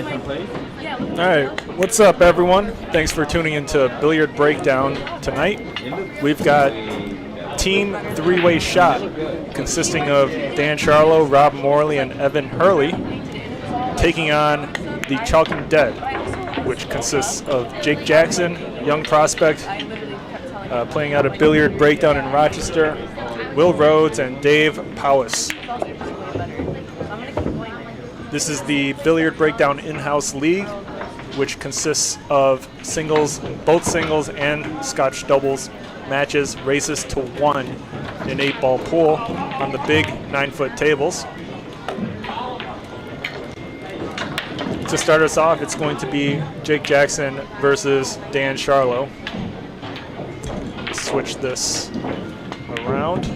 different place. All right, what's up, everyone? Thanks for tuning into Billiard Breakdown tonight. We've got Team Three-Way Shot, consisting of Dan Charlo, Rob Morley, and Evan Hurley, taking on the Chalking Dead, which consists of Jake Jackson, young prospect, playing out of Billiard Breakdown in Rochester, Will Rhodes, and Dave Powis. This is the Billiard Breakdown in-house league, which consists of singles, both singles and Scotch doubles matches, races to 1 in 8-ball pool on the big 9-foot tables. To start us off, it's going to be Jake Jackson versus Dan Charlo. Switch this around.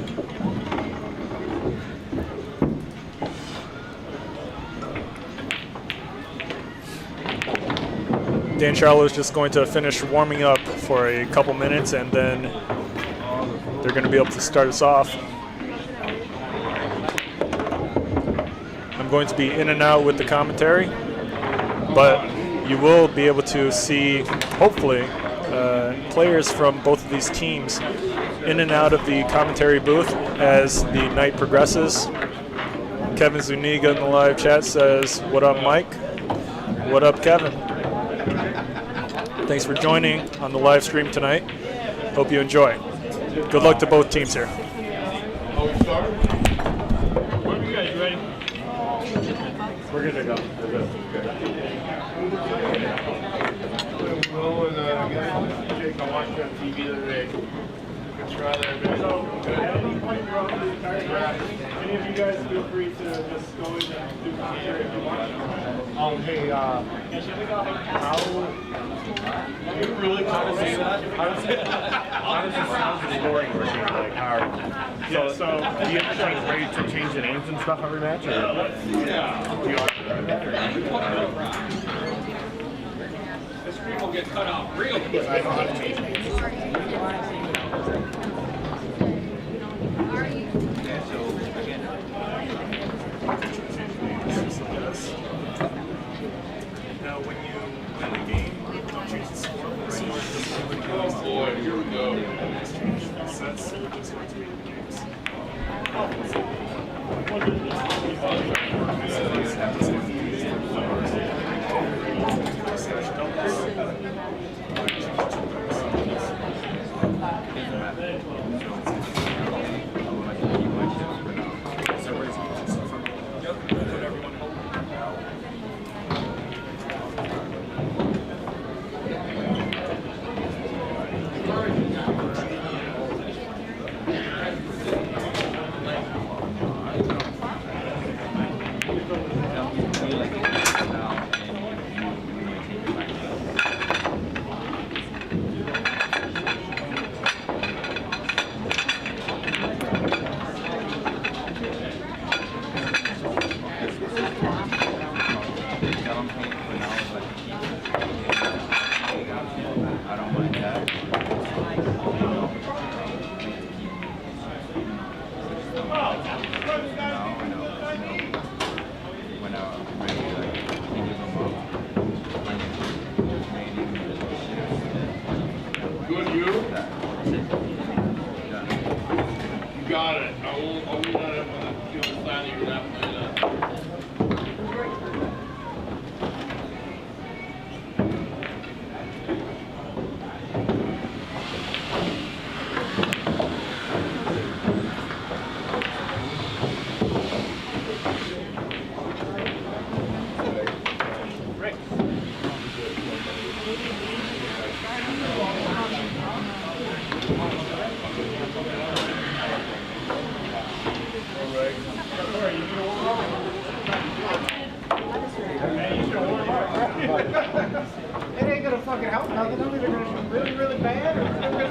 Dan Charlo is just going to finish warming up for a couple minutes, and then they're going to be able to start us off. I'm going to be in and out with the commentary, but you will be able to see, hopefully, players from both of these teams in and out of the commentary booth as the night progresses. Kevin Zuniga in the live chat says, "What up, Mike?" What up, Kevin? Thanks for joining on the live stream tonight. Hope you enjoy. Good luck to both teams here. Are we starting? When are you guys ready? We're good to go. Will and Jake, I watched you on TV the other day. Good try there, baby. Any of you guys feel free to just go in and do commentary if you want. Hey, how does it sound for scoring working? Like, how? Yeah, so do you have to ready to change the names and stuff every match? Or? Do you this screen will get cut off real quick. I know how to change names. Now, when you win the game, don't change the score. Oh boy, here we go. Sets, so we're just going to be the games. It ain't gonna fucking help nothing. I'm either gonna be really, really bad or it's gonna be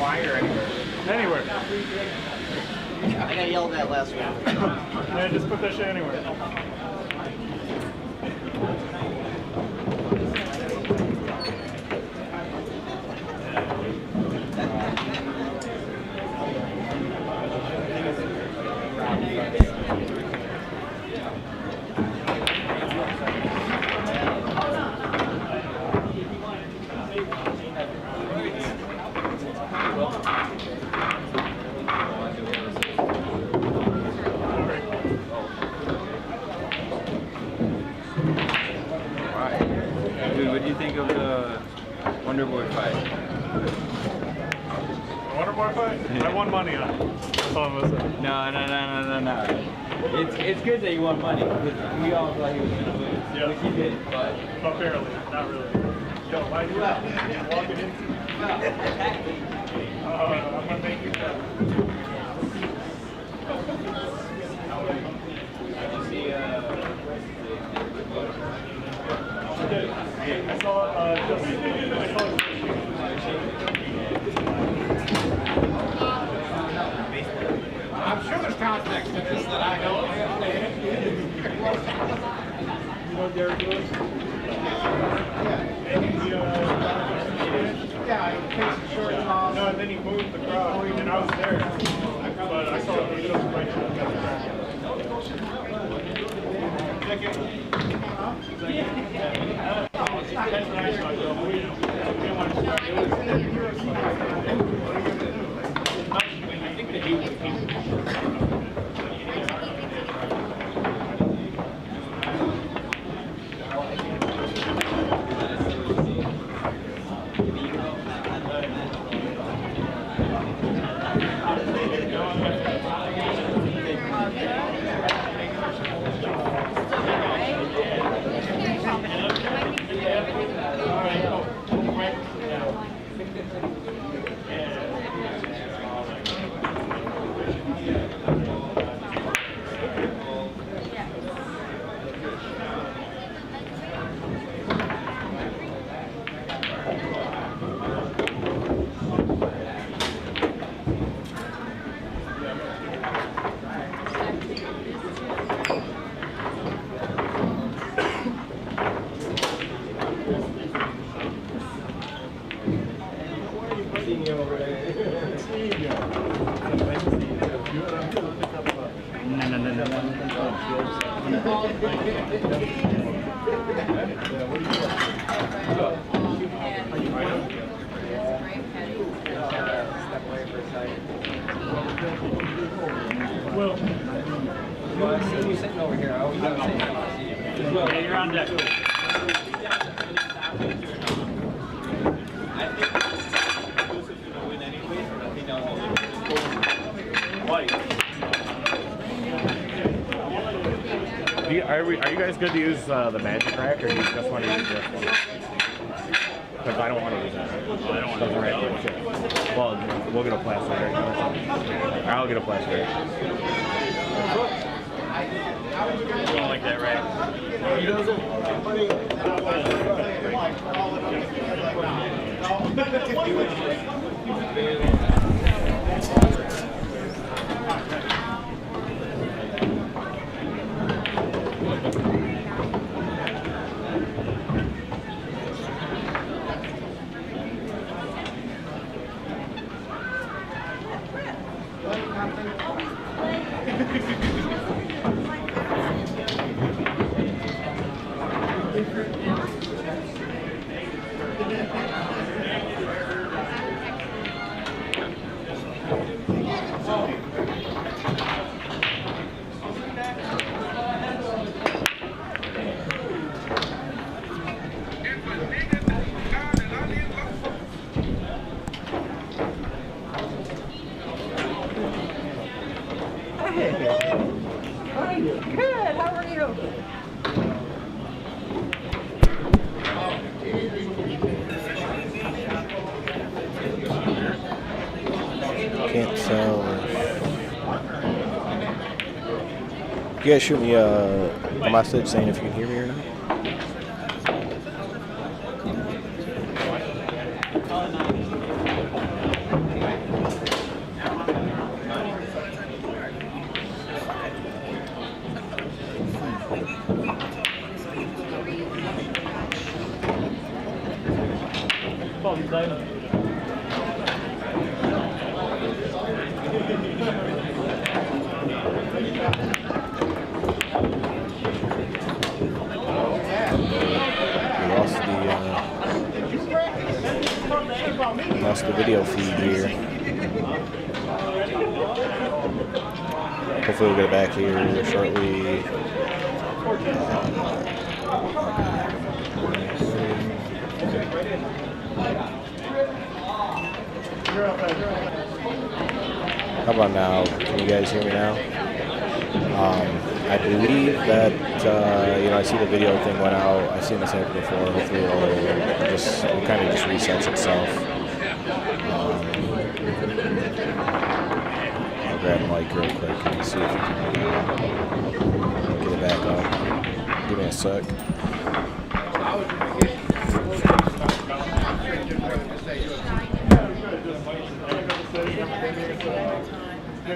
Mcguire anywhere. I got yelled at last week. Yeah, just put that shit anywhere. Dude, what do you think of the Wonderboy fight? Wonderboy fight? I won money on it. That's all I'm gonna say. No. It's good that you won money because we all thought he was gonna win. Yeah. Which he did, but Barely, not really. Yo, why you walking into? I'm gonna make you proud. I saw I'm sure there's context to this that I don't understand. you know Derek Lewis? Yeah, he takes the short off. No, and then he moved the crowd, and I was there. But I saw the videos right now. you're on deck. Are you guys good to use the magic rack, or do you just want to use this one? Because I don't want to use that. Doesn't rack like shit. Well, we'll get a plastic rack. I'll get a plastic rack. You don't like that, right? He doesn't. Can't tell. You guys shoot me a message saying if you can hear me or not. Lost the video feed here. Hopefully we'll get it back here shortly. How about now? Can you guys hear me now? I believe that, I see the video thing went out. I've seen this happen before. Hopefully it'll kind of just resets itself. I'll grab the mic real quick and see if we can get it back up. Give me a sec. We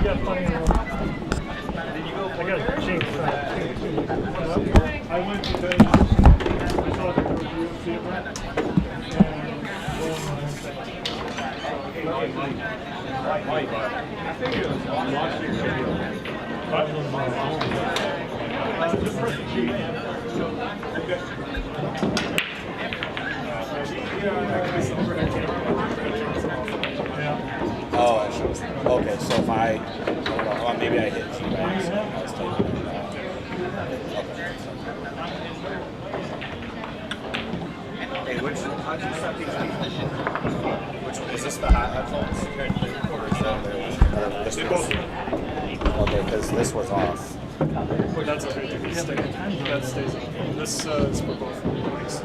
got plenty of room. I got a chink. I went to the I saw the review of it. Oh, okay. So if maybe I hit G by accident. I was typing it out. Hey, how'd you set these Which one? Is this the hot headphones? Or is that this one? Okay, because this was off. That's okay. That stays on. This is for both recordings.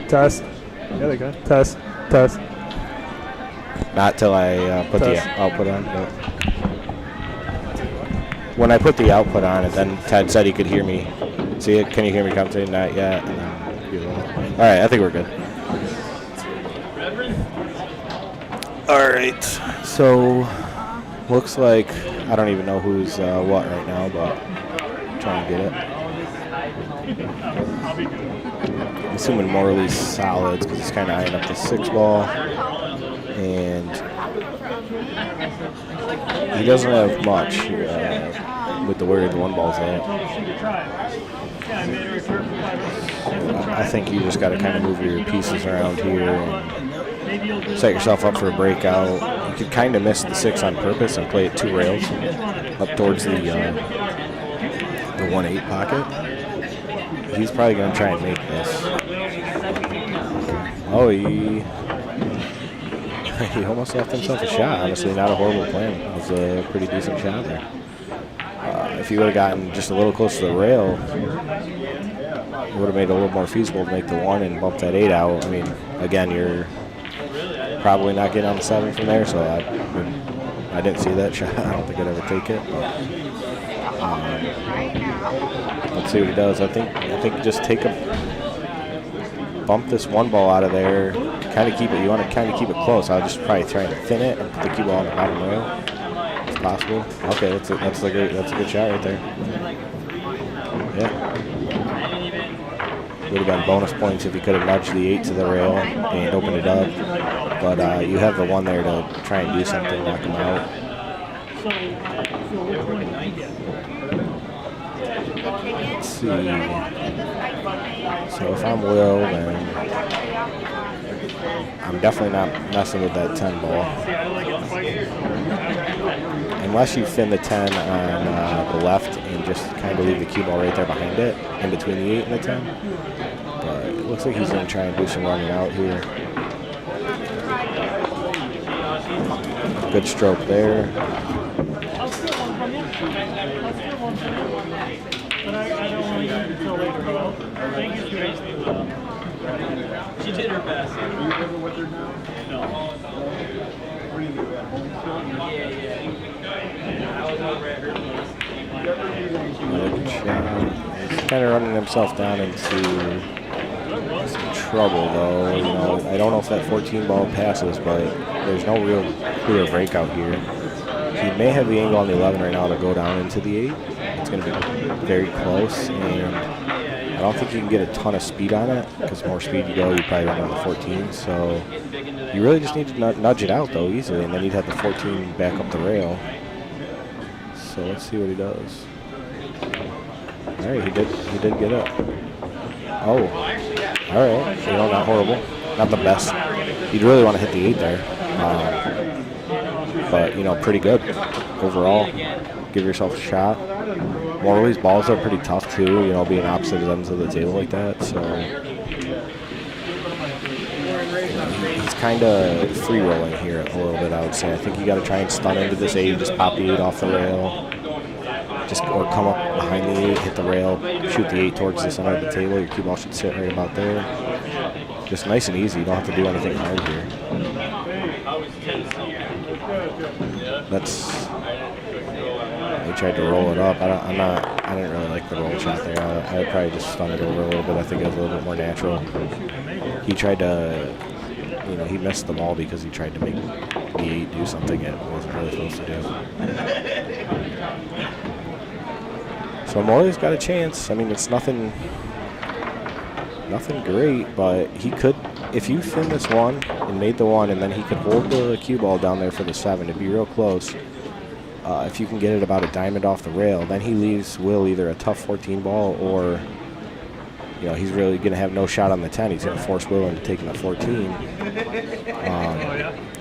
Test. Yeah, they go. Test. Not till I put the output on. But when I put the output on, and then Ted said he could hear me. See it? Can you hear me commentate? Not yet. And then, all right, I think we're good. All right. So looks like I don't even know who's what right now, but try and get it. I'm assuming Morley's solids because he's kind of eyeing up the 6-ball, and he doesn't have much with the where the 1-ball's at. I think you just got to kind of move your pieces around here and set yourself up for a breakout. You could kind of miss the 6 on purpose and play it 2 rails up towards the 1-8 pocket. He's probably going to try and make this. Oh, he almost left himself a shot. Honestly, not a horrible plan. It was a pretty decent shot there. If he would have gotten just a little closer to the rail, it would have made it a little more feasible to make the 1 and bump that 8 out. I mean, again, you're probably not getting on the 7 from there, so I didn't see that shot. I don't think I'd ever take it. Let's see what he does. I think just bump this 1-ball out of there. Kind of keep it. You want to kind of keep it close. I'll just probably try and thin it and put the cue ball on the bottom rail, if possible. Okay, that's a good shot right there. Yeah. Would have been bonus points if you could have nudged the 8 to the rail and opened it up. But you have the 1 there to try and do something, knock him out. Let's see. So if I'm Will, then I'm definitely not messing with that 10-ball. Unless you fin the 10 on the left and just kind of leave the cue ball right there behind it, in between the 8 and the 10. But it looks like he's going to try and do some running out here. Good stroke there. But I don't want to use it until later. Thank you, Tracy. She did her best. Are you ever with her now? No. Yeah. I was over at her place. He's kind of running himself down into some trouble, though. I don't know if that 14 ball passes, but there's no real clear breakout here. He may have the angle on the 11 right now to go down into the 8. It's going to be very close, and I don't think you can get a ton of speed on it, because the more speed you go, you probably run on the 14. So you really just need to nudge it out, though, easily, and then you'd have the 14 back up the rail. So let's see what he does. All right, he did get up. Oh, all right. You know, not horrible. Not the best. You'd really want to hit the 8 there. But, you know, pretty good overall. Give yourself a shot. Morley's balls are pretty tough, too, you know, being opposite ends of the table like that. So he's kind of free rolling here a little bit, I would say. I think you got to try and stun into this 8, just pop the 8 off the rail. Or come up behind the 8, hit the rail, shoot the 8 towards the center of the table. Your cue ball should sit right about there. Just nice and easy. You don't have to do anything hard here. They tried to roll it up. I didn't really like the roll shot there. I would probably just stun it over a little bit. I think it was a little bit more natural. He tried to, you know, he missed the ball because he tried to make the 8 do something it wasn't really supposed to do. So Morley's got a chance. I mean, it's nothing great, but he could, if you fin this 1 and made the 1, and then he could hold the cue ball down there for the 7, it'd be real close. If you can get it about a diamond off the rail, then he leaves Will either a tough 14 ball, or, you know, he's really going to have no shot on the 10. He's going to force Will into taking the 14.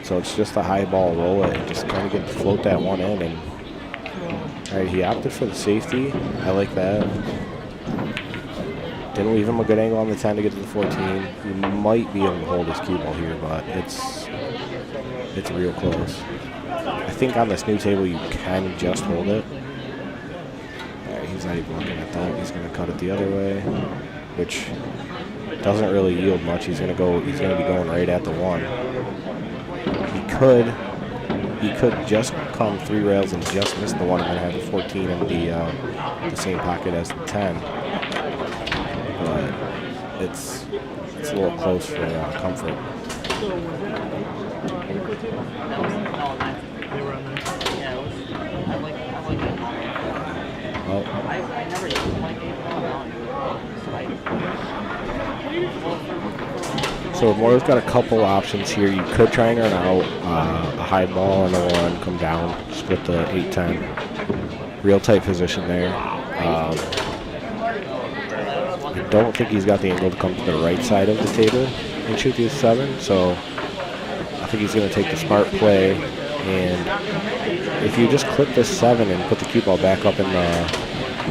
So it's just a high ball, roll it, and just kind of float that 1 in. And all right, he opted for the safety. I like that. Didn't leave him a good angle on the 10 to get to the 14. He might be able to hold his cue ball here, but it's real close. I think on this new table you can just hold it. All right, he's not even looking at that. He's going to cut it the other way, which doesn't really yield much. He's going to be going right at the 1. He could just come 3 rails and just miss the 1 and then have the 14 in the same pocket as the 10. But it's a little close for comfort. Oh. So Morley's got a couple options here. You could try and run out a high ball and a 1, come down, split the 8-10. Real tight position there. I don't think he's got the angle to come to the right side of the table and shoot the 7, so I think he's going to take the smart play. And if you just clip this 7 and put the cue ball back up in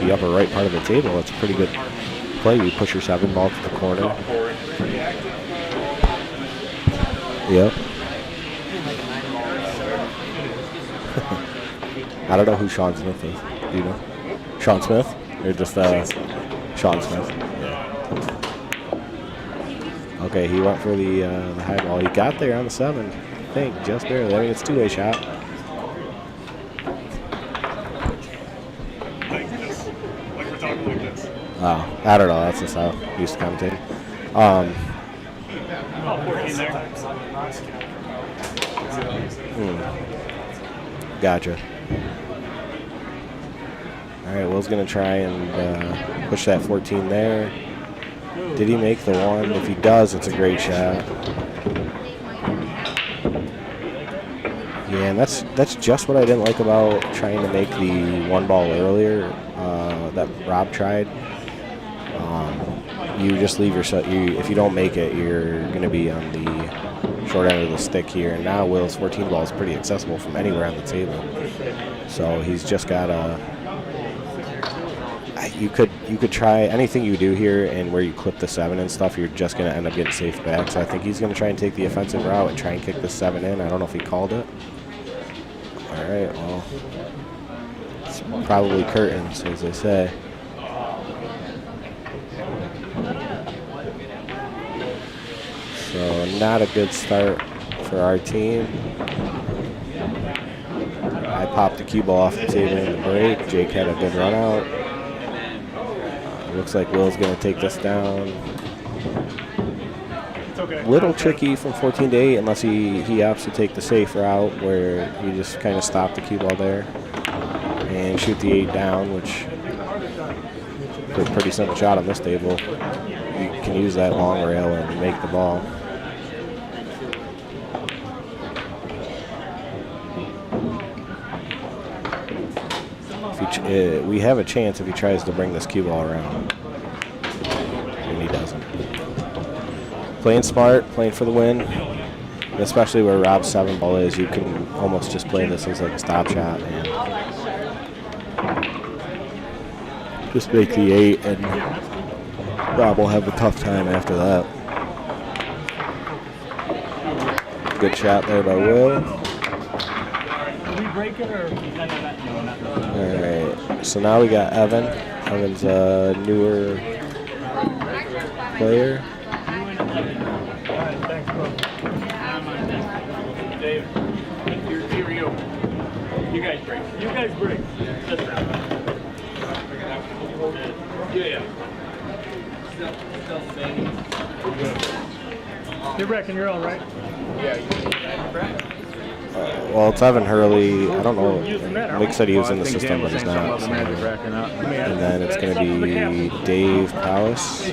the upper right part of the table, it's a pretty good play. You push your 7 ball to the corner. Yep. I don't know who Sean Smith is. Do you know? Sean Smith? Or just Sean Smith? Yeah. Okay, he went for the high ball. He got there on the 7, I think, just barely. I mean, it's a 2-way shot. Like we're talking like this. Oh, I don't know. That's just how he used to commentate. Gotcha. All right, Will's going to try and push that 14 there. Did he make the 1? If he does, it's a great shot. Yeah, and that's just what I didn't like about trying to make the 1 ball earlier that Rob tried. You just leave yourself. If you don't make it, you're going to be on the short end of the stick here. And now Will's 14 ball is pretty accessible from anywhere on the table. So he's just got a. You could try anything you do here, and where you clip the 7 and stuff, you're just going to end up getting safe back. So I think he's going to try and take the offensive route and try and kick the 7 in. I don't know if he called it. All right, well, it's probably curtains, as they say. So not a good start for our team. I popped the cue ball off the table in the break. Jake had a good run out. Looks like Will's going to take this down. little tricky from 14 to 8 unless he opts to take the safe route where you just kind of stop the cue ball there and shoot the 8 down, which is a pretty simple shot on this table. You can use that long rail and make the ball. We have a chance if he tries to bring this cue ball around, and he doesn't. Playing smart, playing for the win, and especially where Rob's 7 ball is, you can almost just play this as like a stop shot and just make the 8, and Rob will have a tough time after that. Good shot there by Will. All right, so now we got Evan. Evan's a newer player. Dave, here we go. You guys break. You guys break. Yeah. You reckon you're all right? Well, it's Evan Hurley. I don't know. Mick said he was in the system, but he's not. So. And then it's going to be Dave Powis.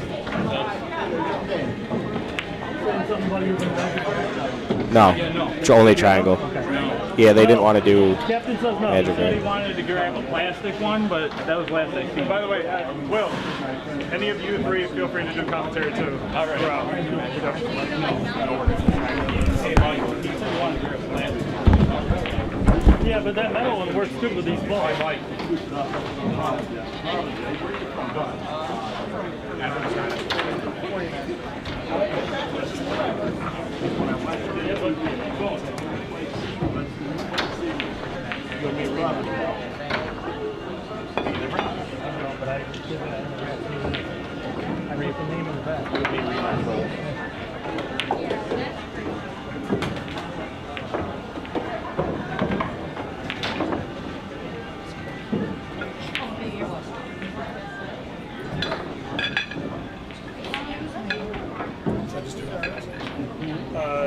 No, only triangle. Yeah, they didn't want to do Captain says no. magic. He said he wanted to grab a plastic one, but that was last I seen. By the way, Will, any of you three feel free to do commentary too. All right. Yeah, but that metal one works good with these balls. I read the name in the back.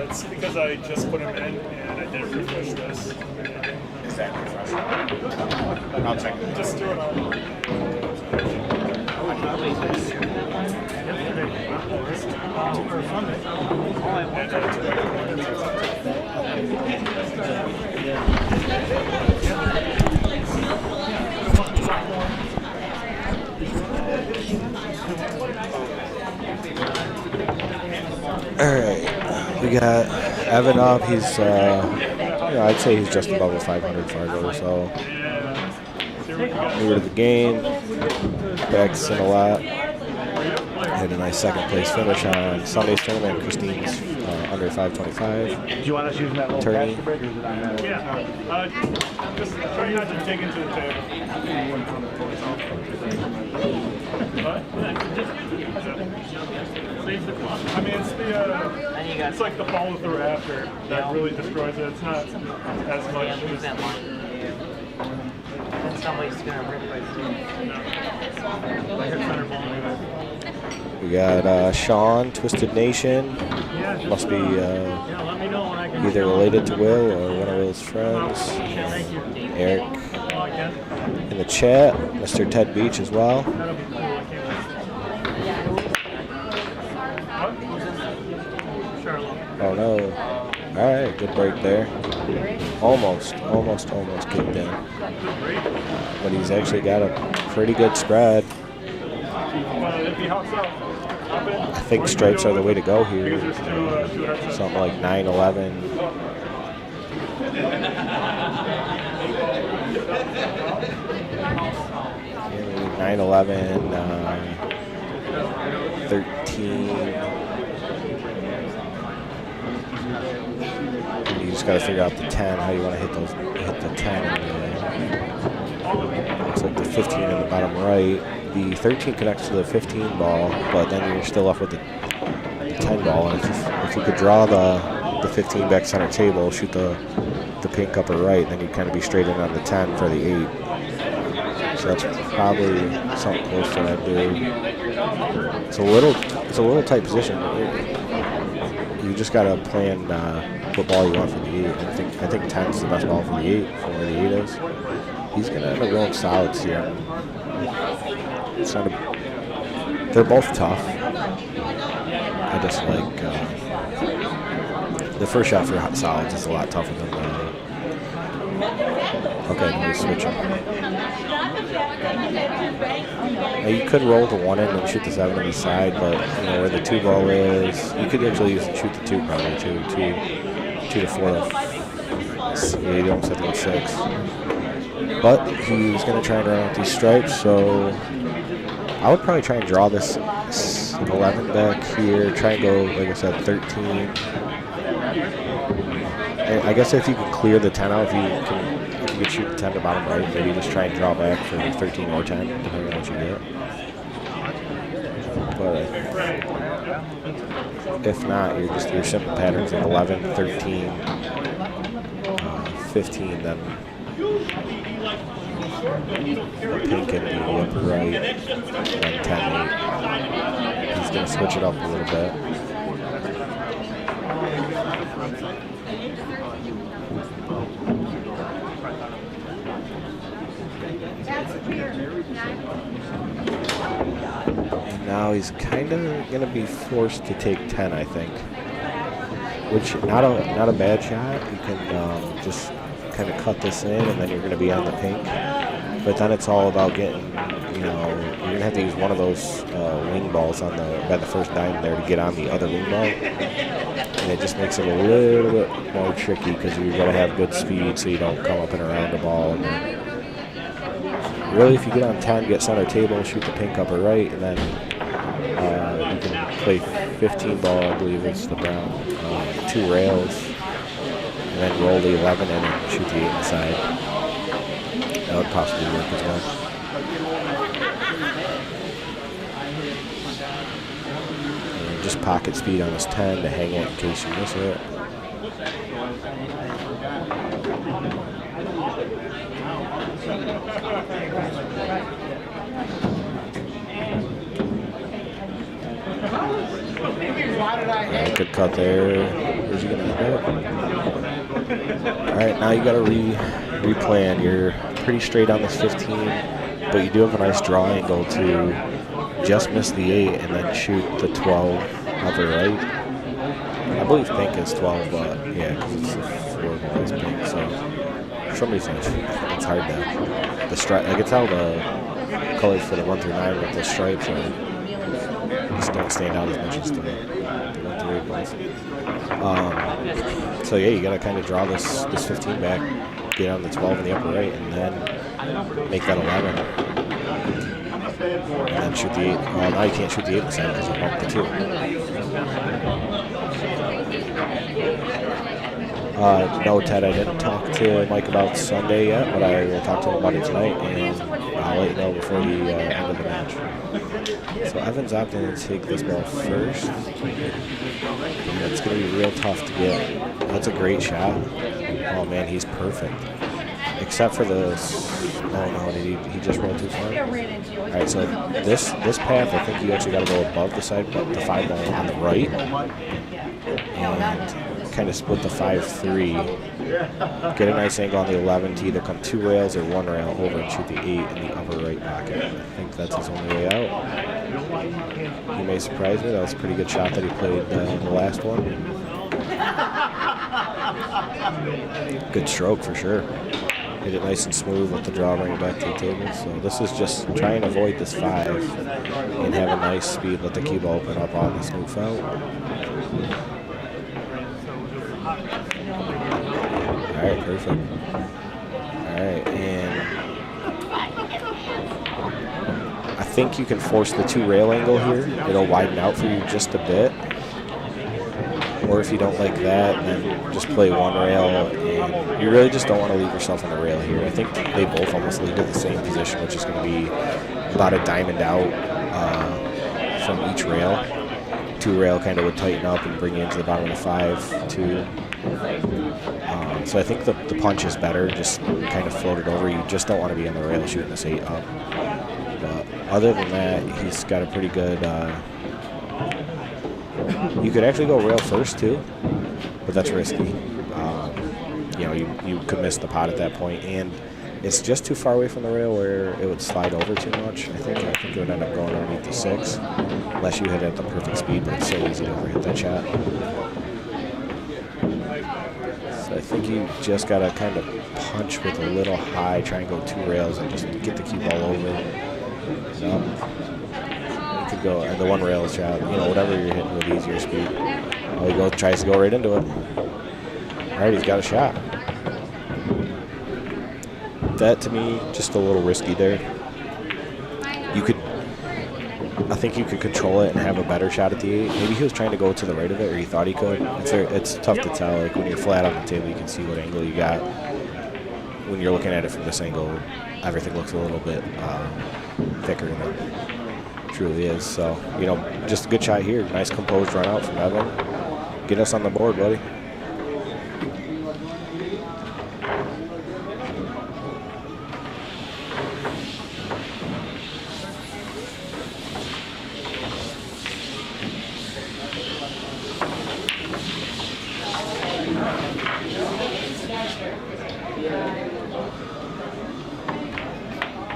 It's because I just put him in and I didn't refresh this. Exactly. I'll check it. Just do it all. All right, we got Evan up. He's, I'd say he's just above a 500 Fargo, so newer to the game, practicing a lot. Had a nice second place finish on Sunday's tournament. Christine's under 525. Do you want us using that little Attorney. caster break, or is it on that? Yeah. Just try not to dig into the table. What? Saves the clock. I mean, it's like the follow through after that really destroys it. It's not as much. Lose that line. Then somebody's gonna rip right through. We got Sean, Twisted Nation. Must be either related to Will or one of Will's friends. Eric in the chat. Mr. Ted Beach as well. Oh no. Alright, good break there. Almost kicked in. But he's actually got a pretty good spread. I think stripes are the way to go here. Something like 9-11. 9-11, 13. You just got to figure out the 10, how you want to hit the 10. Looks like the 15 in the bottom right. The 13 connects to the 15 ball, but then you're still left with the 10 ball. And if you could draw the 15 back center table, shoot the pink upper right, then you'd kind of be straight in on the 10 for the 8. So that's probably something close to that, dude. It's a little tight position. you just gotta plan what ball you want for the 8. I think 10's the best ball for the 8, for where the 8 is. He's gonna end up going solids here. It's not they're both tough. I just like the first shot for solids is a lot tougher than the. Okay, now he's switching. Now you could roll the 1 end and shoot the 7 on the side, but you know where the 2 ball is, you could actually shoot the 2 probably too. 2 to 4. Yeah, you almost have to go 6. But he's gonna try and run out these stripes, so I would probably try and draw this 11 back here. Try and go, like I said, 13. I guess if you can clear the 10 out, if you could shoot the 10 to bottom right, maybe just try and draw back for 13 or 10, depending on what you get. But if not, your simple patterns like 11, 13, 15, then pink in the upper right, and 10, 8. He's going to switch it up a little bit. And now he's kind of going to be forced to take 10, I think. Which, not a bad shot. You can just kind of cut this in, and then you're going to be on the pink. But then it's all about getting, you know, you're going to have to use one of those wing balls by the first dime there to get on the other wing ball. And it just makes it a little bit more tricky because you're going to have good speed so you don't come up and around the ball. And then really, if you get on 10, get center table, shoot the pink upper right, and then you can play 15 ball, I believe it's the brown, 2 rails, and then roll the 11 in and shoot the 8 inside. That would possibly work as well. And just pocket speed on his 10 to hang it in case you miss it. Good cut there. Where's he going to end up? Alright, now you got to replan. You're pretty straight on this 15, but you do have a nice draw angle to just miss the 8 and then shoot the 12 upper right. I believe pink is 12, but yeah, because it's the 4 ball is pink, so for some reason it's hard to, the stripe, I can tell the colors for the 1 through 9 with the stripes just don't stand out as much as the 1 through 8 balls. So yeah, you got to kind of draw this 15 back, get on the 12 in the upper right, and then make that 11. And then shoot the 8. Well, now you can't shoot the 8 inside because you bumped the 2. No, Ted, I didn't talk to Mike about Sunday yet, but I will talk to him about it tonight, and I'll let you know before the end of the match. So Evan's opting to take this ball first. And it's going to be real tough to get. That's a great shot. Oh, man, he's perfect. Except for this. Oh, no, did he just rolled too far? All right, so this path, I think you actually got to go above the side, but the 5 ball on the right. And kind of split the 5-3. Get a nice angle on the 11 to either come 2 rails or 1 rail over and shoot the 8 in the upper right pocket. I think that's his only way out. He may surprise me. That was a pretty good shot that he played in the last one. Good stroke for sure. Hit it nice and smooth with the draw, bring it back to the table. So this is just try and avoid this 5 and have a nice speed, let the cue ball open up on this new foul. All right, perfect. All right, and I think you can force the 2 rail angle here. It'll widen out for you just a bit. Or if you don't like that, then just play 1 rail, and you really just don't want to leave yourself on the rail here. I think they both almost lead to the same position, which is going to be about a diamond out from each rail. 2 rail kind of would tighten up and bring you into the bottom of the 5-2. So I think the punch is better, just kind of float it over. You just don't want to be on the rail shooting this 8 up. But other than that, he's got a pretty good You could actually go rail first too, but that's risky. You know, you could miss the pot at that point, and it's just too far away from the rail where it would slide over too much. I think it would end up going underneath the 6, unless you hit it at the perfect speed, but it's so easy to overhit that shot. So I think you just got to kind of punch with a little high, try and go 2 rails, and just get the cue ball over. You could go, and the 1 rail shot, you know, whatever you're hitting with easier speed. Oh, he tries to go right into it. All right, he's got a shot. That, to me, just a little risky there. I think you could control it and have a better shot at the 8. Maybe he was trying to go to the right of it, or he thought he could. It's tough to tell. Like, when you're flat on the table, you can see what angle you got. When you're looking at it from this angle, everything looks a little bit thicker than it truly is. So, you know, just a good shot here. Nice composed run out from Evan. Get us on the board, buddy.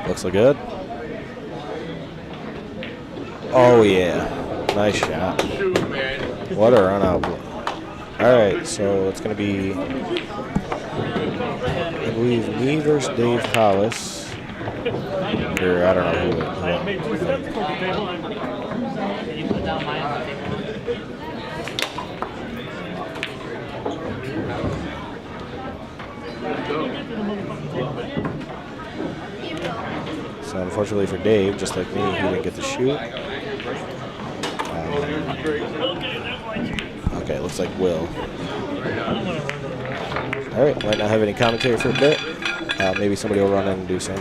Looks good. Oh, yeah. Nice shot. What a run out. All right, so it's going to be, I believe, me versus Dave Hollis. Or I don't know who. You put down mine on the table. So unfortunately for Dave, just like me, he didn't get to shoot. Okay, looks like Will. All right, might not have any commentary for a bit. Maybe somebody will run in and do so.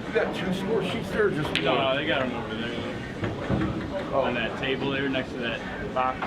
You got 2 score sheets there, or just one? No, they got them over there. On that table there next to that box.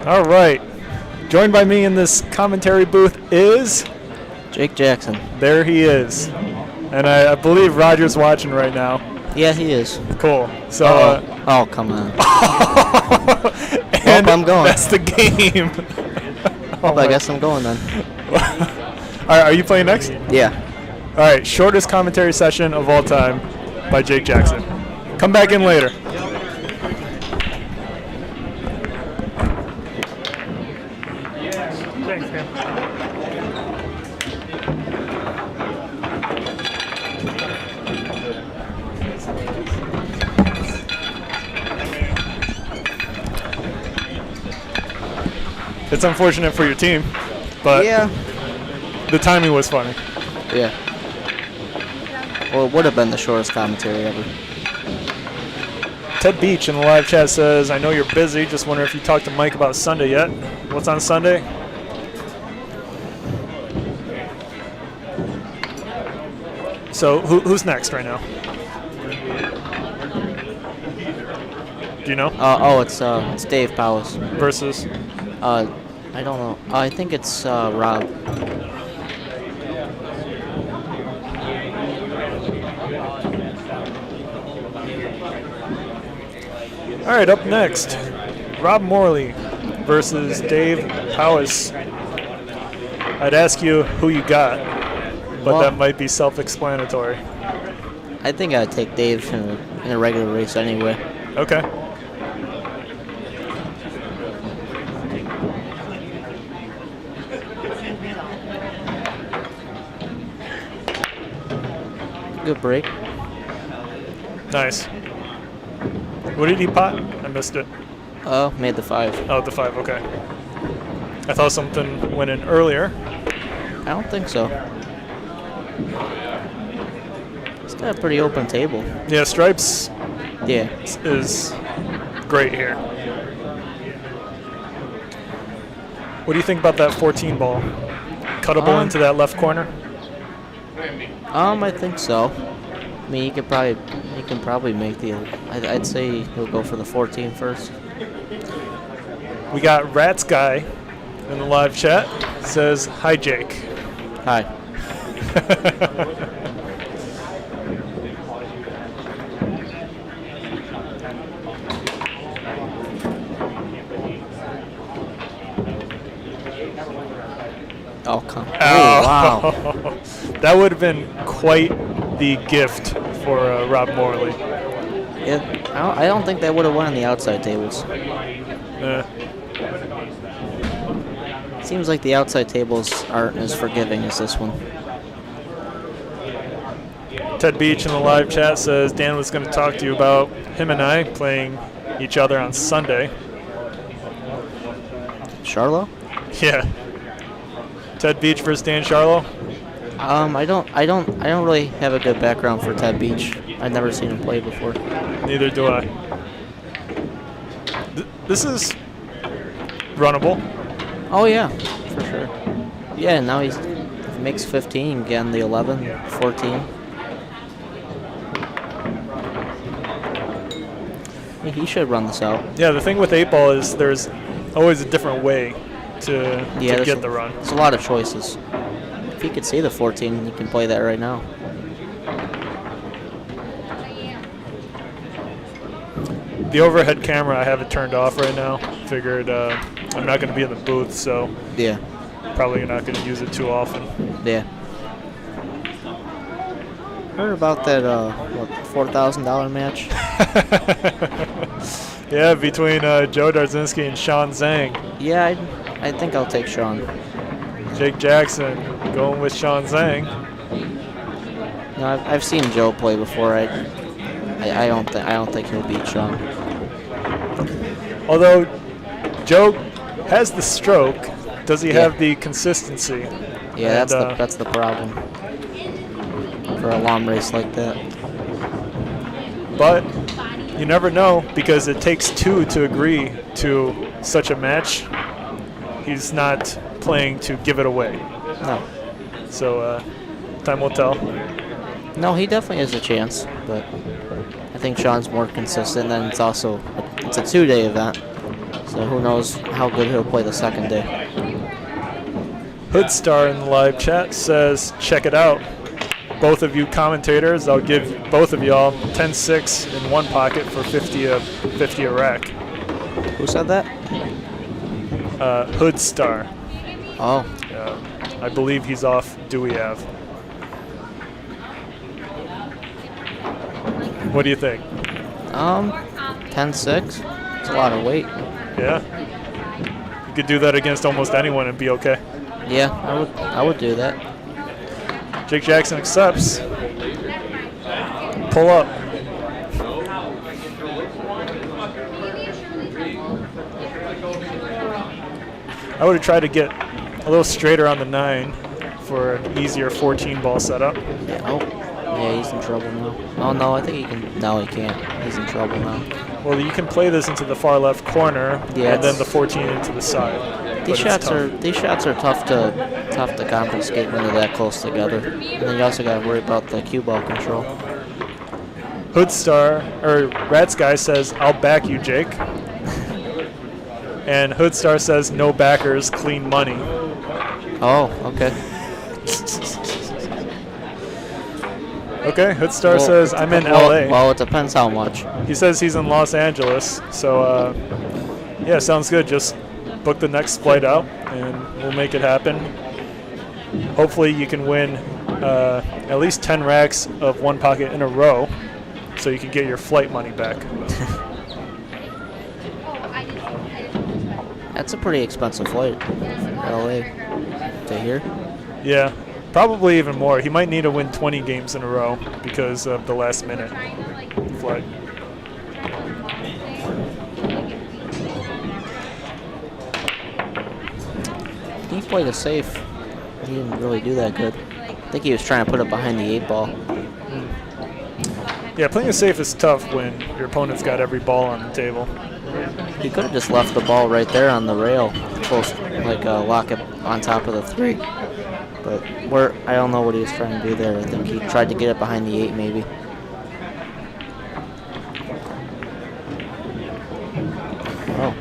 All right. Joined by me in this commentary booth is Jake Jackson. There he is. And I believe Roger's watching right now. Yeah, he is. Cool. So Oh, come on. And I'm going. that's the game. Well, I guess I'm going then. All right, are you playing next? Yeah. All right, shortest commentary session of all time by Jake Jackson. Come back in later. Thanks, man. It's unfortunate for your team, but Yeah. the timing was funny. Yeah. Well, it would have been the shortest commentary ever. Ted Beach in the live chat says, I know you're busy. Just wonder if you talked to Mike about Sunday yet. What's on Sunday? So who's next right now? Do you know? It's Dave Powers. Versus? I don't know. I think it's Rob. All right, up next, Rob Morley versus Dave Powers. I'd ask you who you got, but that might be self-explanatory. I think I'd take Dave in a regular race anyway. Okay. Good break. Nice. What did he pot? I missed it. Oh, made the 5. Oh, the 5, okay. I thought something went in earlier. I don't think so. It's got a pretty open table. Yeah, Stripes Yeah. is great here. What do you think about that 14 ball? Cuttable into that left corner? I think so. I mean, he can probably make the. I'd say he'll go for the 14 first. We got Rats Guy in the live chat. Says, hi, Jake. Hi. Oh, come on. Oh, wow. That would have been quite the gift for Rob Morley. I don't think that would have won on the outside tables. Seems like the outside tables aren't as forgiving as this one. Ted Beach in the live chat says Dan was going to talk to you about him and I playing each other on Sunday. Charlo? Yeah. Ted Beach versus Dan Charlo? I don't really have a good background for Ted Beach. I've never seen him play before. Neither do I. This is runnable. Oh yeah, for sure. Yeah, now he makes 15, again the 11, 14. He should run this out. Yeah, the thing with 8-ball is there's always a different way to get the run. There's a lot of choices. If he could see the 14, he can play that right now. The overhead camera, I have it turned off right now. Figured I'm not going to be in the booth, so yeah, probably not going to use it too often. Yeah. Heard about that $4,000 match? Yeah, between Joe Darzinski and Sean Zhang. Yeah, I think I'll take Sean. Jake Jackson going with Sean Zhang. No, I've seen Joe play before. I don't think he'll beat Sean. Although Joe has the stroke, does he have the consistency? Yeah, that's the problem for a long race like that. But you never know, because it takes two to agree to such a match. He's not playing to give it away. No. So time will tell. No, he definitely has a chance, but I think Sean's more consistent, and it's also it's a 2-day event, so who knows how good he'll play the second day. Hoodstar in the live chat says, check it out. both of you commentators, I'll give both of y'all 10-6 in one pocket for 50 a rack. Who said that? Hood Star. Oh. I believe he's off Dewey Ave. What do you think? 10-6. It's a lot of weight. Yeah. You could do that against almost anyone and be okay. Yeah, I would do that. Jake Jackson accepts. Pull up. I would have tried to get a little straighter on the 9 for an easier 14 ball setup. Yeah, yeah, he's in trouble now. Oh no, I think he can. No, he can't. He's in trouble now. Well, you can play this into the far left corner, yeah, and then the 14 into the side. These shots are tough to confiscate when they're that close together. And then you also got to worry about the cue ball control. Hoodstar or Rats Guy says, "I'll back you, Jake." And Hoodstar says, "No backers, clean money." Oh, okay. Okay, Hoodstar says, "I'm in LA." Well, it depends how much. He says he's in Los Angeles, so yeah, sounds good. Just book the next flight out, and we'll make it happen. Hopefully, you can win at least 10 racks of one pocket in a row, so you can get your flight money back. That's a pretty expensive flight, LA to here. Yeah. Probably even more. He might need to win 20 games in a row because of the last minute flight. He played it safe. He didn't really do that good. I think he was trying to put it behind the 8 ball. Yeah, playing it safe is tough when your opponent's got every ball on the table. He could have just left the ball right there on the rail, close, like lock it on top of the 3. But I don't know what he was trying to do there. I think he tried to get it behind the 8 maybe. Oh.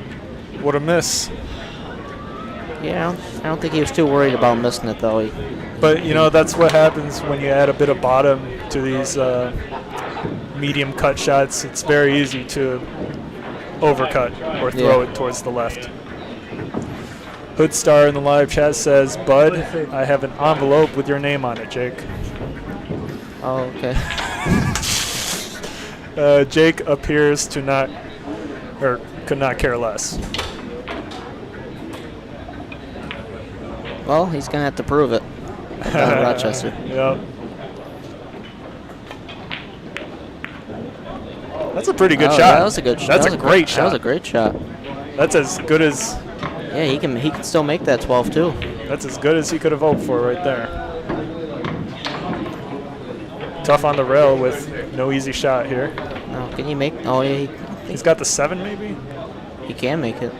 What a miss. Yeah, I don't think he was too worried about missing it though. But you know, that's what happens when you add a bit of bottom to these medium cut shots. It's very easy to overcut or throw it towards the left. Hoodstar in the live chat says, "Bud, I have an envelope with your name on it, Jake." Oh, okay. Jake appears to not, or could not care less. Well, he's gonna have to prove it. Rochester. Yep. That's a pretty good shot. That was a good shot. That's a great shot. That was a great shot. That's as good as. Yeah, he can still make that 12 too. That's as good as he could have hoped for right there. Tough on the rail with no easy shot here. No, can he make? Oh yeah, he's got the 7 maybe. He can make it.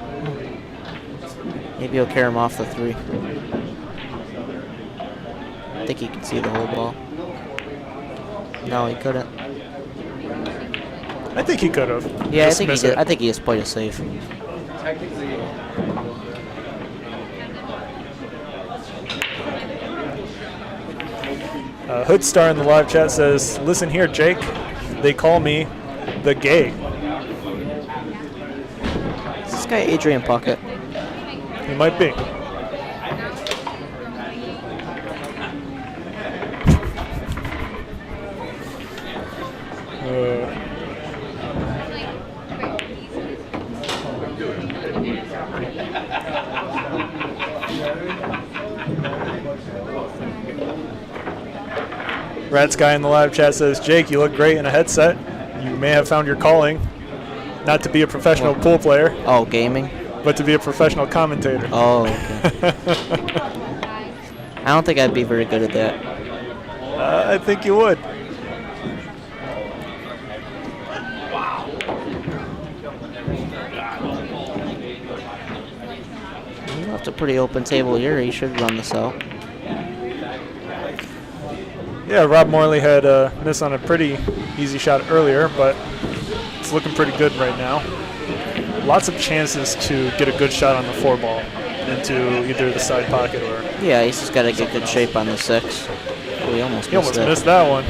Maybe he'll carry him off the 3. I think he can see the whole ball. No, he couldn't. I think he could have. Yeah, I think he did. I think he just played it safe. Hoodstar in the live chat says, "Listen here, Jake. They call me the gay." Is this guy Adrian Puckett? He might be. Rats Guy in the live chat says, "Jake, you look great in a headset. You may have found your calling, not to be a professional pool player." Oh, gaming? But to be a professional commentator. Oh, okay. I don't think I'd be very good at that. I think you would. He left a pretty open table here. He should run this out. Yeah, Rob Morley had a miss on a pretty easy shot earlier, but it's looking pretty good right now. Lots of chances to get a good shot on the 4 ball into either the side pocket or... Yeah, he's just got to get good shape on the 6. Oh, he almost He almost missed missed that one.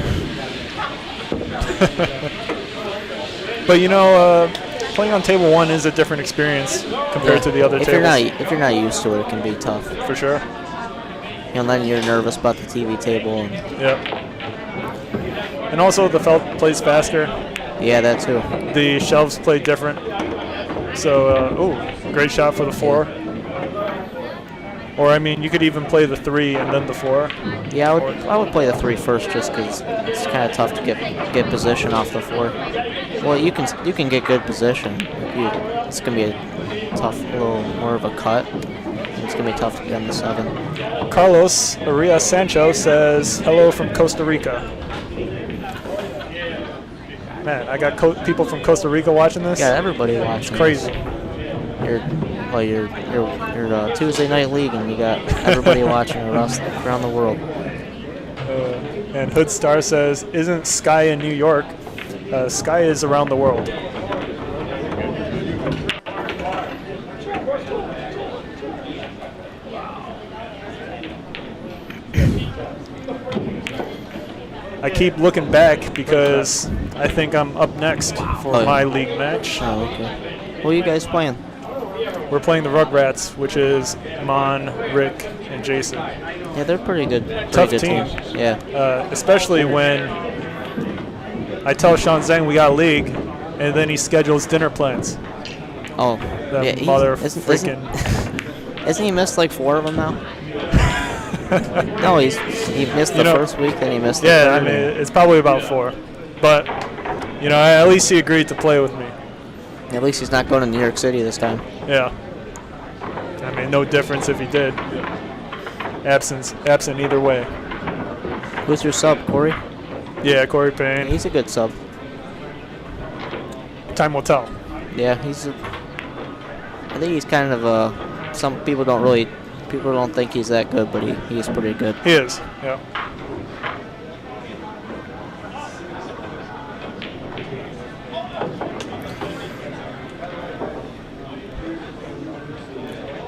But you know, playing on table 1 is a different experience compared to the other tables. If you're not used to it, it can be tough. For sure. You know, then you're nervous about the TV table. And Yep. And also the felt plays faster. yeah, that too. The shelves play different. So, great shot for the 4. Or I mean, you could even play the 3 and then the 4. Yeah, I would play the 3 first just because it's kind of tough to get position off the 4. Well, you can get good position. It's gonna be a tough, little more of a cut. It's gonna be tough to get on the 7. Carlos Arias Sancho says hello from Costa Rica. Man, I got people from Costa Rica watching this. Yeah, everybody watching. It's crazy. Your Tuesday night league, and you got everybody watching around the world. And Hood Star says, "Isn't Sky in New York? Sky is around the world." I keep looking back because I think I'm up next for my league match. Oh, okay. Who are you guys playing? We're playing the Rugrats, which is Mon, Rick, and Jason. Yeah, they're pretty good. Tough pretty team. good team. Yeah. Especially when I tell Sean Zhang we got a league, and then he schedules dinner plans. Oh, That yeah. mother Isn't he missed like 4 of them now? No, he missed the first week, then he missed the Yeah, third. I mean, it's probably about 4. But, you know, at least he agreed to play with me. At least he's not going to New York City this time. Yeah. I mean, no difference if he did. Absent either way. Who's your sub, Corey? Yeah, Corey Payne. He's a good sub. Time will tell. Yeah, I think he's kind of some people don't think he's that good, but he's pretty good. He is, yeah.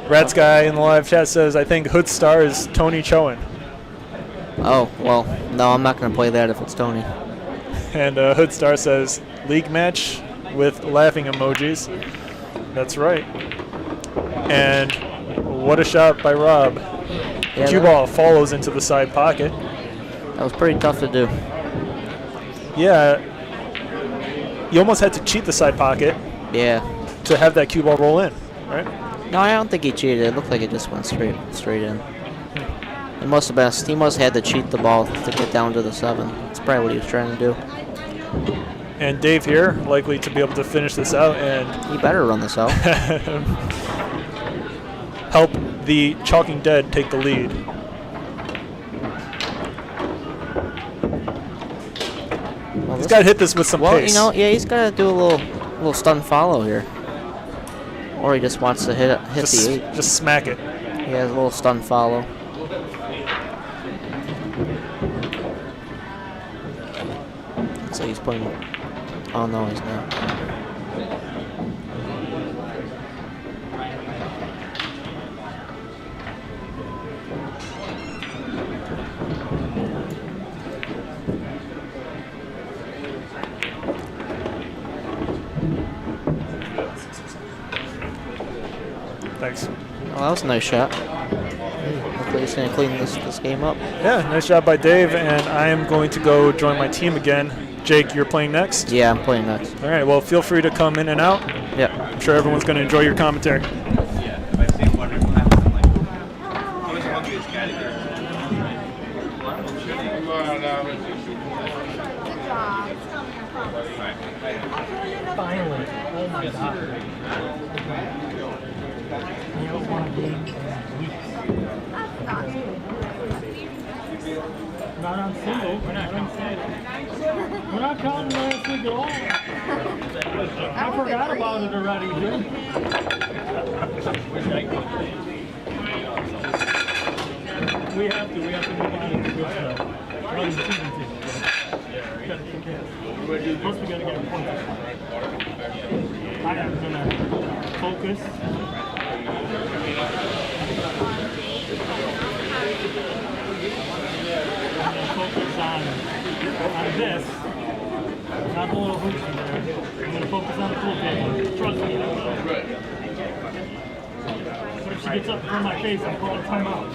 Rats guy in the live chat says, I think Hood Star is Tony Chowan. Oh, well, no, I'm not going to play that if it's Tony. And Hood Star says, league match with laughing emojis. That's right. And what a shot by Rob. Yeah, Cue ball follows into the side pocket. That was pretty tough to do. Yeah. You almost had to cheat the side pocket. Yeah. To have that cue ball roll in, right? No, I don't think he cheated. It looked like it just went straight in. He must have had to cheat the ball to get down to the 7. That's probably what he was trying to do. And Dave here, likely to be able to finish this out and he better run this out. help the Chalking Dead take the lead. Well, He's got to hit this with some pace. You know, yeah, he's got to do a little stun follow here. Or he just wants to hit the 8. Just smack it. He has a little stun follow. So he's putting. Oh no, he's not. Thanks. Oh, that was a nice shot. Hopefully he's going to clean this game up. Yeah, nice job by Dave, and I am going to go join my team again. Jake, you're playing next? Yeah, I'm playing next. All right, well, feel free to come in and out. Yeah. I'm sure everyone's going to enjoy your commentary. Finally. Oh my God. You don't want to be in weeks. Not on single. We're not counting last week at all. I forgot about it already, dude. We have to move on to good stuff. Rather than season 2. Plus we gotta get points. I am gonna focus. is on this, not the little hoops in there. I'm going to focus on the pool table. Trust me, I will. But if she gets up in front of my face, I'm calling timeout.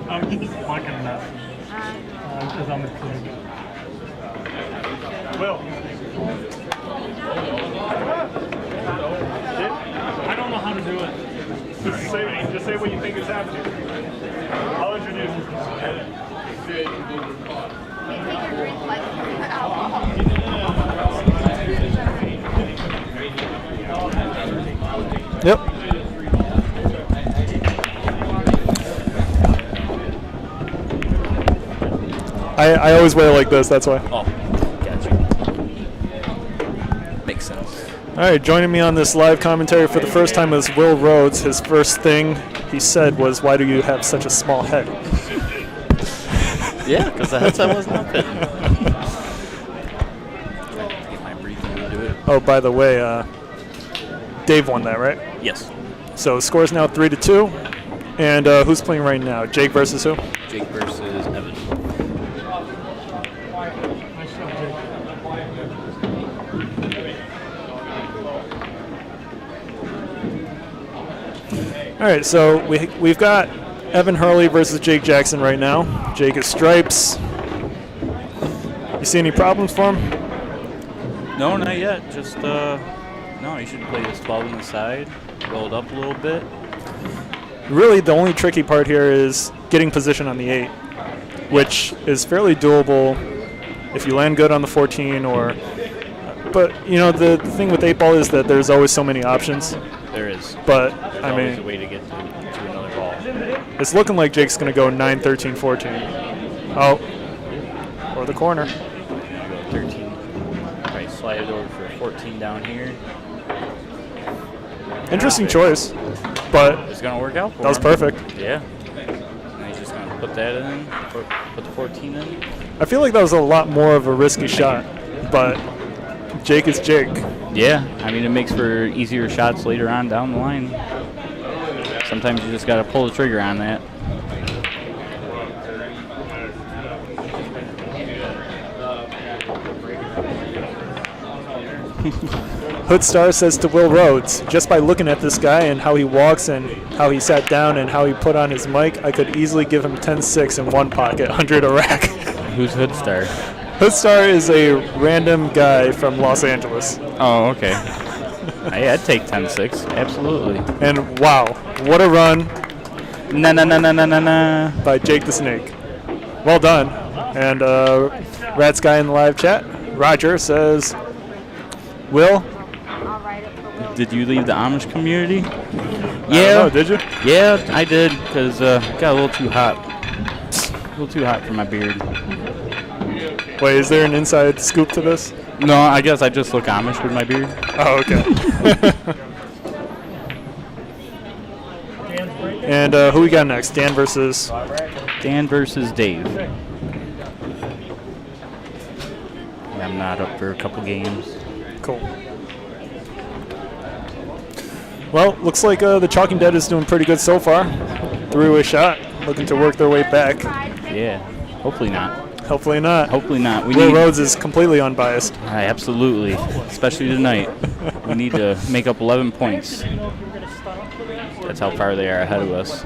I'm just fucking nuts. Because I'm a kid. Well, I don't know how to do it. Just say what you think is happening. I'll introduce Yep. I always wear it like this, that's why. Oh, gotcha. Makes sense. All right, joining me on this live commentary for the first time is Will Rhodes. His first thing he said was, "Why do you have such a small head?" Yeah, because the headset wasn't up it. Get my breathing into it. Oh, by the way, Dave won that, right? Yes. So the score's now 3-2. And who's playing right now? Jake versus who? Jake versus Evan. All right, so we've got Evan Hurley versus Jake Jackson right now. Jake is stripes. You see any problems for him? No, not yet. Just, no, you should play this 12 on the side, roll it up a little bit. Really, the only tricky part here is getting position on the 8, which is fairly doable if you land good on the 14 or... But, you know, the thing with 8-ball is that there's always so many options. There is. But, There's I always mean... a way to get to another ball. It's looking like Jake's going to go 9, 13, 14. Oh. Or the corner. Go 13. Probably slide it over for 14 down here. Interesting choice, but it's going to work out for that was him. perfect. Yeah. And he's just going to put that in, put the 14 in. I feel like that was a lot more of a risky shot, but Jake is Jake. Yeah, I mean, it makes for easier shots later on down the line. Sometimes you just got to pull the trigger on that. Hoodstar says to Will Rhodes, just by looking at this guy and how he walks and how he sat down and how he put on his mic, I could easily give him 10-6 in one pocket, 100 a rack. Who's Hoodstar? Hoodstar is a random guy from Los Angeles. Oh, okay. Hey, I'd take 10-6, absolutely. And wow, what a run. Na by Jake the Snake. Well done. And Rat's guy in the live chat, Roger, says, Will? Did you leave the Amish community? Yeah. Know, did you? Yeah, I did, because got a little too hot. A little too hot for my beard. Wait, is there an inside scoop to this? No, I guess I just look Amish with my beard. Oh, okay. And who we got next? Dan versus Dave. I'm not up for a couple games. Cool. Well, looks like the Chalking Dead is doing pretty good so far. Three-way shot, looking to work their way back. Yeah, hopefully not. Hopefully not. Hopefully not. Will Rhodes is completely unbiased. Absolutely, especially tonight. We need to make up 11 points. That's how far they are ahead of us.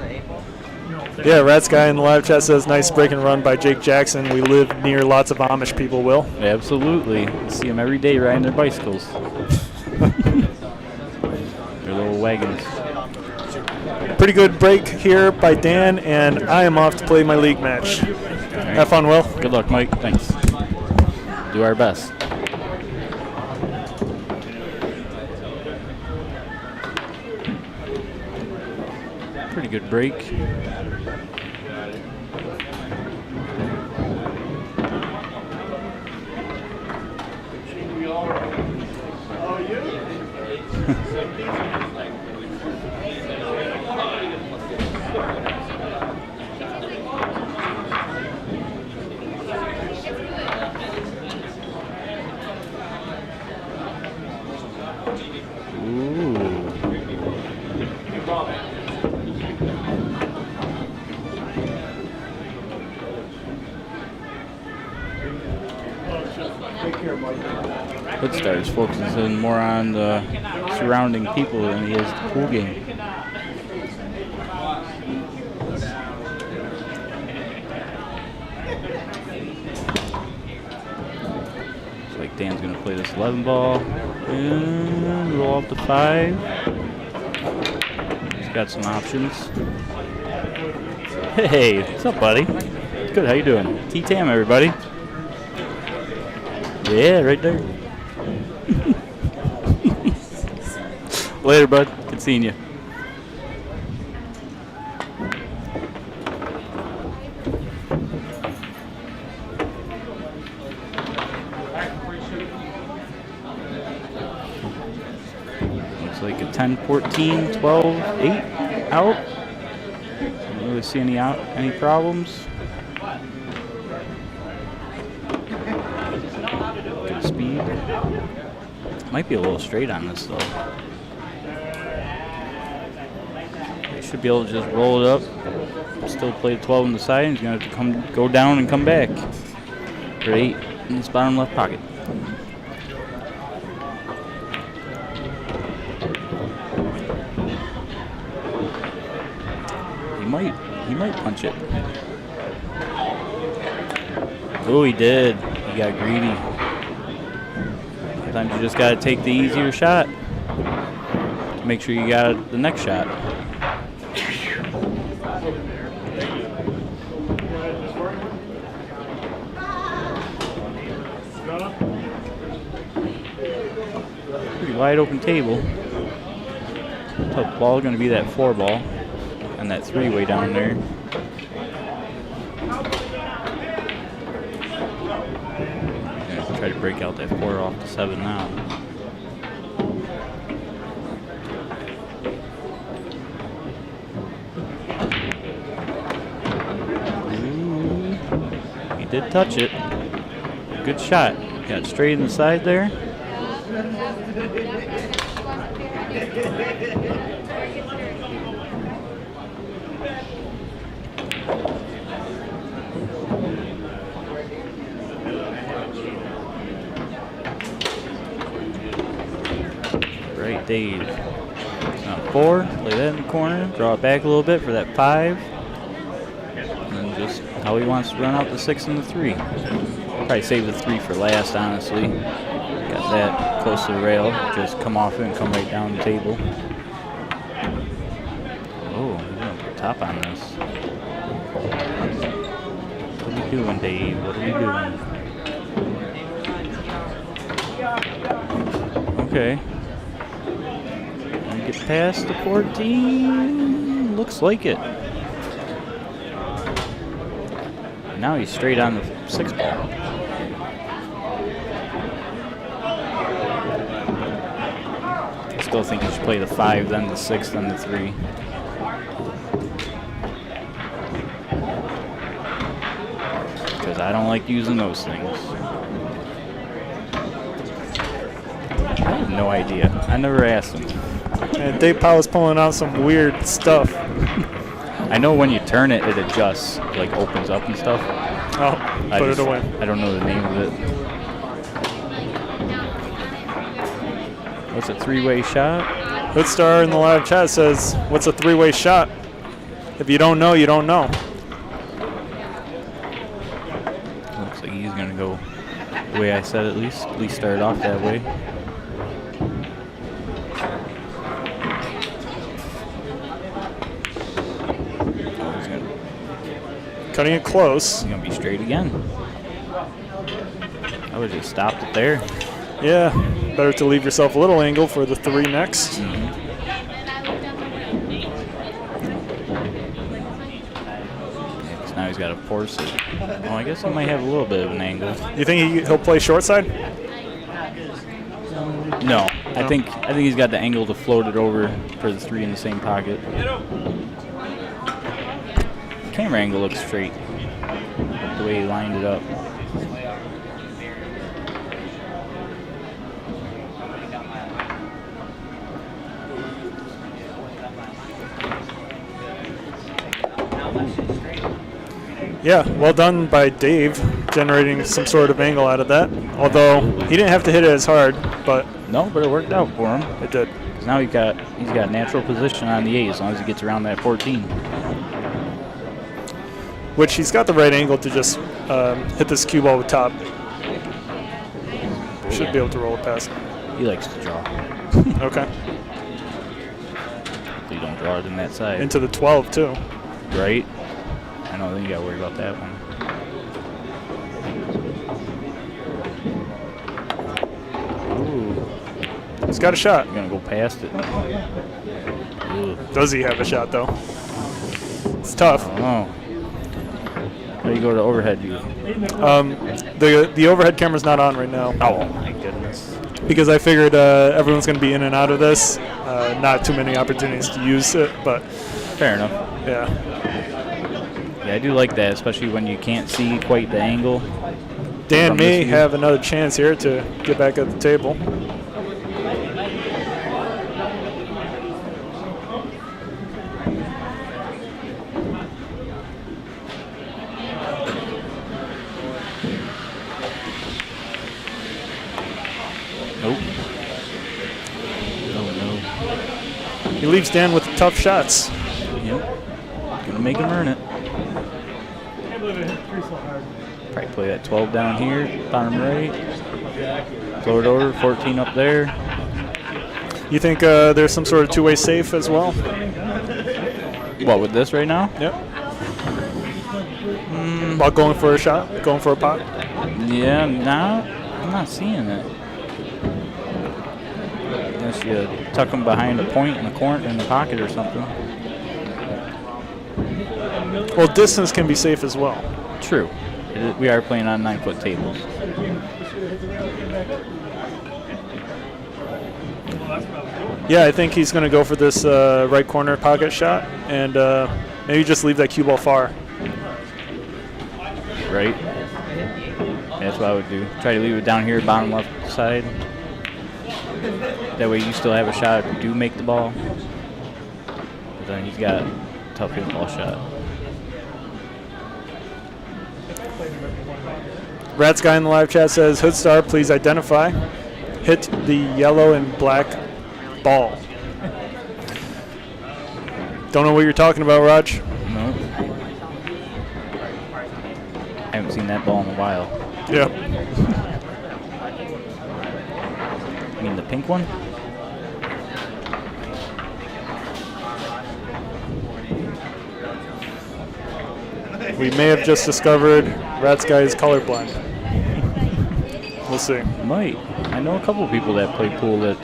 Yeah, Rat's guy in the live chat says, nice break and run by Jake Jackson. We live near lots of Amish people, Will. Absolutely. I see them every day riding their bicycles. Their little wagons. Pretty good break here by Dan, and I am off to play my league match. Right. Have fun, Will. Good luck, Mike. Thanks. Do our best. Pretty good break. Good starts, focusing more on the surrounding people than he is the pool game. Looks like Dan's gonna play this 11 ball and roll off the 5. He's got some options. Hey, what's up, buddy? Good, how you doing? T-Tam, everybody. Yeah, right there. Later, bud. Good seeing you. Looks like a 10, 14, 12, 8 out. Don't really see any problems. Good speed. Might be a little straight on this though. He should be able to just roll it up. Still play 12 on the side. He's gonna have to go down and come back for 8 in his bottom left pocket. He might punch it. Oh, he did. He got greedy. Sometimes you just gotta take the easier shot to make sure you got the next shot. Pretty wide open table. Tough ball gonna be that 4 ball and that 3-way down there. Try to break out that 4 off the 7 now. Ooh, he did touch it. Good shot. Got straight in the side there. Dave. 4, play that in the corner, draw it back a little bit for that 5. And then just how he wants to run out the 6 and the 3. Probably save the 3 for last, honestly. Got that close to the rail, just come off it and come right down the table. Oh, he's gonna put top on this. What are we doing, Dave? What are we doing? Okay. Get past the 14. Looks like it. Now he's straight on the 6 ball. I still think he should play the 5, then the 6, then the 3. Because I don't like using those things. I have no idea. I never asked him. And Dave Powell's pulling out some weird stuff. I know when you turn it, it adjusts, like opens up and stuff. Oh, put it away. I don't know the name of it. What's a 3-way shot? Hoodstar in the live chat says, what's a 3-way shot? If you don't know, you don't know. Looks like he's going to go the way I said at least start off that way. Cutting it close. He's going to be straight again. I would have just stopped it there. Yeah, better to leave yourself a little angle for the 3 next. Mm-hmm. Yeah, now he's got to force it. Oh, I guess he might have a little bit of an angle. You think he'll play short side? No, I think he's got the angle to float it over for the 3 in the same pocket. Camera angle looks straight. The way he lined it up. Yeah, well done by Dave, generating some sort of angle out of that. Although he didn't have to hit it as hard, but No, but it worked out for him. it did. 'Cause now he's got natural position on the 8 as long as he gets around that 14. Which he's got the right angle to just hit this cue ball with top. Should be able to roll it past. He likes to draw. Okay. You don't draw it in that side. Into the 12 too. Right? I know, then you got to worry about that one. Ooh. He's got a shot. You're going to go past it. Ooh. Does he have a shot though? It's tough. Oh. How do you go to overhead view? The overhead camera's not on right now. Oh my goodness. Because I figured everyone's going to be in and out of this. Not too many opportunities to use it, but Fair enough. yeah. Yeah, I do like that, especially when you can't see quite the angle. Dan From may this view. have another chance here to get back at the table. Nope. Oh no. He leaves Dan with tough shots. Yep. Gonna make him earn it. Can't believe it hit 3 so hard. Probably play that 12 down here, bottom right. Throw it over, 14 up there. You think there's some sort of two-way safe as well? What, with this right now? Yep. About going for a shot, going for a pot. Yeah, I'm not seeing it. Unless you tuck them behind a point in the corner in the pocket or something. Well, distance can be safe as well. True. We are playing on 9-foot tables. Yeah, I think he's going to go for this right corner pocket shot and maybe just leave that cue ball far. Right? That's what I would do. Try to leave it down here, bottom left side. That way you still have a shot if you do make the ball. But then he's got a tough hit ball shot. Rats guy in the live chat says, Hood Star, please identify. Hit the yellow and black ball. Don't know what you're talking about, Raj. No. I haven't seen that ball in a while. Yeah. You mean the pink one? We may have just discovered Rats guy is colorblind. We'll see. Might. I know a couple of people that play pool that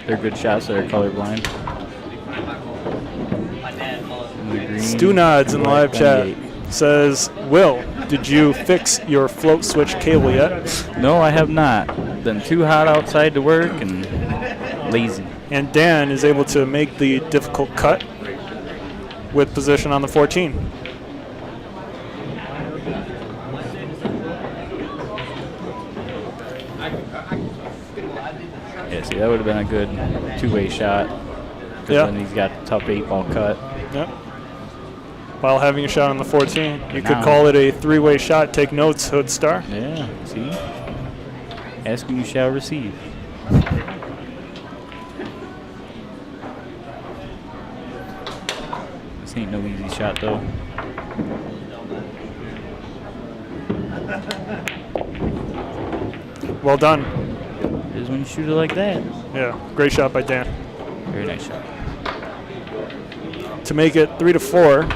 they're good shots that are colorblind. Stu Nods in the live chat says, Will, did you fix your float switch cable yet? No, I have not. Been too hot outside to work and lazy. And Dan is able to make the difficult cut with position on the 14. Yeah, see, that would have been a good two-way shot. Because Yeah. then he's got a tough 8-ball cut. Yep. While having a shot on the 14. You could Now- call it a three-way shot. Take notes, Hood Star. Yeah, see? Ask and you shall receive. This ain't no easy shot, though. Well done. It is when you shoot it like that. Yeah, great shot by Dan. Very nice shot. To make it 3-4,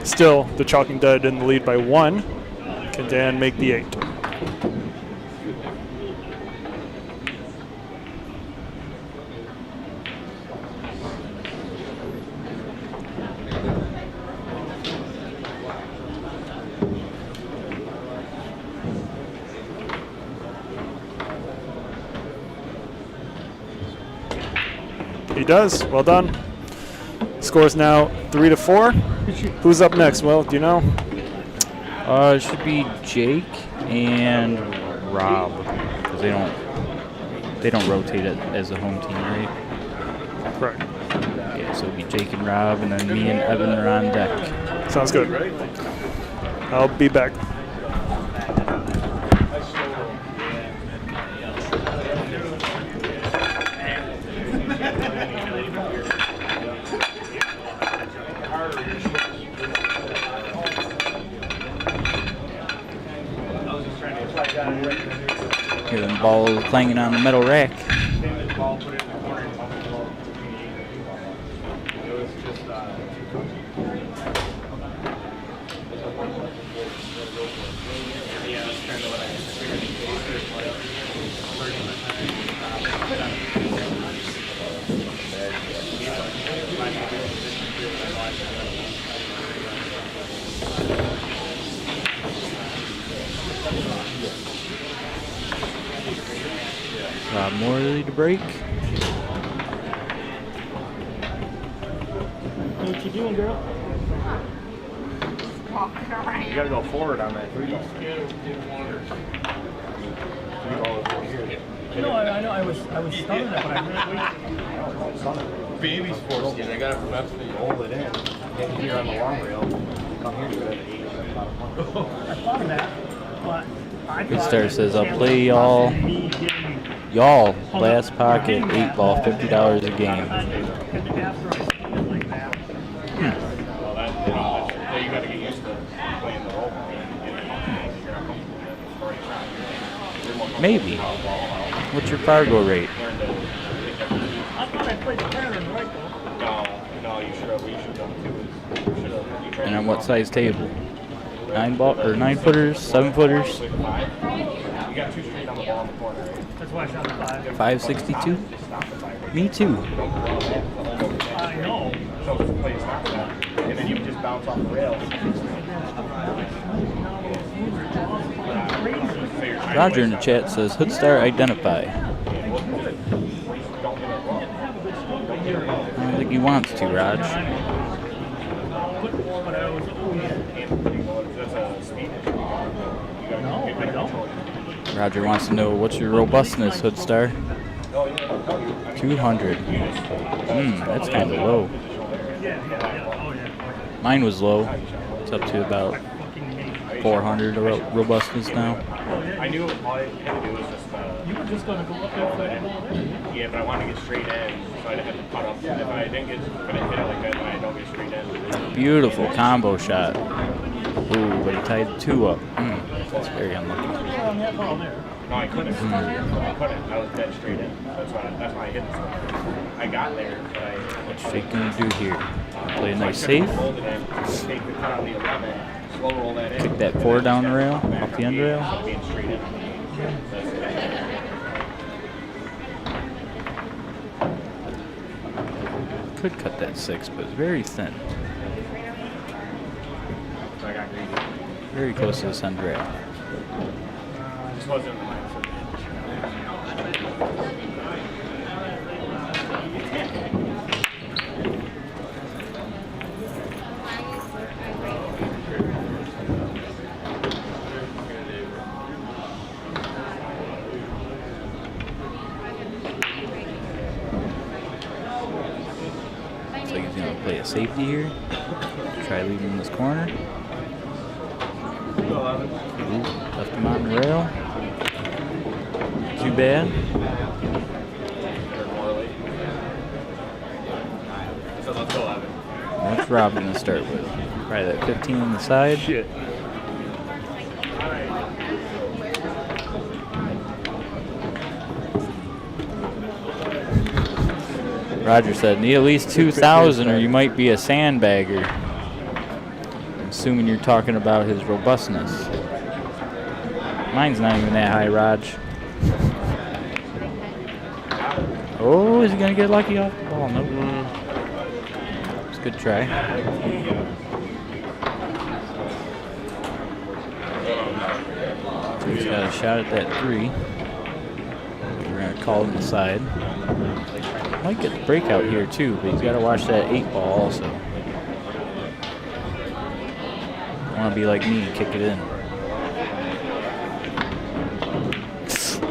still the Chalking Dead in the lead by 1. Can Dan make the 8? He does. Well done. Score's now 3-4. Who's up next? Well, do you know? It should be Jake and Rob, because they don't rotate it as a home team, right? Correct. Yeah, so it'll be Jake and Rob, and then me and Evan are on deck. Sounds good. I'll be back. Hear them balls clanging on the metal rack. Rob Morley to break. What you doing, girl? You gotta go forward on that 3 ball. No, I know. I was stunned that, but I really Baby sports, dude. I got it from Epstein. Hold it in. And here on the long rail. Come here, you got an 8 on the bottom. I thought of that, but I Good thought Star that says, the I'll play challenge y'all. was me getting Y'all, last pocket, 8 ball, $50 a game. after I stunned it like that. Well, that you gotta get used to playing the role. Maybe. What's your Fargo rate? I thought I played the pattern right though. No, you should have. What you should have done too is you And on what size table? 9 ball or 9 footers, 7 footers? You got 2 straight on the ball in the corner, right? That's why I shot the 5. 562? Me too. I know. So play a stop that, and then you just bounce off the rails. Roger in the chat says, Hoodstar identify. I don't think he wants to, Raj. But I was, That's a speed issue. no, I don't. Roger wants to know, what's your robustness, Hoodstar? 200. That's kind of low. Mine was low. It's up to about 400 robustness now. I knew all I had to do was just. You were just going to go up there for that ball there. Yeah, but I wanted to get straight in, so I didn't have to putt up. If I didn't hit it like that, then I don't get straight in. Beautiful combo shot. Ooh, but he tied 2 up. That's very unlucky. On that ball there. No, I couldn't. I couldn't. I was dead straight in. That's why I hit this one. I got there, but I. What's Fake gonna do here? Play a nice safe. Hold it in, take the cut on the 11, slow roll that in. Kick that 4 down the rail, off the end rail. Being straight in. Could cut that 6, but it's very thin. So I got greedy. Very close to the end rail. Just wasn't in the mindset. Looks like he's gonna play a safety here. Try leaving this corner. Ooh, left him on the rail. Too bad. So let's go 11. What's Rob gonna start with? Probably that 15 on the side. Shit. Roger said, need at least 2,000 or you might be a sandbagger. I'm assuming you're talking about his robustness. Mine's not even that high, Raj. Oh, is he going to get lucky off the ball? Nope. It's a good try. So he's got a shot at that 3. We're going to call him aside. Might get the breakout here too, but he's got to watch that 8 ball also. Want to be like me and kick it in.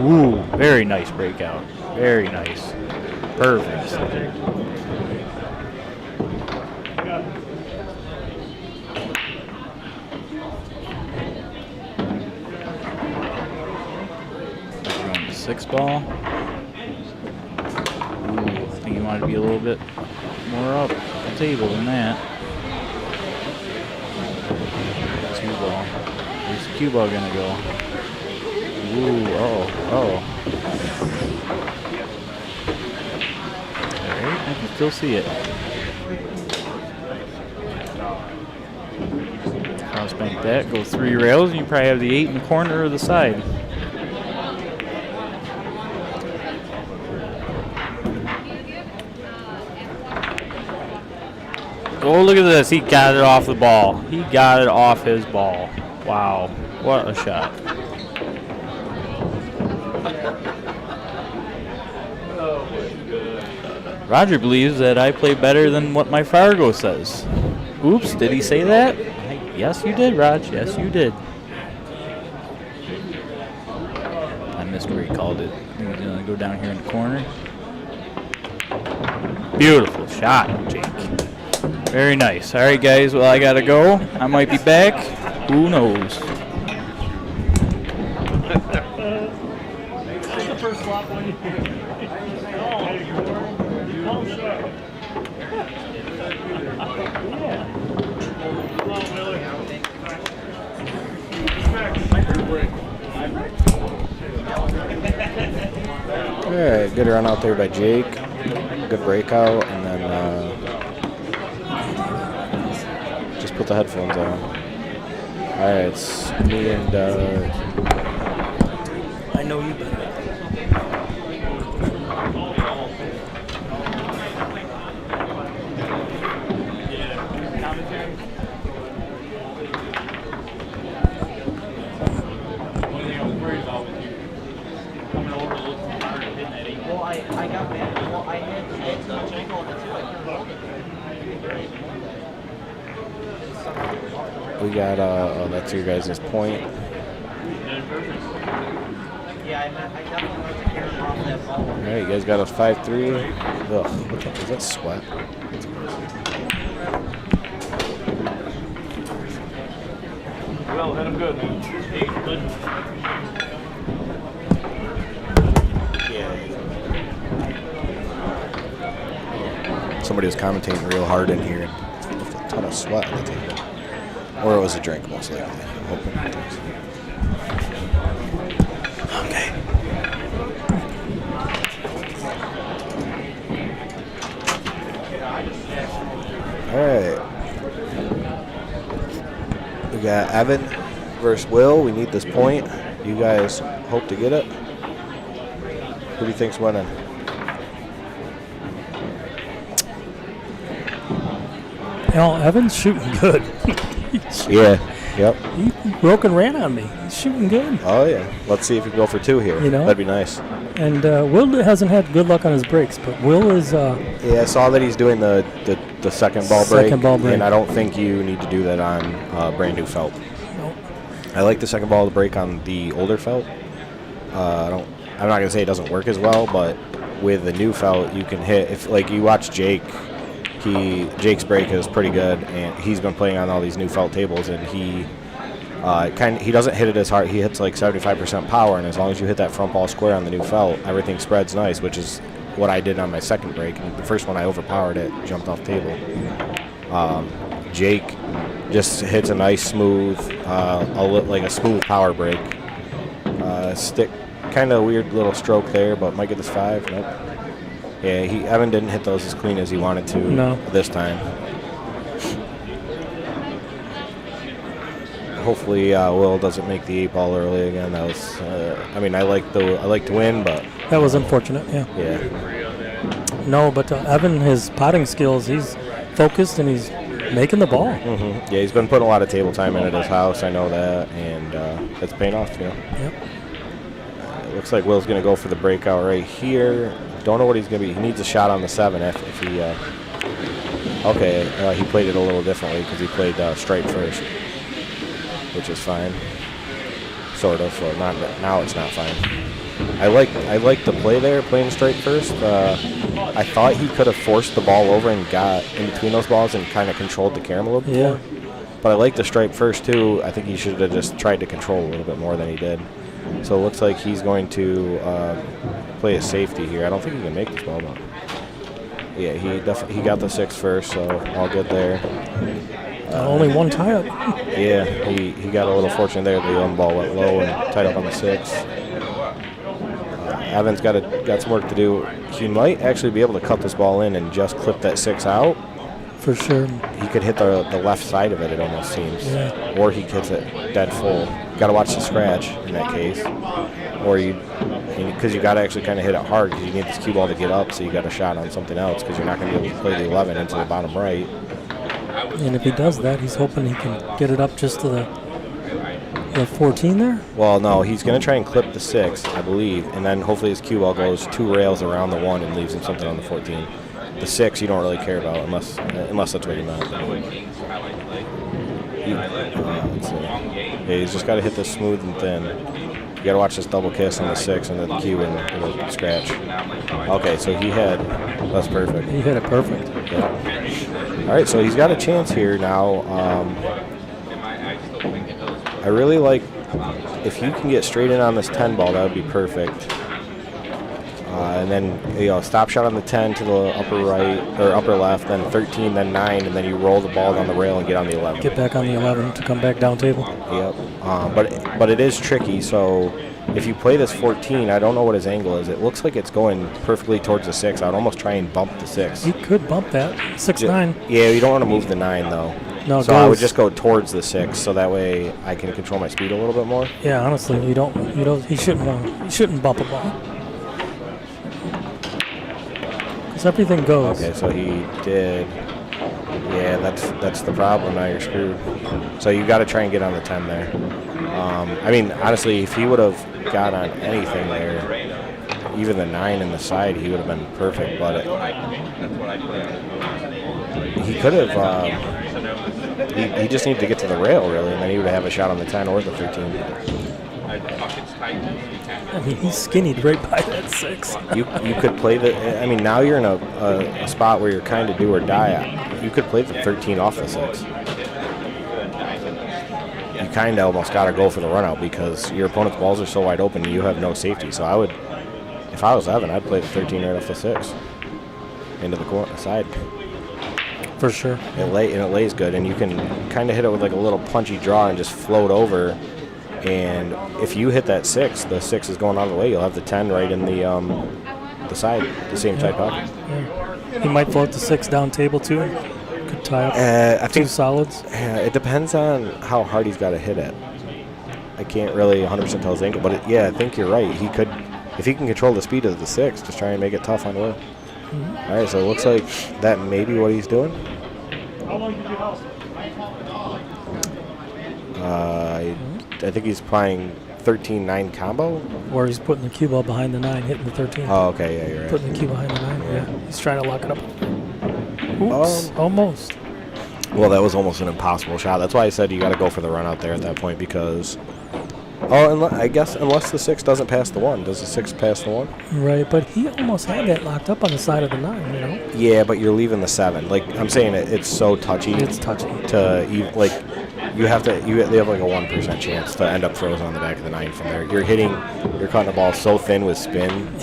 Ooh, very nice breakout. Very nice. Perfect. 6 ball. Ooh, I think you want to be a little bit more up the table than that. 2 ball. Where's the cue ball gonna go? Ooh, oh. Alright, I can still see it. Cross bank that, go 3 rails, and you probably have the 8 in the corner or the side. Oh, look at this. He got it off the ball. He got it off his ball. Wow. What a shot. Roger believes that I play better than what my Farraro says. Oops, did he say that? Yes, you did, Raj. Yes, you did. I missed where he called it. He's going to go down here in the corner. Beautiful shot, Jake. Very nice. All right, guys. Well, I got to go. I might be back. Who knows? All right, good run out there by Jake. Good breakout, and then just put the headphones on. All right, it's me and I know you better. we got that's your guys' point. All right, you guys got a 5-3. Ugh, what the, is that sweat? Well, hit him good. Somebody was commentating real hard in here. Left a ton of sweat on the table. Or it was a drink, most likely. I'm hoping. Okay. All right. We got Evan versus Will. We need this point. You guys hope to get it. Who do you think's winning? Evan's shooting good. Yeah. Yep. He broke and ran on me. He's shooting good. Oh yeah. Let's see if we can go for 2 here. You know? That'd be nice. And Will hasn't had good luck on his breaks, but Will is. Yeah, I saw that he's doing the second ball break. Second ball break. And I don't think you need to do that on brand new felt. Nope. I like the second ball break on the older felt. I'm not gonna say it doesn't work as well, but with the new felt, you can hit. If like you watch Jake. Jake's break is pretty good, and he's been playing on all these new felt tables, and he doesn't hit it as hard. He hits like 75% power, and as long as you hit that front ball square on the new felt, everything spreads nice, which is what I did on my second break. And the first one I overpowered it, jumped off the table. Jake just hits a nice smooth, like a smooth power break. Stick, kind of weird little stroke there, but might get this 5. Nope. Yeah, Evan didn't hit those as clean as he wanted to this time. Hopefully, Will doesn't make the 8-ball early again. That was, I mean, I like to win, but that was unfortunate. Yeah. Yeah. No, but Evan, his potting skills, he's focused and he's making the ball. Mm-hmm. Yeah, he's been putting a lot of table time in at his house. I know that, and it's paying off. You know. Yep. It looks like Will's going to go for the breakout right here. Don't know what he's going to be. He needs a shot on the 7 if he. Okay, he played it a little differently because he played straight first, which is fine. Sort of. Well, not now. It's not fine. I like the play there, playing straight first. I thought he could have forced the ball over and got in between those balls and kind of controlled the carom a little bit more. But I like the stripe first too. I think he should have just tried to control a little bit more than he did. So it looks like he's going to play a safety here. I don't think he can make this ball, though. Yeah, he got the 6 first, so all good there. Only one tie up. Yeah, he got a little fortunate there. The young ball went low and tied up on the 6. Evan's got some work to do. He might actually be able to cut this ball in and just clip that 6 out. For sure. He could hit the left side of it, it almost seems. Yeah. Or he hits it dead full. Got to watch the scratch in that case. Or because you got to actually kind of hit it hard because you need this cue ball to get up, so you got a shot on something else because you're not going to be able to play the 11 into the bottom right. And if he does that, he's hoping he can get it up just to the 14 there? Well, no, he's going to try and clip the 6, I believe, and then hopefully his cue ball goes 2 rails around the 1 and leaves him something on the 14. The 6 you don't really care about unless that's what you meant. Let's see. Yeah, he's just got to hit this smooth and thin. You got to watch this double kiss on the 6 and the cue and it'll scratch. Okay, so that's perfect. He hit it perfect. Yeah. All right, so he's got a chance here now. I really like if you can get straight in on this 10 ball, that would be perfect. And then stop shot on the 10 to the upper right or upper left, then 13, then 9, and then you roll the ball down the rail and get on the 11. Get back on the 11 to come back down table. Yep. But it is tricky. So if you play this 14, I don't know what his angle is. It looks like it's going perfectly towards the 6. I'd almost try and bump the 6. You could bump that 6-9. Yeah, you don't want to move the 9 though. No, so I would just go towards the 6, so that way I can control my speed a little bit more. Yeah, honestly, you don't. He shouldn't bump a ball. Because everything goes. Okay, so he did. Yeah, that's the problem. Now you're screwed. So you got to try and get on the 10 there. I mean, honestly, if he would have got on anything there, even the 9 in the side, he would have been perfect. But he could have. He just needed to get to the rail, really, and then he would have a shot on the 10 or the 13. I mean, he's skinnied right by that 6. You could play I mean, now you're in a spot where you're kind of do or die. You could play the 13 off the 6. You kind of almost got to go for the run out because your opponent's balls are so wide open, you have no safety. So I would, if I was Evan, I'd play the 13 right off the 6 into the corner side. For sure. It lays good, and you can kind of hit it with like a little punchy draw and just float over. And if you hit that 6, the 6 is going out of the way. You'll have the 10 right in the side, the same side pocket. Yeah. He might float the 6 down table too. Could tie up I think solids. It depends on how hard he's got to hit it. I can't really 100% tell his angle, but I think you're right. He could, if he can control the speed of the 6, just try and make it tough on Will. Mm-hmm. All right, so it looks like that may be what he's doing. How long did you house? I think he's playing 13-9 combo. Or he's putting the cue ball behind the 9, hitting the 13. Oh, okay, yeah, you're right. Putting the cue behind the 9, yeah. He's trying to lock it up. Oops, almost. Well, that was almost an impossible shot. That's why I said you got to go for the run out there at that point because... I guess unless the 6 doesn't pass the 1. Does the 6 pass the 1? Right, but he almost had that locked up on the side of the 9, you know? Yeah, but you're leaving the 7. Like, I'm saying it's so touchy. It's touchy. They have like a 1% chance to end up frozen on the back of the 9 from there. You're cutting the ball so thin with spin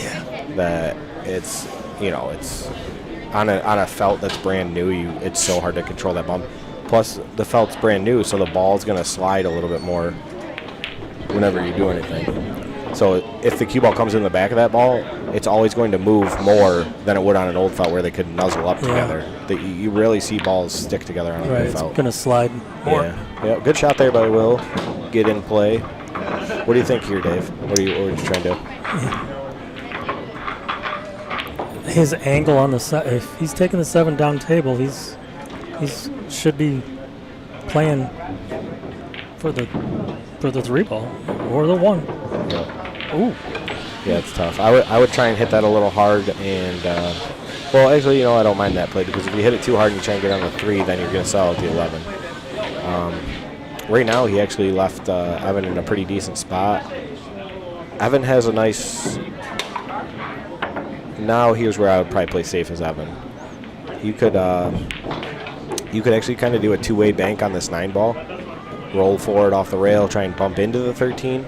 that it's on a felt that's brand new. It's so hard to control that bump. Plus, the felt's brand new, so the ball's going to slide a little bit more whenever you do anything. So if the cue ball comes in the back of that ball, it's always going to move more than it would on an old felt where they could nuzzle up together. You really see balls stick together on an old felt. It's going to slide more. Yeah, good shot there by Will. Get in play. What do you think here, Dave? What are you trying to do? His angle on the side, if he's taking the 7 down table, he's should be playing for the 3 ball or the 1. Yeah. Ooh. Yeah, it's tough. I would try and hit that a little hard and well, actually, I don't mind that play because if you hit it too hard and you try and get on the 3, then you're going to sell at the 11. Right now, he actually left Evan in a pretty decent spot. Evan has a nice... Now here's where I would probably play safe as Evan. You could actually kind of do a 2-way bank on this 9 ball. Roll forward off the rail, try and bump into the 13.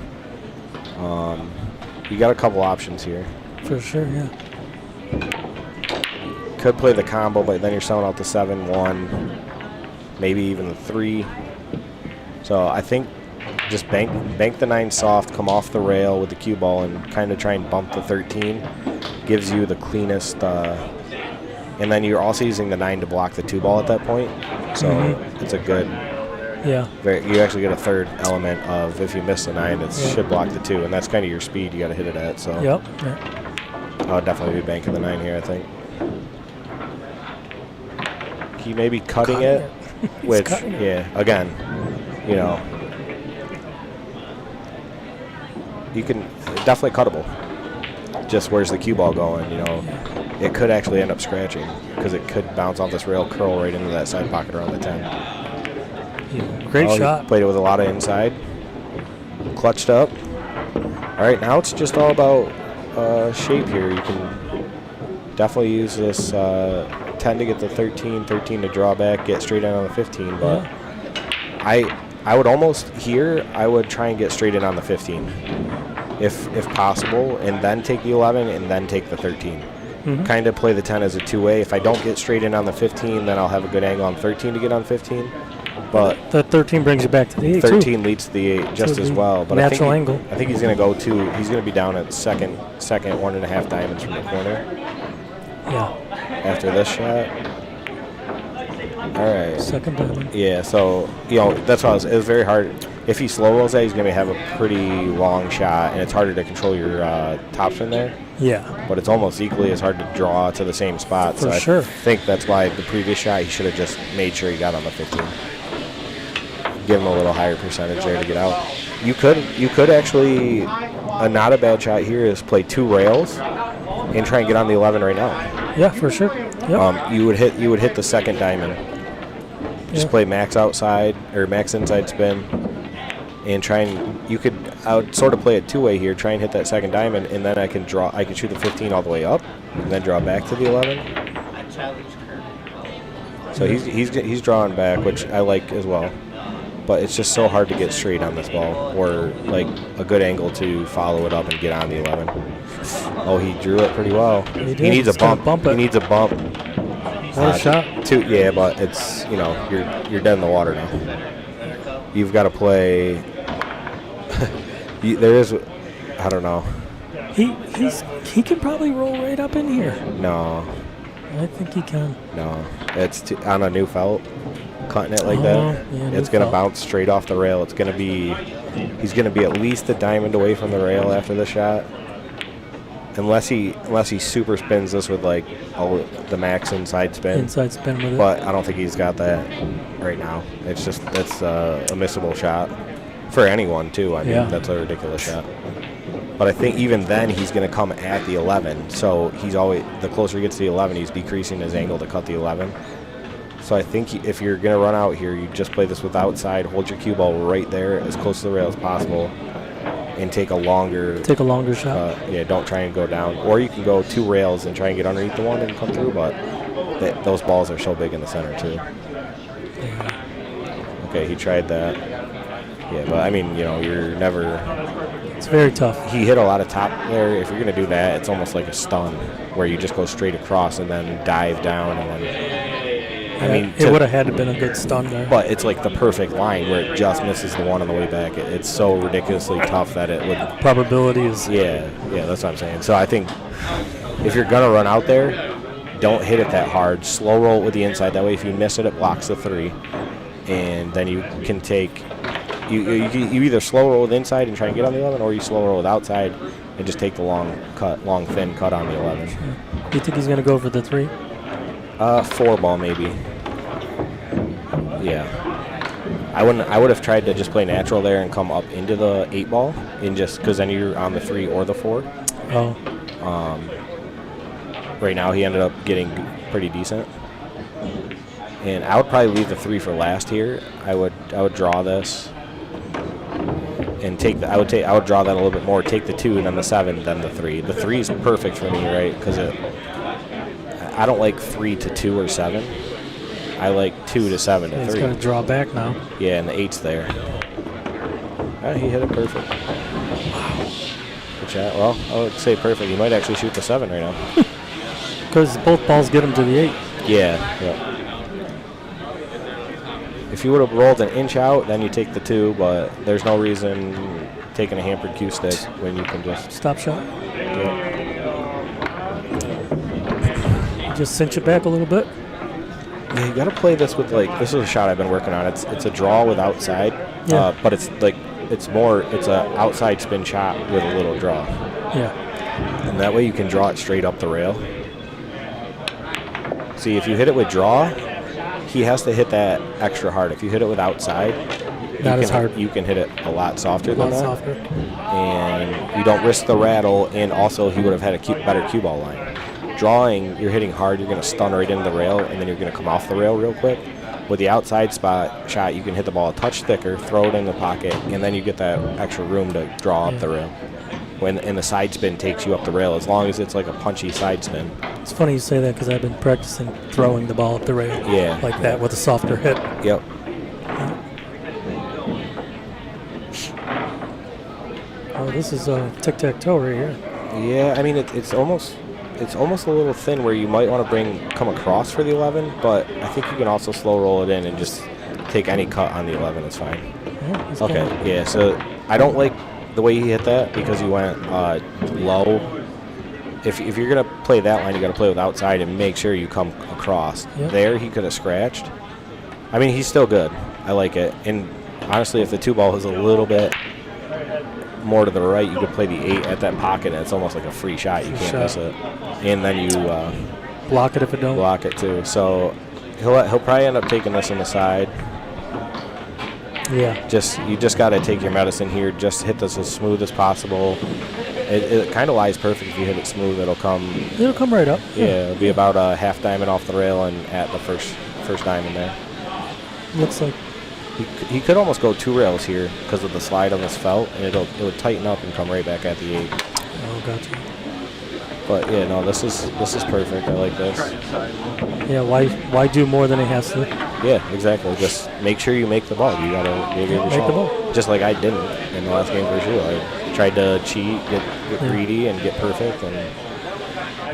You got a couple options here. For sure, yeah. Could play the combo, but then you're selling out the 7-1, maybe even the 3. So I think just bank the 9 soft, come off the rail with the cue ball, and kind of try and bump the 13. Gives you the cleanest, and then you're also using the 9 to block the 2 ball at that point. So it's a good. Yeah. You actually get a third element of if you miss the 9, it should block the 2, and that's kind of your speed you got to hit it at. So. Yep. I'll definitely be banking the 9 here, I think. He may be cutting it, which, again, you know, you can definitely cuttable. Just where's the cue ball going, you know? It could actually end up scratching because it could bounce off this rail, curl right into that side pocket around the 10. Great shot. Played it with a lot of inside. Clutched up. All right, now it's just all about shape here. You can definitely use this 10 to get the 13 to draw back, get straight in on the 15. But I would almost here, I would try and get straight in on the 15 if possible, and then take the 11 and then take the 13. Kind of play the 10 as a two-way. If I don't get straight in on the 15, then I'll have a good angle on 13 to get on 15. But the 13 brings you back to the 8. 13 leads to the 8 just as well. But natural angle. I think he's going to go to. He's going to be down at second 1.5 diamonds from the corner. Yeah. After this shot. All right. Second diamond. Yeah. So that's why it was very hard. If he slow rolls that, he's going to have a pretty long shot, and it's harder to control your topspin there. Yeah. But it's almost equally as hard to draw to the same spot. For so sure. I think that's why the previous shot he should have just made sure he got on the 15. Give him a little higher percentage there to get out. You could actually, not a bad shot here is play 2 rails and try and get on the 11 right now. Yeah, for sure. Yep. You would hit the second diamond. Just play max outside or max inside spin, and try and I would sort of play it 2-way here. Try and hit that second diamond, and then I can shoot the 15 all the way up, and then draw back to the 11. So he's drawing back, which I like as well. But it's just so hard to get straight on this ball, or like a good angle to follow it up and get on the 11. Oh, he drew it pretty well. He needs a bump. He needs a bump. What a shot. Yeah, but it's you're dead in the water now. You've got to play. There is, I don't know. He can probably roll right up in here. No. I think he can. No, it's on a new felt. Cutting it like that, it's going to bounce straight off the rail. He's going to be at least a diamond away from the rail after the shot, unless he super spins this with like the max inside spin. Inside spin with it. But I don't think he's got that right now. It's a missable shot for anyone too. I mean, that's a ridiculous shot. But I think even then he's going to come at the 11. So the closer he gets to the 11, he's decreasing his angle to cut the 11. So I think if you're going to run out here, you just play this with outside, hold your cue ball right there as close to the rail as possible, and take a longer shot. Don't try and go down. Or you can go 2 rails and try and get underneath the one and come through, but those balls are so big in the center too. Okay, he tried that. Yeah, but I mean, you're never... It's very tough. He hit a lot of top there. If you're going to do that, it's almost like a stun, where you just go straight across and then dive down and then... it would have had to been a good stun there. But it's like the perfect line where it just misses the one on the way back. It's so ridiculously tough that it would... Probability is... Yeah, that's what I'm saying. So I think if you're going to run out there, don't hit it that hard. Slow roll it with the inside. That way if you miss it, it blocks the 3. And then you can take... You either slow roll with inside and try and get on the 11, or you slow roll with outside and just take the long, thin cut on the 11. Sure. You think he's going to go for the 3? 4 ball maybe. Yeah. I would have tried to just play natural there and come up into the 8 ball, and just because then you're on the 3 or the 4. Oh. Right now he ended up getting pretty decent. And I would probably leave the 3 for last here. I would draw this. And I would draw that a little bit more. Take the 2, then the 7, then the 3. The 3 is perfect for me, right? Because I don't like 3 to 2 or 7. I like 2 to 7 to 3. He's got to draw back now. Yeah, and the 8's there. He hit it perfect. Wow. shot. Well, I would say perfect. You might actually shoot the 7 right now. Because both balls get him to the 8. Yeah. If you would have rolled an inch out, then you take the 2, but there's no reason taking a hampered cue stick when you can just... Stop shot. Yeah. Just cinch it back a little bit. Yeah, you got to play this with, like, this is a shot I've been working on. It's a draw with outside, but it's like, it's a outside spin shot with a little draw. Yeah. And that way you can draw it straight up the rail. See, if you hit it with draw, he has to hit that extra hard. If you hit it with outside, you can hit it a lot softer than that. And you don't risk the rattle, and also he would have had a better cue ball line. Drawing, you're hitting hard, you're going to stun right into the rail, and then you're going to come off the rail real quick. With the outside shot, you can hit the ball a touch thicker, throw it in the pocket, and then you get that extra room to draw up the rail. And the side spin takes you up the rail, as long as it's like a punchy side spin. It's funny you say that because I've been practicing throwing the ball up the rail. Yeah. Like that with a softer hit. Yep. Oh, this is tic-tac-toe right here. Yeah, I mean, it's almost a little thin where you might want to come across for the 11, but I think you can also slow roll it in and just take any cut on the 11. It's fine. Yeah, Okay, yeah, so I don't like the way he hit that because he went low. If you're going to play that line, you got to play with outside and make sure you come across. Yep. There, he could have scratched. I mean, he's still good. I like it. And honestly, if the 2 ball is a little bit more to the right, you could play the 8 at that pocket, and it's almost like a free shot. You can't miss it. And then you block it if it don't. Block it too. So he'll probably end up taking this on the side. Yeah. You just got to take your medicine here. Just hit this as smooth as possible. It kind of lies perfect if you hit it smooth. It'll come right up. Yeah, it'll be about a half diamond off the rail and at the first diamond there. Looks like he could almost go 2 rails here because of the slide on this felt, and it would tighten up and come right back at the 8. Oh, gotcha. But yeah, no, this is perfect. I like this. Yeah, why do more than he has to? Yeah, exactly. Just make sure you make the ball. You gotta make the ball. Just like I didn't in the last game for sure. I tried to cheat, get greedy, and get perfect, and then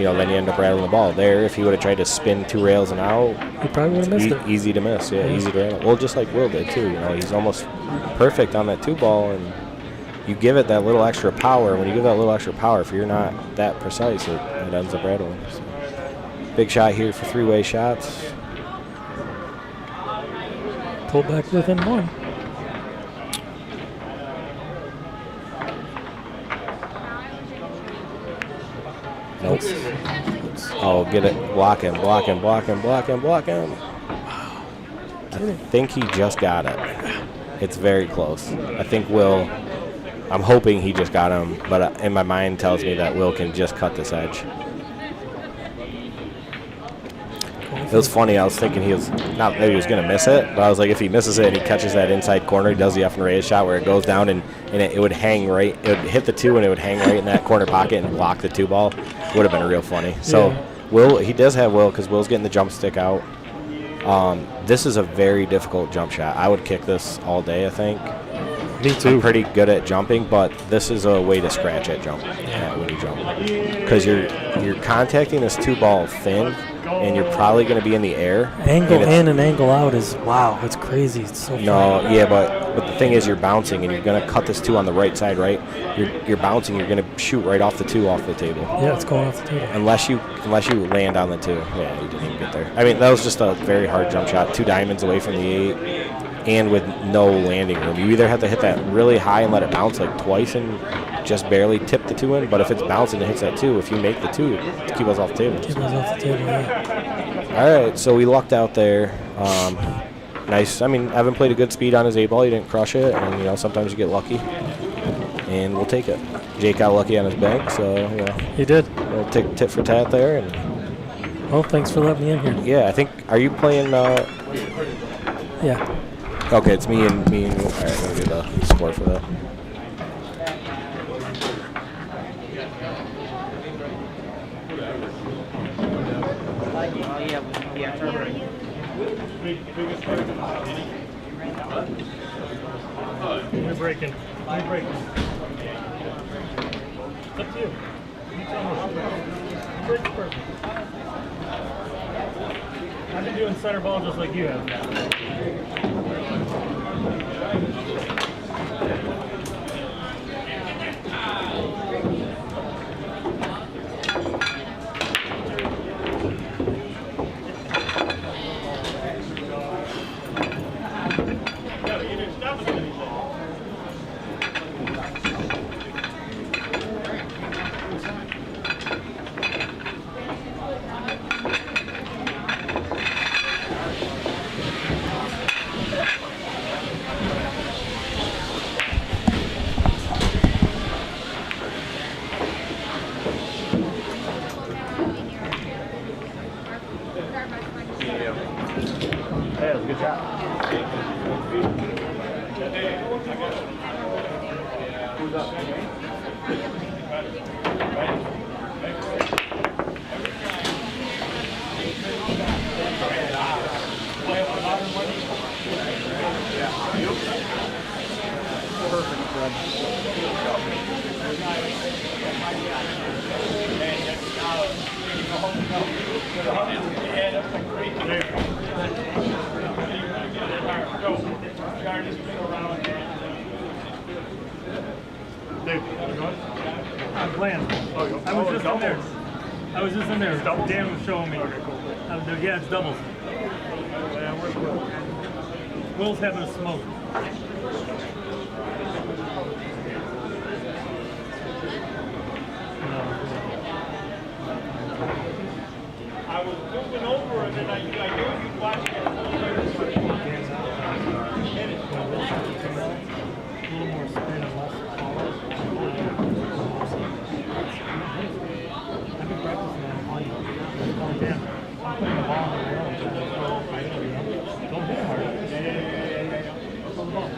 you end up rattling the ball. There, if he would have tried to spin 2 rails and out, he probably would have missed it. Easy to miss. Yeah, easy to rattle. Well, just like Will did too. He's almost perfect on that 2 ball, and you give it that little extra power. When you give that little extra power, if you're not that precise, it ends up rattling. So. Big shot here for 3-way shots. Pull back within 1. Nope. Oh, get it. Block him. I think he just got it. It's very close. I think Will, I'm hoping he just got him, but in my mind tells me that Will can just cut this edge. It was funny. I was thinking he was not that he was going to miss it, but I was like, if he misses it and he catches that inside corner, he does the F and raise shot where it goes down and it would hang right. It would hit the 2 and it would hang right in that corner pocket and block the 2 ball. Would have been real funny. So Will, he does have Will because Will's getting the jump stick out. This is a very difficult jump shot. I would kick this all day, I think. Me too. I'm pretty good at jumping, but this is a way to scratch at jump when you jump, because you're contacting this 2 ball thin, and you're probably going to be in the air. Angle in and angle out is it's crazy. It's so funny. But the thing is, you're bouncing, and you're going to cut this 2 on the right side, right? You're bouncing. You're going to shoot right off the 2 off the table. Yeah, it's going off the table. Unless you land on the 2. Yeah, you didn't even get there. I mean, that was just a very hard jump shot. 2 diamonds away from the 8. And with no landing room. You either have to hit that really high and let it bounce like twice and just barely tip the 2 in, but if it's bouncing and hits that 2, if you make the 2, keep us off the table. Keep us off the table, yeah. All right, so we lucked out there. Nice. I mean, Evan played a good speed on his 8 ball. He didn't crush it, and sometimes you get lucky, and we'll take it. Jake got lucky on his bank, so he did. We'll take tit for tat there. And well, thanks for letting me in here. Yeah, I think. Are you playing? Yeah. Okay, it's me and. All right, let me get a score for that. We're breaking. up to you. You tell me. Break the person. I've been doing center ball just like you have. I'm playing. I was just in there. I was just in there. Dan was showing me. Yeah, it's doubles. Yeah, where's Will? Will's having a smoke. I was moving over and then I knew you'd watch it. A little more spin and less power. I've been practicing that on you. Oh, damn. I'm putting the ball in the rail. Don't hit hard. Yeah. Pull the ball.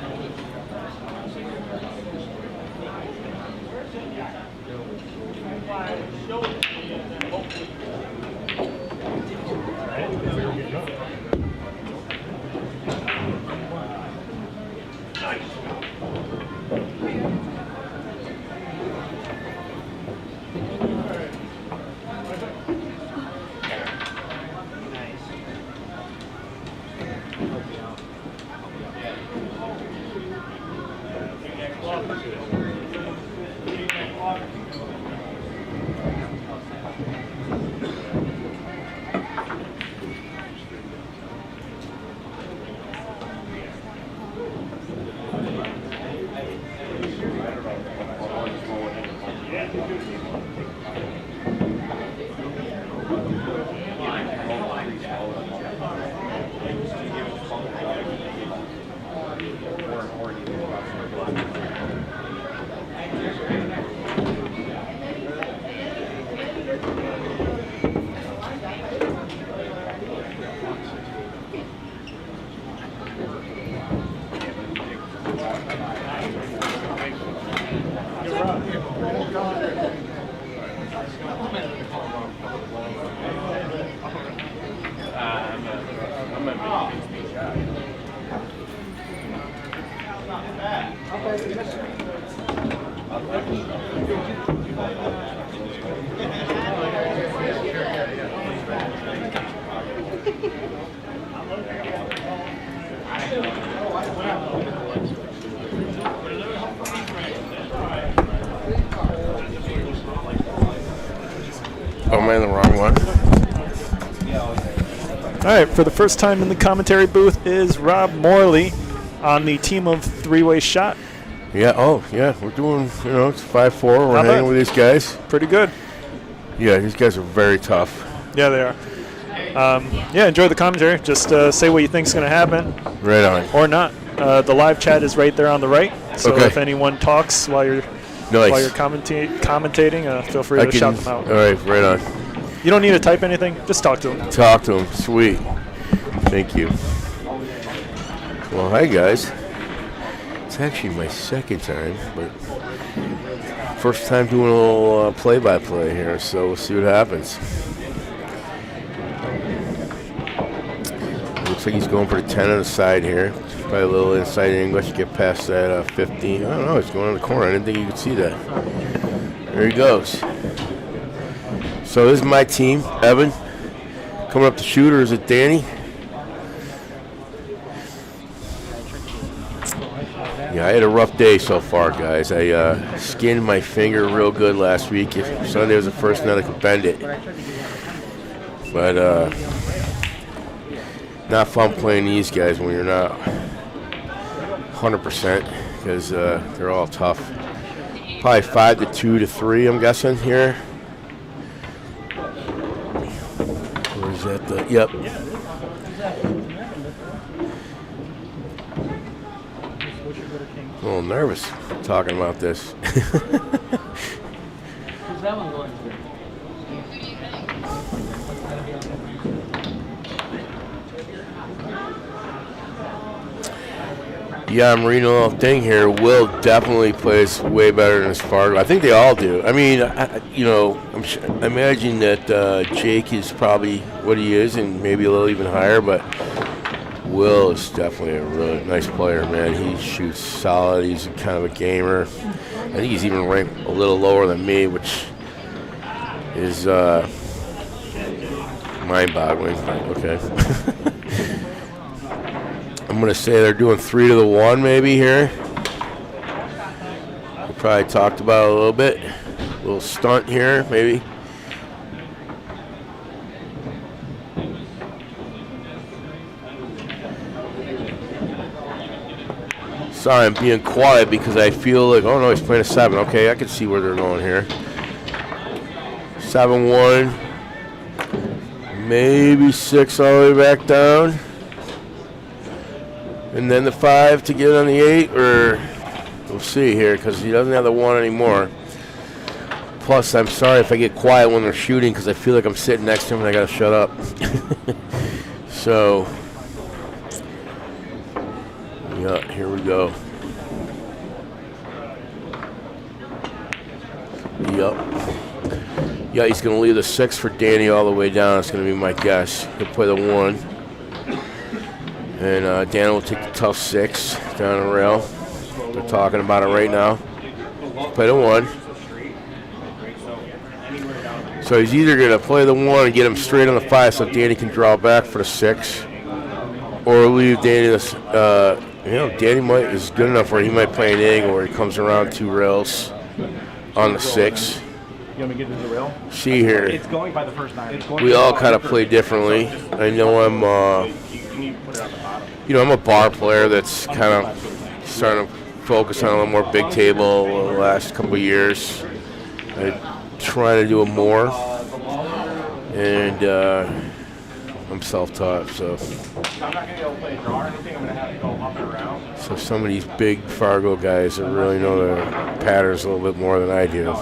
Oh, am I in the wrong one? All right, for the first time in the commentary booth is Rob Morley on the team of Three-Way Shot. Yeah, we're doing, it's 5-4. We're Not hanging bad. with these guys. Pretty good. Yeah, these guys are very tough. Yeah, they are. Enjoy the commentary. Just say what you think's going to happen. Right on. Or not. The live chat is right there on the right. So Okay. if anyone talks while you're commentating, feel free to shout them out. All right, right on. You don't need to type anything. Just talk to them. Talk to them. Sweet. Thank you. Well, hi, guys. It's actually my second time, but first time doing a little play-by-play here, so we'll see what happens. Looks like he's going for the 10 on the side here. Probably a little inside English, get past that 15. I don't know, he's going on the corner. I didn't think you could see that. There he goes. So this is my team. Evan coming up to shoot, or is it Danny? Yeah, I had a rough day so far, guys. I skinned my finger real good last week. Sunday was the first night I could bend it. But not fun playing these guys when you're not 100%, because they're all tough. Probably 5 to 3, I'm guessing here. Or is that the? Yep. A little nervous talking about this. Who's that one going to? Yeah, I'm reading a little thing here. Will definitely plays way better than his Fargo. I think they all do. I mean, I imagine that Jake is probably what he is, and maybe a little even higher. But Will is definitely a really nice player, man. He shoots solid. He's kind of a gamer. I think he's even ranked a little lower than me, which is mind-boggling. Okay. I'm going to say they're doing 3 to 1 maybe here. We probably talked about it a little bit. A little stunt here, maybe. Sorry, I'm being quiet because I feel like, oh no, he's playing a 7. Okay, I can see where they're going here. 7-1. Maybe 6 all the way back down. And then the 5 to get on the 8, or we'll see here, because he doesn't have the 1 anymore. Plus, I'm sorry if I get quiet when they're shooting, because I feel like I'm sitting next to him and I got to shut up. So, yeah, here we go. Yep. Yeah, he's going to leave the 6 for Danny all the way down. It's going to be my guess. He'll play the 1. And Dan will take the tough 6 down the rail. They're talking about it right now. Play the 1. So he's either going to play the 1 and get him straight on the 5 so Danny can draw back for the 6. Or leave Danny this. Danny is good enough where he might play an angle where he comes around 2 rails on the 6. You want me to get to the rail? See here. It's going by the first 9. We all kind of play differently. I know I'm I'm a bar player that's kind of starting to focus on a little more big table the last couple of years. I try to do it more, and I'm self-taught, so. I'm not going to be able to play a draw or anything. I'm going to have to go up and around. So some of these big Fargo guys that really know their patterns a little bit more than I do.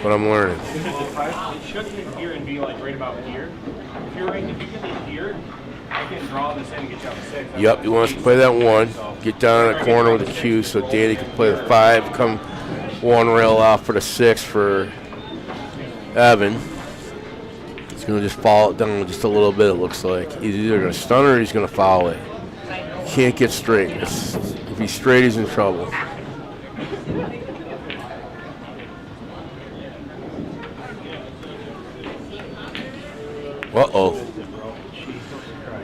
But I'm learning. It should hit here and be like right about here. If you get it here, I can draw this in and get you up to 6. Yep, he wants to play that 1. Get down in the corner with the Q so Danny can play the 5. Come 1 rail off for the 6 for Evan. He's going to just follow it down just a little bit, it looks like. He's either going to stun or he's going to foul it. He can't get straight. If he's straight, he's in trouble. Uh-oh.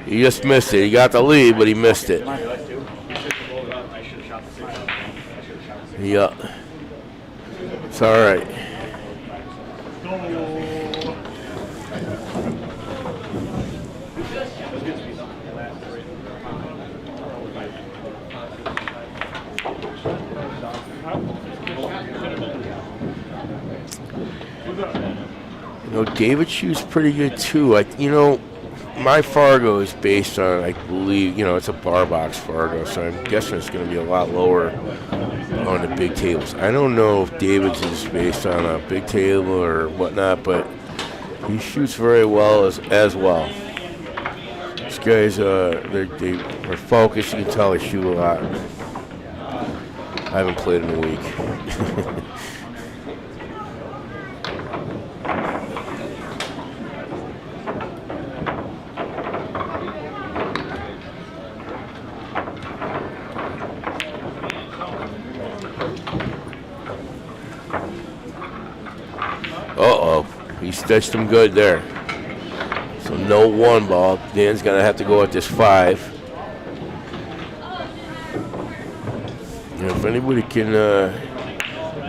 He just missed it. He got the lead, but he missed it. Yeah. It's all right. David shoots pretty good too. My Fargo is based on, I believe, it's a bar box Fargo, so I'm guessing it's going to be a lot lower on the big tables. I don't know if David's is based on a big table or whatnot, but he shoots very well as well. These guys, they're focused. You can tell they shoot a lot. I haven't played in a week. stitched him good there. So no 1 ball. Dan's going to have to go at this 5. And if anybody can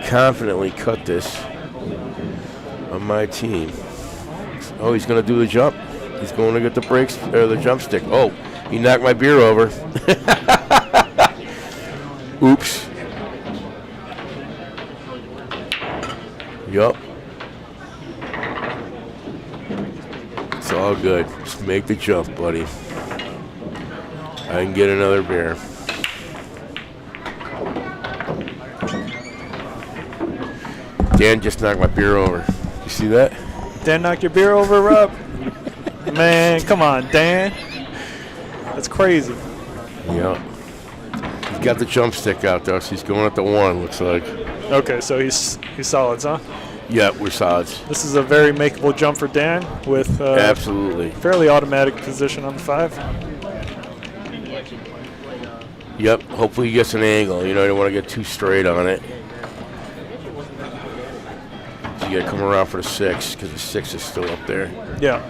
confidently cut this on my team. Oh, he's going to do the jump. He's going to get the brakes or the jump stick. Oh, he knocked my beer over. Oops. Yup. It's all good. Just make the jump, buddy. I can get another beer. Dan just knocked my beer over. You see that? Dan knocked your beer over, Rob? Man, come on, Dan. That's crazy. Yeah. He's got the jump stick out there, so he's going at the 1, looks like. Okay, so he's solids, huh? Yeah, we're solids. This is a very makeable jump for Dan with absolutely fairly automatic position on the 5. Yep, hopefully he gets an angle. You know, you don't want to get too straight on it. So you got to come around for the 6 because the 6 is still up there. Yeah.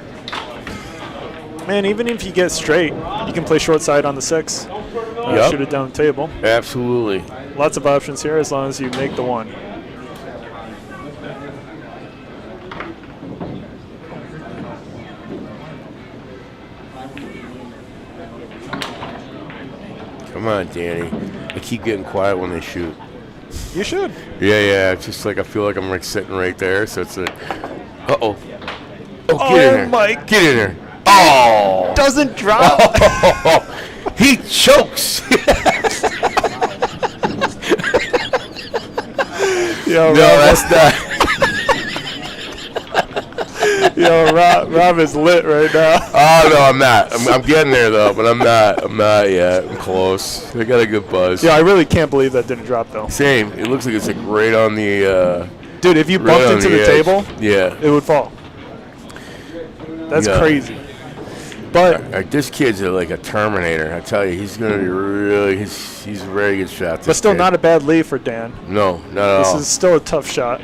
Man, even if you get straight, you can play short side on the 6. Yep. Shoot it down the table. Absolutely. Lots of options here as long as you make the 1. Come on, Danny. I keep getting quiet when they shoot. You should. Yeah. It's just like I feel like I'm like sitting right there. So it's like, uh-oh. Oh, get in there. Mike. Get in there. Oh. Doesn't drop. Oh, he chokes. Yo, no, that's not. Yo, Rob is lit right now. Oh, no, I'm not. I'm getting there, though, but I'm not. I'm not yet. I'm close. I got a good buzz. Yeah, I really can't believe that didn't drop, though. Same. It looks like it's like right on the... Dude, if you bumped into the table, yeah, it would fall. That's crazy. But this kid's like a Terminator. I tell you, he's going to be really... He's a very good shot. But still not a bad lead for Dan. No, not at all. This is still a tough shot.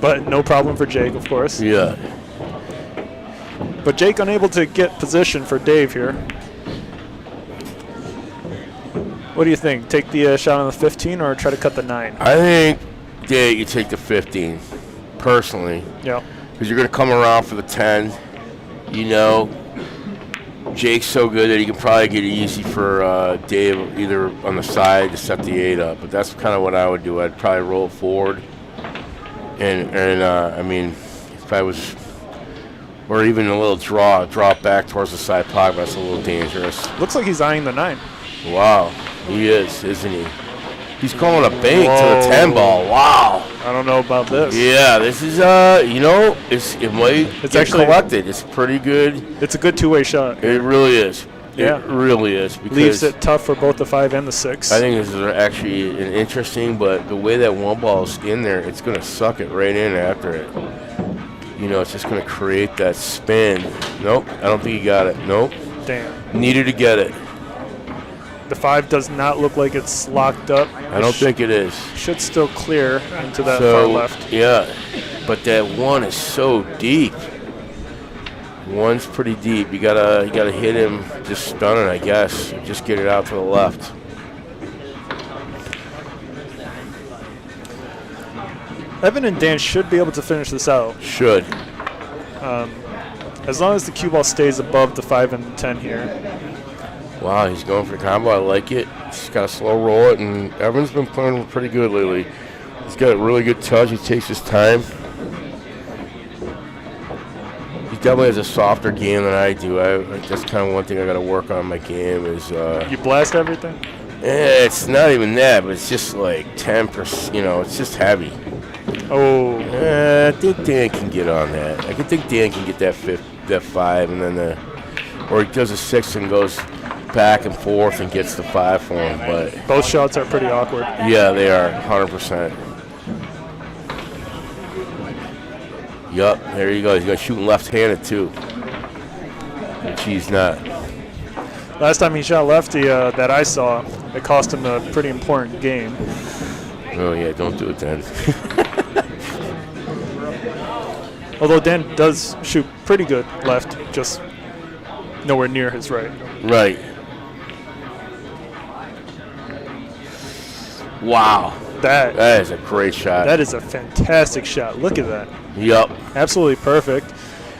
But no problem for Jake, of course. Yeah. But Jake unable to get position for Dave here. What do you think? Take the shot on the 15 or try to cut the 9? I think, Dave, you take the 15, personally. Yeah. Because you're going to come around for the 10. You know, Jake's so good that he can probably get it easy for Dave either on the side to set the 8 up. But that's kind of what I would do. I'd probably roll it forward. And I mean, if I was, or even a little drop back towards the side pocket, that's a little dangerous. Looks like he's eyeing the 9. Wow, he is, isn't he? He's calling a bank to the 10 ball. Wow. I don't know about this. Yeah, this is you know, it's actually collected. It's pretty good. It's a good two-way shot. It really is. Yeah. It really is. Because leaves it tough for both the 5 and the 6. I think this is actually an interesting, but the way that 1 ball's in there, it's going to suck it right in after it. You know, it's just going to create that spin. Nope, I don't think he got it. Nope. Damn. Needed to get it. The 5 does not look like it's locked up. I don't think it is. Should still clear into that far left. Yeah, but that 1 is so deep. 1's pretty deep. You gotta hit him, just stun it, I guess. Just get it out to the left. Evan and Dan should be able to finish this out. Should. As long as the cue ball stays above the 5 and the 10 here. Wow, he's going for the combo. I like it. He's got to slow roll it, and Evan's been playing pretty good lately. He's got a really good touch. He takes his time. He definitely has a softer game than I do. That's kind of one thing I got to work on in my game is. You blast everything? It's not even that, but it's just like 10%. You know, it's just heavy. Oh. I think Dan can get on that. I think Dan can get that 5, and then or he does a 6 and goes back and forth and gets the 5 for him. But both shots are pretty awkward. Yeah, they are 100%. Yup, there you go. He's going to shoot left-handed too, which he's not. Last time he shot lefty that I saw, it cost him a pretty important game. Oh yeah, don't do it then. Although Dan does shoot pretty good left, just nowhere near his right. Right. Wow. That is a great shot. That is a fantastic shot. Look at that. Yep. Absolutely perfect.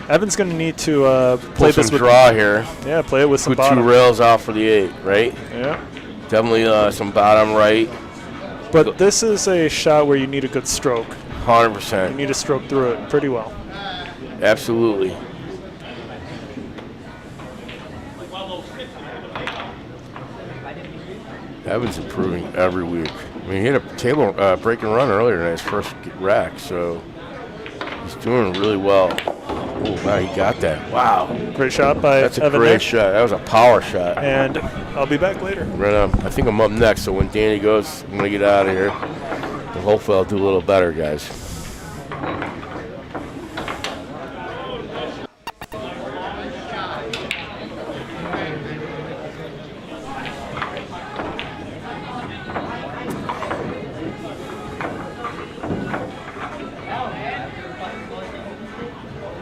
Evan's going to need to play this with draw here. Yeah, play it with some Put bottom. 2 rails out for the 8, right? Yeah. Definitely some bottom right. But this is a shot where you need a good stroke. 100%. You need to stroke through it pretty well. Absolutely. Evan's improving every week. I mean, he hit a table break and run earlier in his first rack, so he's doing really well. Oh, wow, he got that. Wow. Great shot by That's a Evan great there. shot. That was a power shot. And I'll be back later. Right on. I think I'm up next, so when Danny goes, I'm going to get out of here. And hopefully I'll do a little better, guys.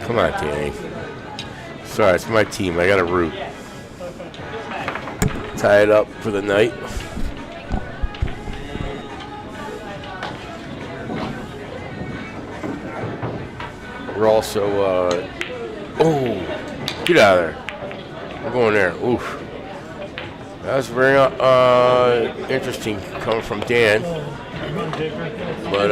Come on, Danny. Sorry, it's my team. I got to root. Tie it up for the night. We're also, oh, get out of there. We're going there. Oof. That was very interesting coming from Dan. But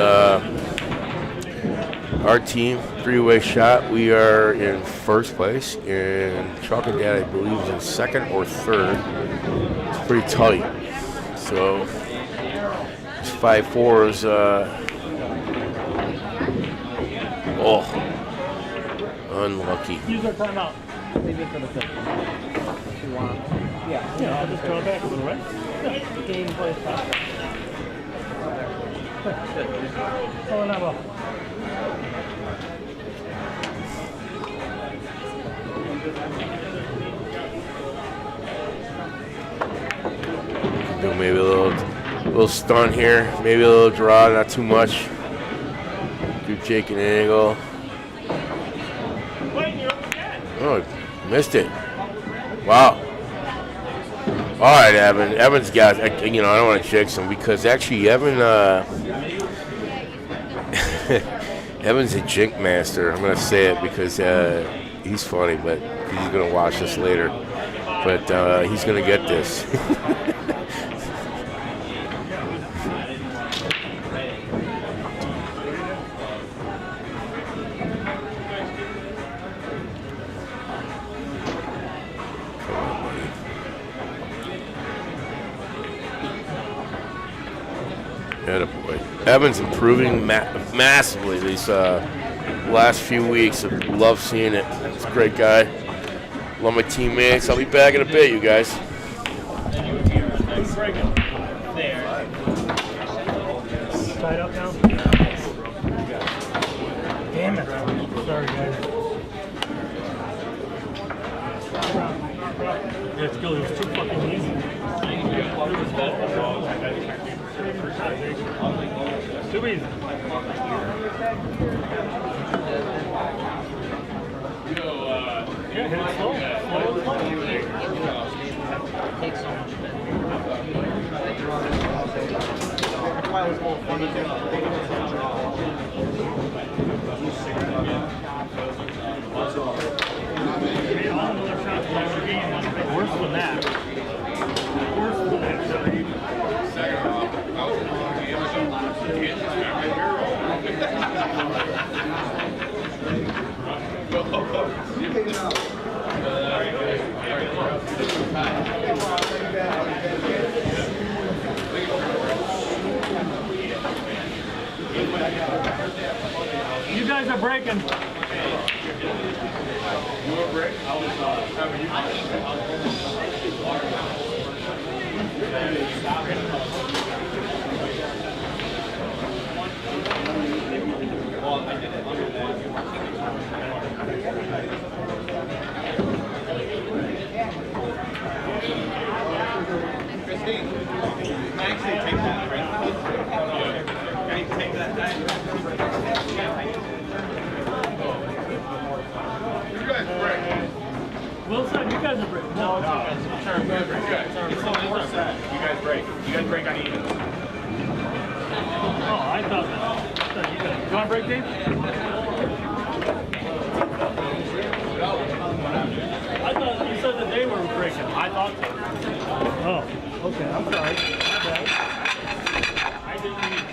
our team, three-way shot, we are in first place, and Chalk and Dad, I believe, is in second or third. It's pretty tight. So, this 5-4 is, unlucky. Use our timeout. Leave it for the fifth. If you want. Yeah, I'll just draw back a little, right? Yeah. Game plays faster. Oh, no, well. Do maybe a little stun here, maybe a little draw, not too much. Do Jake an angle. Oh, missed it. Wow. All right, Evan. Evan's got, I don't want to jinx him because actually Evan, Evan's a jink master. I'm going to say it because he's funny, but he's going to watch this later. But he's going to get this. Attaboy. Evan's improving massively these last few weeks. I love seeing it. He's a great guy. Love my teammates. I'll be back in a bit, you guys. Tied up now? Damn it. Sorry, guys. Yeah, it's good. It was too fucking easy. Too easy. Yeah, hit it slow. Takes so much Worse than that. Worse than that. You guys are breaking. You want a break? Christine, can I actually take that, right? Can you take that? guys are breaking. No, it's okay. You guys break. You guys break on even. Oh, I thought you guys. You want to break, Dave? I thought you said that they were breaking. I thought so. Oh, okay. I'm sorry. My bad. I didn't mean.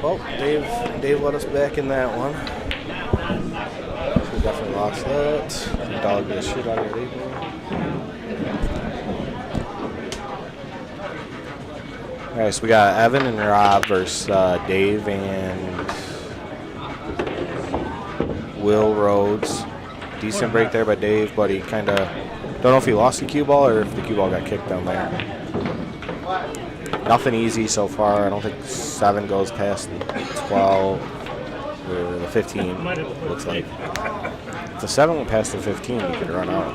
Well, Dave let us back in that one. We definitely lost that. Dog the shit out of Dave. Alright, so we got Evan and Rob versus Dave and Will Rhodes. Decent break there by Dave, but he kind of don't know if he lost the cue ball or if the cue ball got kicked down there. Nothing easy so far. I don't think 7 goes past 12 or the 15. Looks like if the 7 went past the 15, you could run out.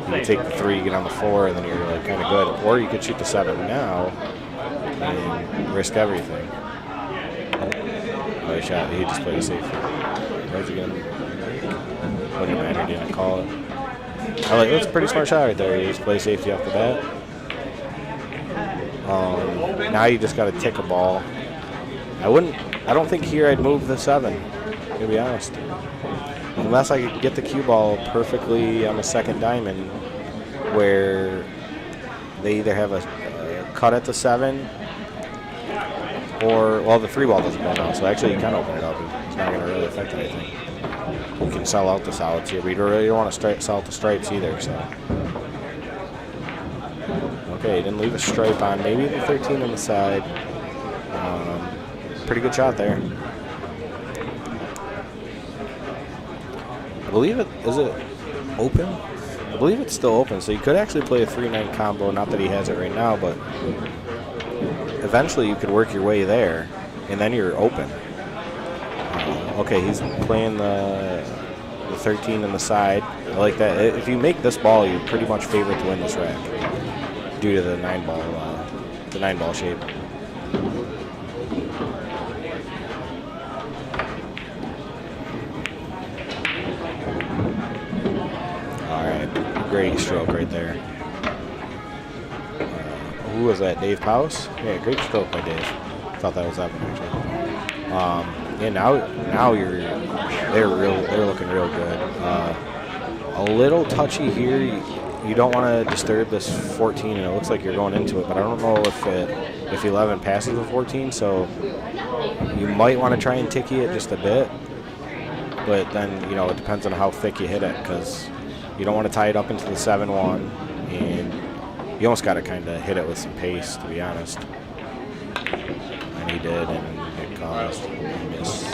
You could take the 3, get on the 4, and then you're like kind of good. Or you could shoot the 7 now and risk everything. Oh, he shot. He just played it safe. Rhodes again. Wouldn't matter. Didn't call it. I like. That's a pretty smart shot right there. He just play safety off the bat. Now you just got to tick a ball. I don't think here I'd move the 7, to be honest. Unless I could get the cue ball perfectly on the second diamond where they either have a cut at the 7 or, well, the 3 ball doesn't go now, so actually you can open it up. It's not going to really affect anything. You can sell out the solids here, but you really don't want to sell out the stripes either, so. Okay, didn't leave a stripe on. Maybe the 13 on the side. Pretty good shot there. I believe is it open? I believe it's still open, so you could actually play a 3-9 combo. Not that he has it right now, but eventually you could work your way there, and then you're open. Okay, he's playing the 13 on the side. I like that. If you make this ball, you're pretty much favored to win this rack due to the 9-ball shape. All right, great stroke right there. Who was that? Dave Powers? Yeah, great stroke by Dave. Thought that was Evan actually. Yeah, now they're looking real good. A little touchy here. You don't want to disturb this 14, and it looks like you're going into it, but I don't know if 11 passes the 14, so you might want to try and ticky it just a bit, but then, it depends on how thick you hit it, because you don't want to tie it up into the 7-1, and you almost got to kind of hit it with some pace, to be honest. And he did, and it caused a miss.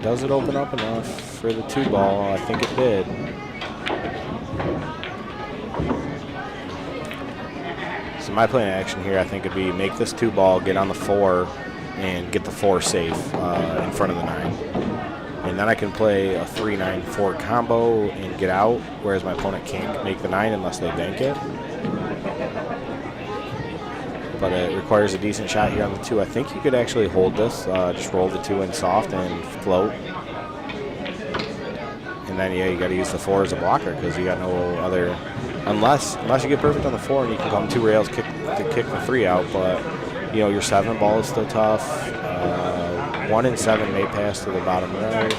Does it open up enough for the 2-ball? I think it did. So my plan of action here, I think, would be make this 2-ball, get on the 4, and get the 4 safe in front of the 9. And then I can play a 3-9-4 combo and get out, whereas my opponent can't make the 9 unless they bank it. But it requires a decent shot here on the 2. I think you could actually hold this, just roll the 2 in soft and float. And then, yeah, you got to use the 4 as a blocker because you got no other, unless you get perfect on the 4 and you can come 2 rails to kick the 3 out. But your 7-ball is still tough. 1 and 7 may pass to the bottom right,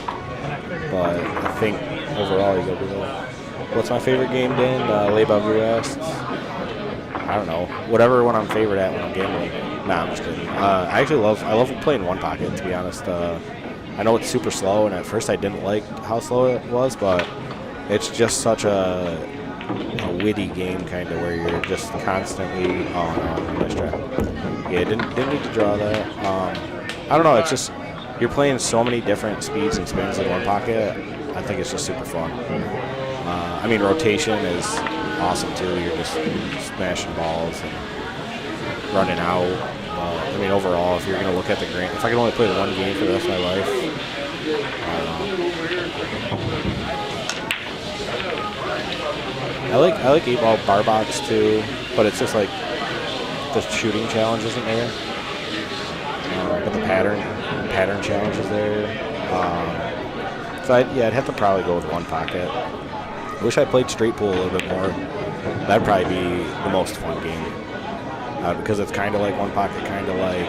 but I think overall you go below. What's my favorite game, Dan? Lay Bellevue asked. I don't know. Whatever one I'm favorite at when I'm gambling. Nah, I'm just kidding. I love playing one pocket, to be honest. I know it's super slow, and at first I didn't like how slow it was, but it's just such a witty game, kind of, where you're just constantly. Oh no, nice try. Yeah, didn't need to draw that. I don't know. It's just you're playing so many different speeds and spins in one pocket. I think it's just super fun. I mean, rotation is awesome too. You're just smashing balls and running out. I mean, overall, if you're going to look at the grand, if I could only play the one game for the rest of my life, I like 8-ball bar box too, but it's just like the shooting challenge isn't there. But the pattern challenge is there. So I'd have to probably go with one pocket. I wish I played straight pool a little bit more. That'd probably be the most fun game. Because it's kind of like one pocket, kind of like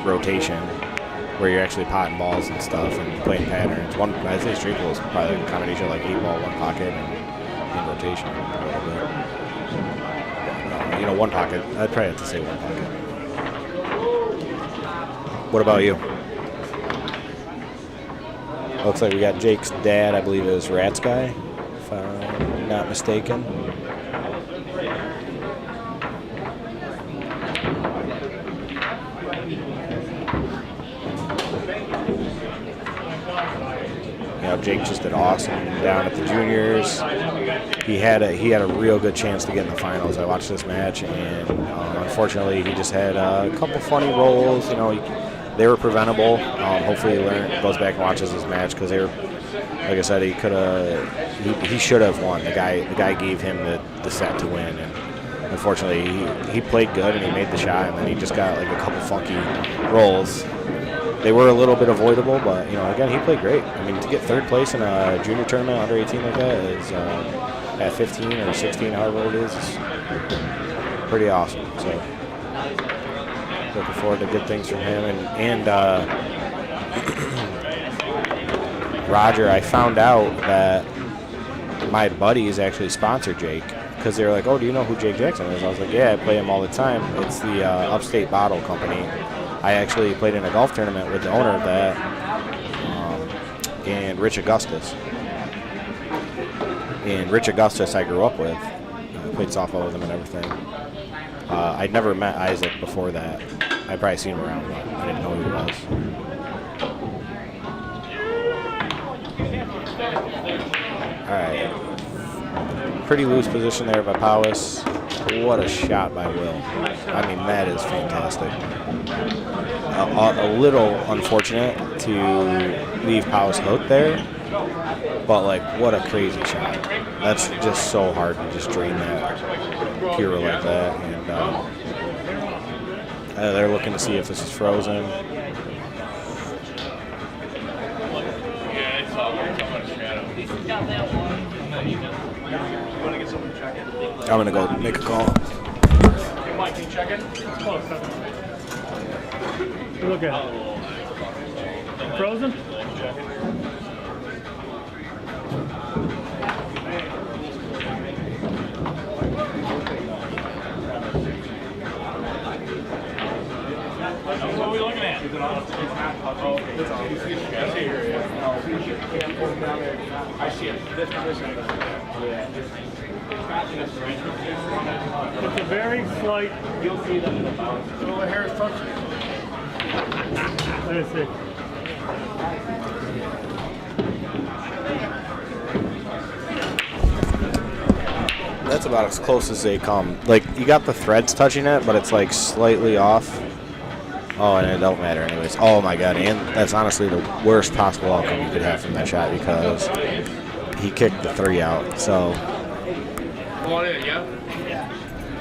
rotation, where you're actually potting balls and stuff and playing patterns. I'd say straight pool is probably a combination of like 8-ball, one pocket, and rotation a little bit. But, one pocket, I'd probably have to say one pocket. What about you? Looks like we got Jake's dad, I believe is Rats Guy, if I'm not mistaken. Jake just did awesome down at the juniors. He had a real good chance to get in the finals. I watched this match, and unfortunately, he just had a couple funny rolls. They were preventable. Hopefully, he goes back and watches his match because they were, like I said, he should have won. The guy gave him the set to win, and unfortunately, he played good and he made the shot, and then he just got like a couple funky rolls. They were a little bit avoidable, but again, he played great. I mean, to get third place in a junior tournament under 18 like that is at 15 or 16, however it is pretty awesome. So looking forward to good things from him and Roger. I found out that my buddies actually sponsor Jake because they were like, "Oh, do you know who Jake Jackson is?" I was like, "Yeah, I play him all the time. It's the Upstate Bottle Company." I actually played in a golf tournament with the owner of that, and Rich Augustus. And Rich Augustus I grew up with. I played softball with him and everything. I'd never met Isaac before that. I'd probably seen him around, but I didn't know who he was. All right. Pretty loose position there by Powis. What a shot by Will. I mean, that is fantastic. A little unfortunate to leave Powis hooked there, but like, what a crazy shot. That's just so hard to just drain that pure like that. And they're looking to see if this is frozen. I'm going to go make a call. Mike, can you check it? It's close. Look at it. Frozen? What are we looking at? I see it. This position. It's a very slight. You'll see them in the bounce. Little hair function. Let me see. That's about as close as they come. Like, you got the threads touching it, but it's like slightly off. Oh, and it don't matter anyways. Oh my God, and that's honestly the worst possible outcome you could have from that shot because he kicked the 3 out. So.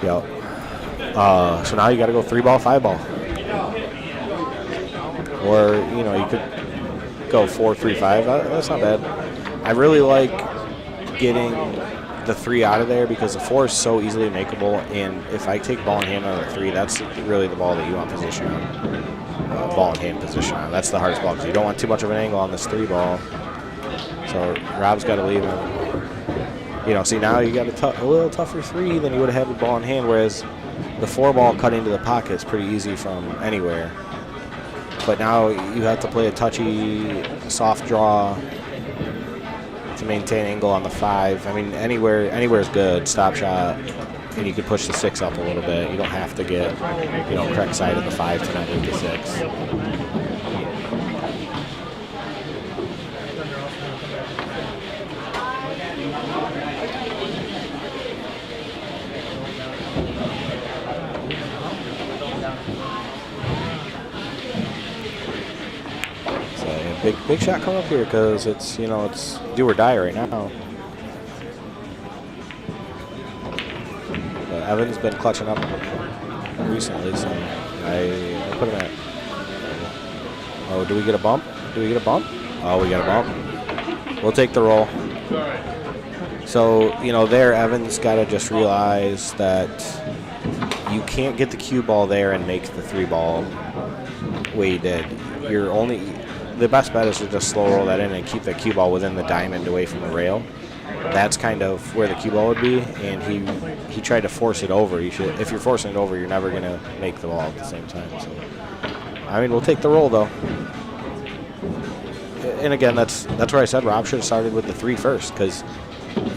Yep. So now you got to go 3-ball, 5-ball. Or, you could go 4-3-5. That's not bad. I really like getting the 3 out of there because the 4 is so easily makeable. And if I take ball in hand on the 3, that's really the ball that you want position on. Ball in hand position on. That's the hardest ball because you don't want too much of an angle on this 3-ball. So Rob's got to leave him. See, now you got a little tougher 3 than you would have had with ball in hand, whereas the 4-ball cut into the pocket is pretty easy from anywhere. But now you have to play a touchy, soft draw to maintain angle on the 5. I mean, anywhere is good, stop shot, and you can push the 6 up a little bit. You don't have to get, correct side of the 5 to not move the 6. Big shot coming up here because it's, you know, it's do or die right now. But Evan's been clutching up recently, so I put him at. Oh, do we get a bump? Do we get a bump? Oh, we got a bump. We'll take the roll. So, you know, there, Evan's got to just realize that you can't get the cue ball there and make the 3-ball way you did. The best bet is to just slow roll that in and keep the cue ball within the diamond away from the rail. That's kind of where the cue ball would be, and he tried to force it over. If you're forcing it over, you're never going to make the ball at the same time. So, I mean, we'll take the roll, though. And again, that's where I said Rob should have started with the 3 first, because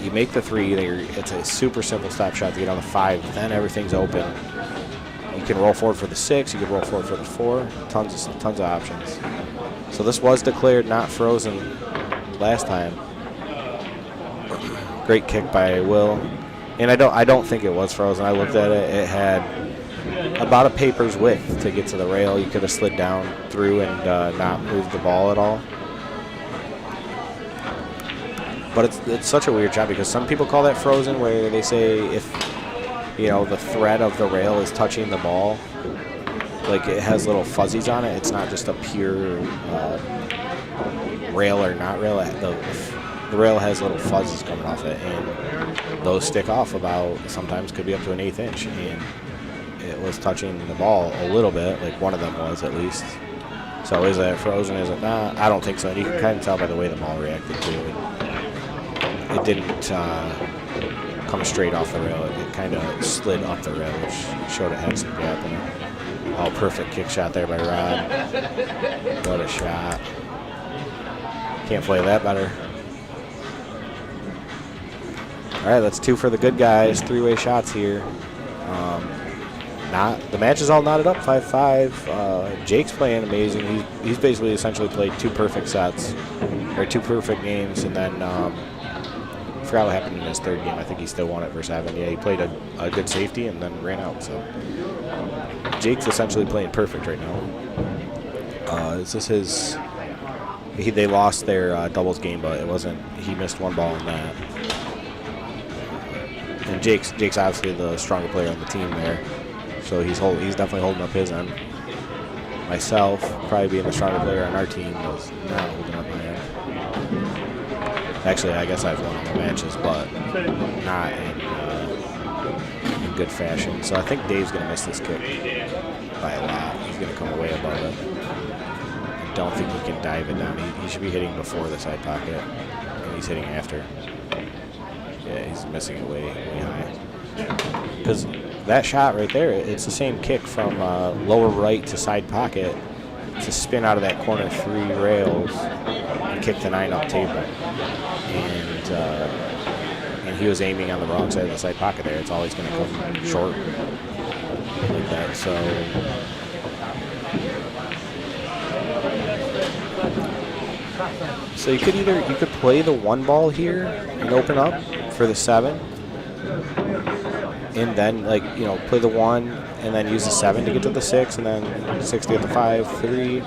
you make the 3, it's a super simple stop shot to get on the 5, then everything's open. You can roll forward for the 6, you can roll forward for the 4, tons of options. So this was declared not frozen last time. Great kick by Will. And I don't think it was frozen. I looked at it. It had about a paper's width to get to the rail. You could have slid down through and not moved the ball at all. But it's such a weird shot because some people call that frozen, where they say if, you know, the thread of the rail is touching the ball, like it has little fuzzies on it. It's not just a pure rail or not rail. The rail has little fuzzies coming off it, and those stick off about, sometimes could be up to an 1/8 inch, and it was touching the ball a little bit, like one of them was at least. So is it frozen, is it not? I don't think so. And you can kind of tell by the way the ball reacted to it. It didn't come straight off the rail. It kind of slid up the rail, which showed it had some gap in it. Oh, perfect kick shot there by Rob. What a shot. Can't play that better. All right, that's 2 for the good guys. 3-way shots here. The match is all knotted up, 5-5. Jake's playing amazing. He's basically essentially played 2 perfect sets, or 2 perfect games, and then I forgot what happened in his 3rd game. I think he still won it versus Evan. Yeah, he played a good safety and then ran out. So Jake's essentially playing perfect right now. Is this his? They lost their doubles game, but it wasn't. He missed 1 ball in that. And Jake's obviously the stronger player on the team there, so he's definitely holding up his end. Myself, probably being the stronger player on our team, was not holding up my end. Actually, I guess I've won all the matches, but not in good fashion. So I think Dave's going to miss this kick by a lot. He's going to come away above it. I don't think he can dive it down. He should be hitting before the side pocket, and he's hitting after. Yeah, he's missing it way high. Because that shot right there, it's the same kick from lower right to side pocket to spin out of that corner 3 rails and kick the 9 up table. And he was aiming on the wrong side of the side pocket there. It's always going to come short like that. So you could play the 1 ball here and open up for the 7, and then play the 1 and then use the 7 to get to the 6, and then 6 to get the 5, 3.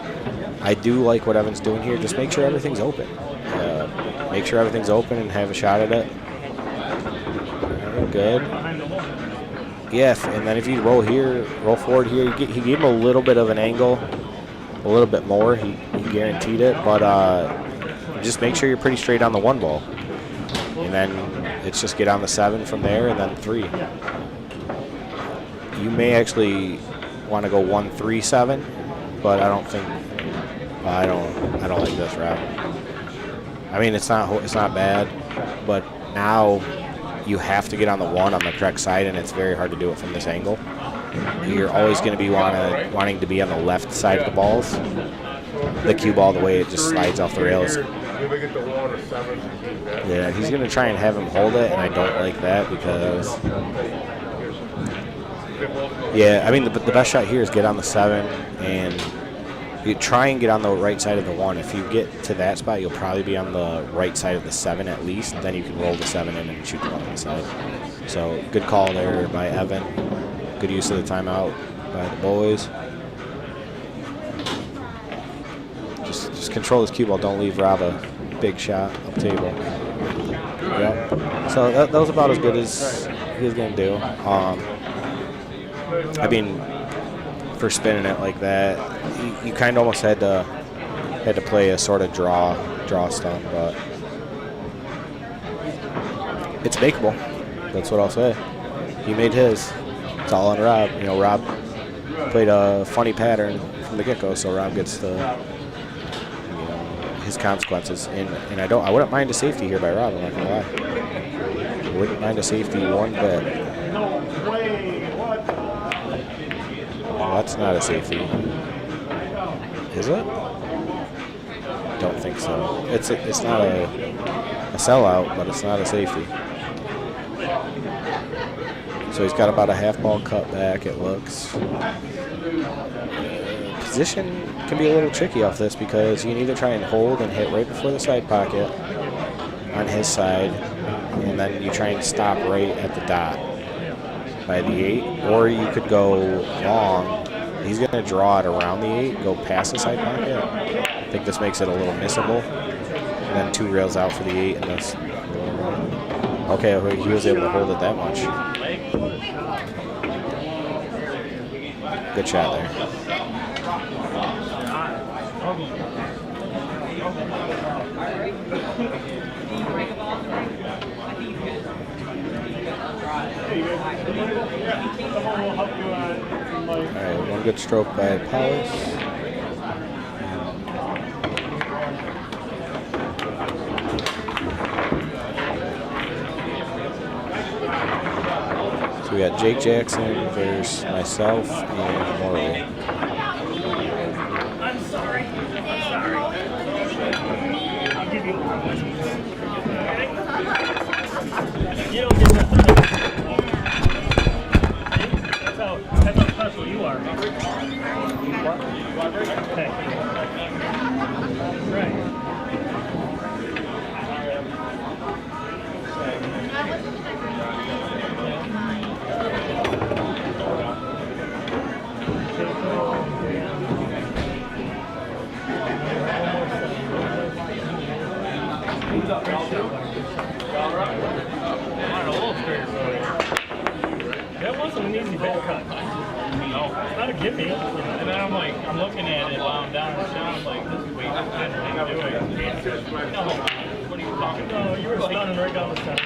I do like what Evan's doing here. Just make sure everything's open. Make sure everything's open and have a shot at it. Good. Yeah, and then if you roll forward here, he gave him a little bit of an angle, a little bit more. He guaranteed it, but just make sure you're pretty straight on the 1 ball. And then it's just get on the 7 from there, and then 3. You may actually want to go 1-3-7, but I don't think I don't like this route. I mean, it's not bad, but now you have to get on the 1 on the correct side, and it's very hard to do it from this angle. You're always going to be wanting to be on the left side of the balls. The cue ball, the way it just slides off the rails. Yeah, he's going to try and have him hold it, and I don't like that because, yeah, I mean, the best shot here is get on the 7 and you try and get on the right side of the 1. If you get to that spot, you'll probably be on the right side of the 7 at least. Then you can roll the 7 in and shoot the 1 on the side. So good call there by Evan. Good use of the timeout by the boys. Just control his cue ball. Don't leave Rob a big shot up table. Yep. So that was about as good as he was going to do. I mean, for spinning it like that, you kind of almost had to play a sort of draw stunt, but it's makeable. That's what I'll say. He made his. It's all on Rob. You know, Rob played a funny pattern from the get-go, so Rob gets his consequences. And I wouldn't mind a safety here by Rob. I'm not gonna lie. I wouldn't mind a safety one bit. Well, that's not a safety. Is it? Don't think so. It's not a sellout, but it's not a safety. So he's got about a half ball cut back, it looks. Position can be a little tricky off this because you can either try and hold and hit right before the side pocket on his side, and then you try and stop right at the dot by the 8, or you could go long. He's going to draw it around the 8, go past the side pocket. I think this makes it a little missable. And then 2 rails out for the 8, and this. Okay, he was able to hold it that much. Good shot there. All right, one good stroke by Powers. So we got Jake Jackson versus myself and Morley. I'm sorry. I'll give you You don't get nothing. That's how special you are. Okay. Right. That wasn't an easy back cut. No. It's not a gimme. And then I'm looking at it while I'm down the shot. I'm like, this is way too thin to do it. No, what are you talking about? No, you were stunning right down the center.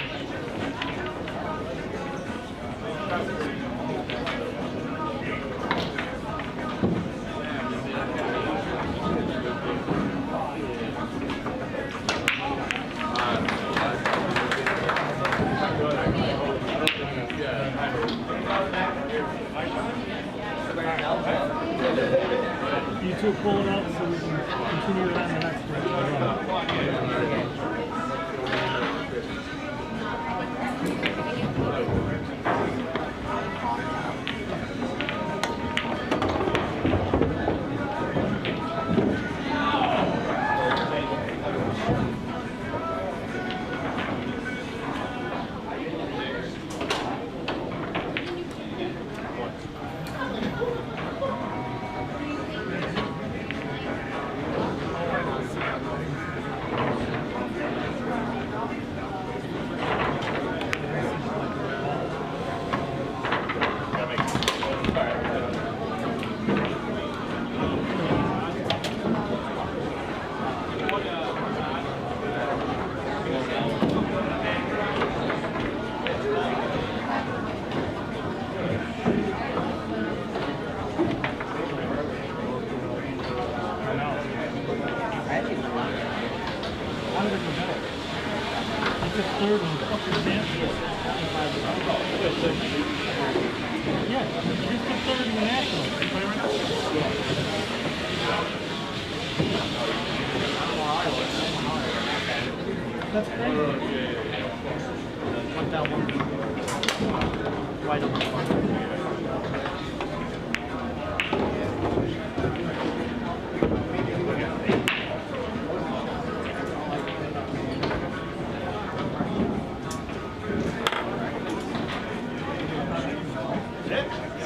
You two pull it up so we can continue it on the next one. That's crazy. Went down one. Right on the front.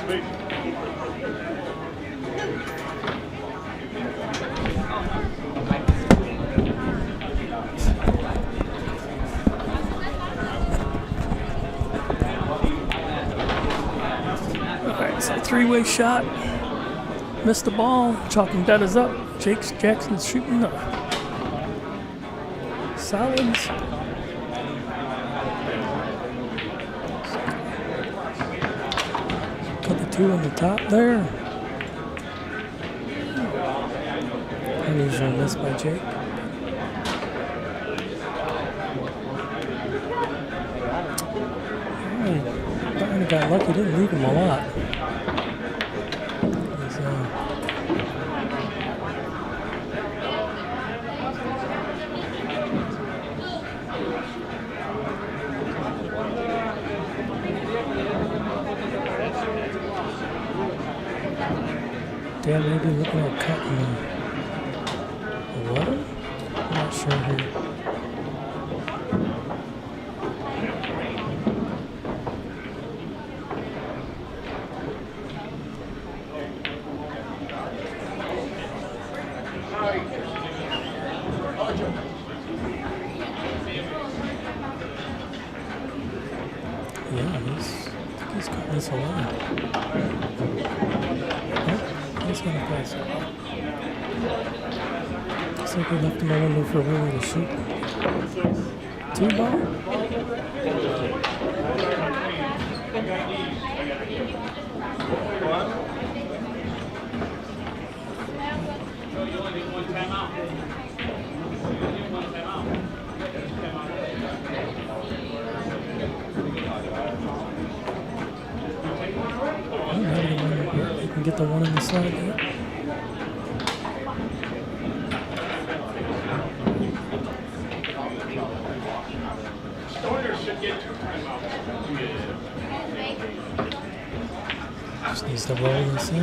Sweet. It's a three-way shot. Missed the ball. Chalking dead is up. Jackson's shooting the solids. Put the 2 on the top there. Unusual miss by Jake. He got lucky, didn't leave him a lot. Dan may be looking at cutting 11? I'm not sure here. Yeah, he's got this a lot. He's going to pass it. Looks like we left him a window for Willie to shoot. 2 ball. You can get the one on the side there. Just needs to roll this in.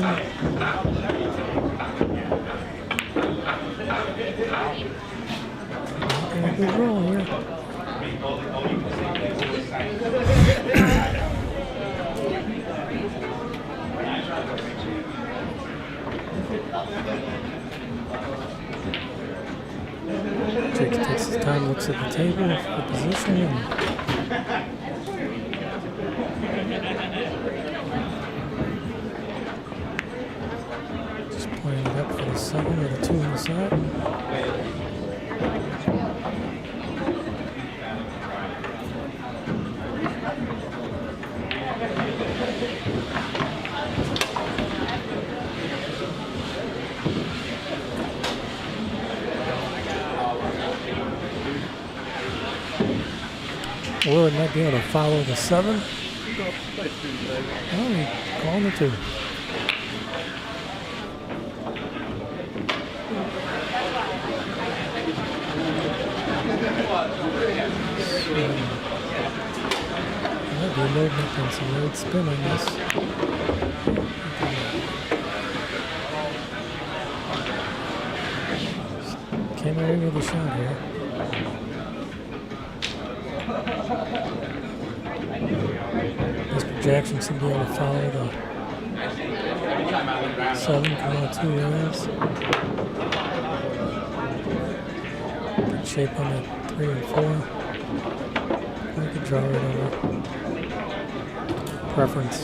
Making a good roll here. Jake takes his time, looks at the table, the position, and just playing it up for the 7 or the 2 on the side. Willard might be able to follow the 7. Oh, he's calling the 2. Might be loading up on some road spin on this. Came away with a shot here. Mr. Jackson should be able to follow the 7, come out 2 yards. Good shape on that 3 and 4. I could draw it over. Preference.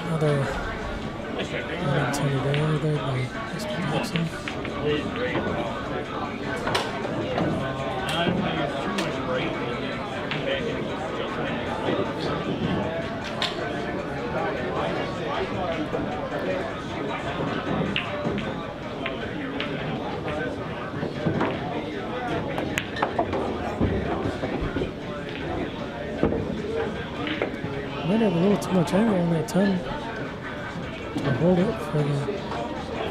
Another unintended error there by Mr. Jackson. Might have a little too much angle on that 10 to hold it for the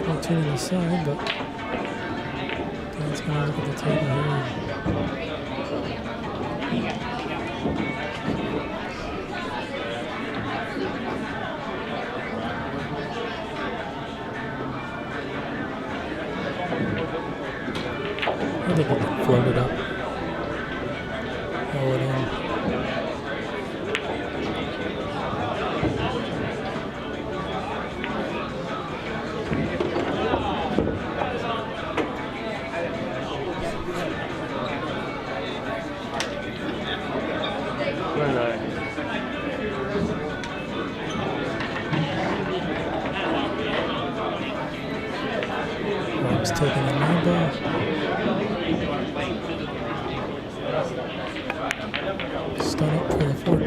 14 on the side, but Dan's going to look at the table here. I think it floated up. Roll it in. He's taking a 9 ball. Stun up for the 14.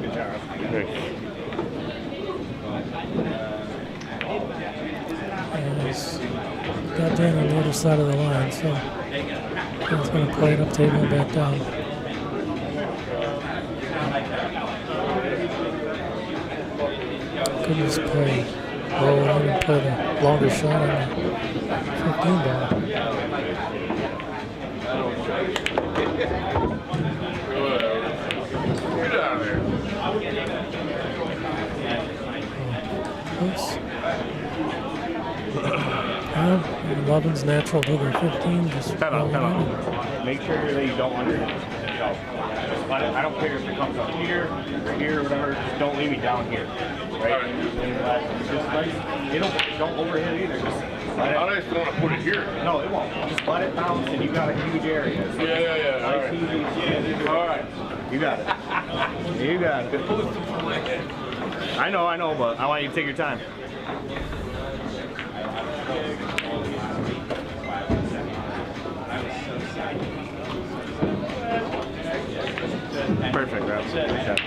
Good job. Good. And he's got Dan on the other side of the line, so he's going to play it up table and back down. Could just play roll in and play the longer shot on the 15 ball. Oops. 11's natural to the 15. Just Time out. Make sure that you don't underhit. I don't care if it comes up here or here or whatever. Just don't leave me down here. Right? Don't overhit either. Just let it. I just want to put it here. No, it won't. Just let it bounce, and you got a huge area. So Yeah. All right. You got it. You got it. I know, but I want you to take your time. Perfect, Rhodes. Good shot.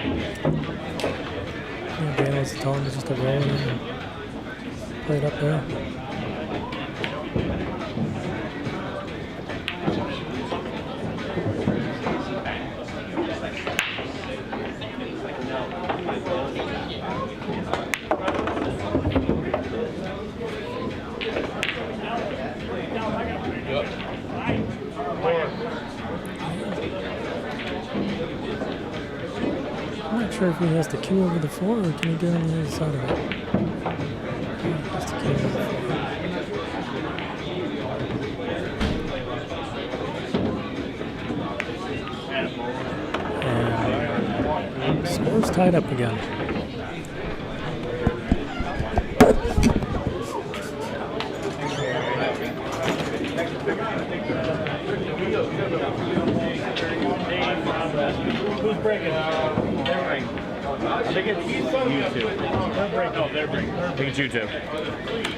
Dan was telling me just to roll it in and play it up there. I'm not sure if he has to queue over the 4 or can he get on the other side of it. He has to queue over the 4. And score's tied up again. Who's breaking? They're breaking. I think it's you two. They're breaking. No, they're breaking. I think it's you two.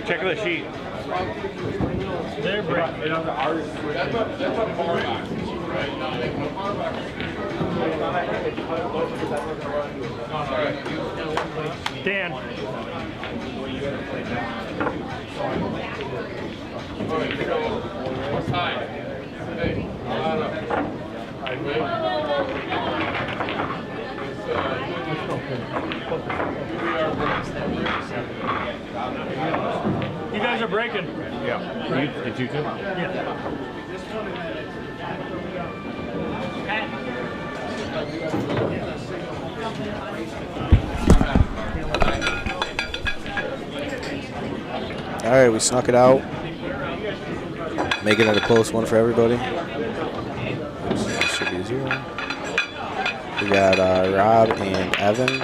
Check the sheet. They're breaking. Dan. You guys are breaking. Yeah. It's you two? Yeah. All right, we snuck it out, making it a close one for everybody. That should be 0. We got Rob and Evan.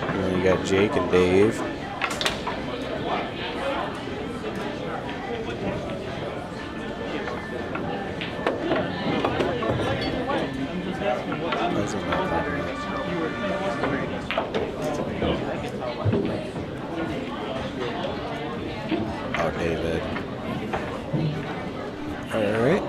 And then you got Jake and Dave. Oh, David. All right.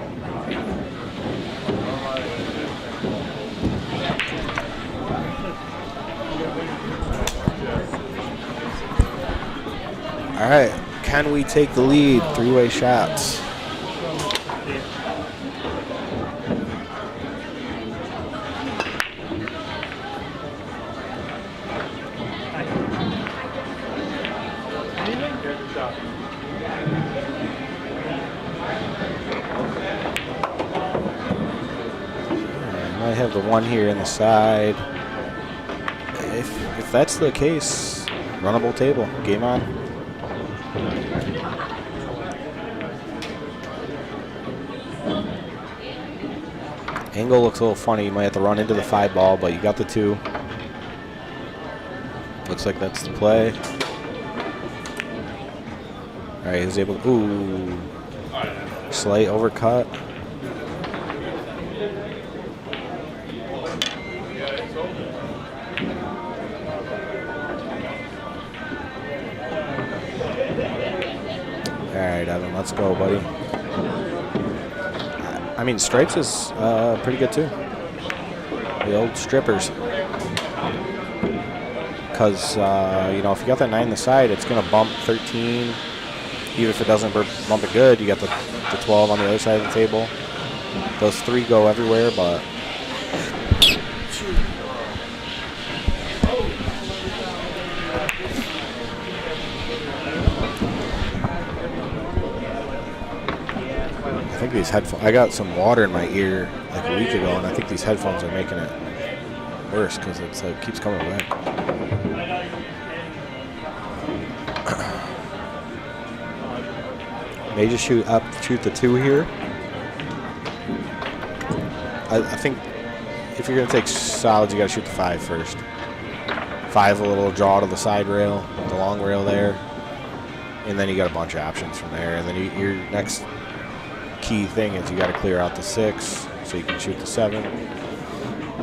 All right. Can we take the lead? 3-way shots. I have the one here in the side. If that's the case, runnable table. Game on. Angle looks a little funny. You might have to run into the 5 ball, but you got the 2. Looks like that's the play. All right, he's able to, ooh, slight overcut. All right, Evan, let's go, buddy. I mean, stripes is pretty good too. The old strippers. Because, you know, if you got that 9 on the side, it's going to bump 13. Even if it doesn't bump it good, you got the 12 on the other side of the table. Those 3 go everywhere, but... I think these headphones... I got some water in my ear like a week ago, and I think these headphones are making it worse because it's like keeps coming back. May just shoot the 2 here. I think if you're gonna take solids, you gotta shoot the 5 first. 5, a little draw to the side rail, the long rail there, and then you got a bunch of options from there. And then your next key thing is you got to clear out the 6 so you can shoot the 7.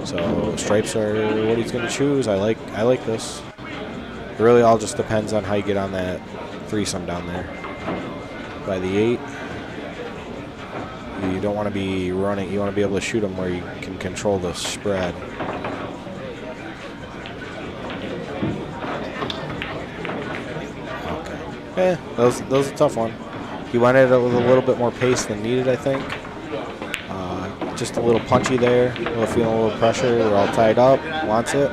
So stripes are what he's gonna choose. I like this. It really all just depends on how you get on that threesome down there. By the 8, you don't want to be running. You want to be able to shoot them where you can control the spread. Okay. Yeah, that was a tough one. He went at it with a little bit more pace than needed, I think. Just a little punchy there. Feeling a little pressure. We're all tied up. Wants it.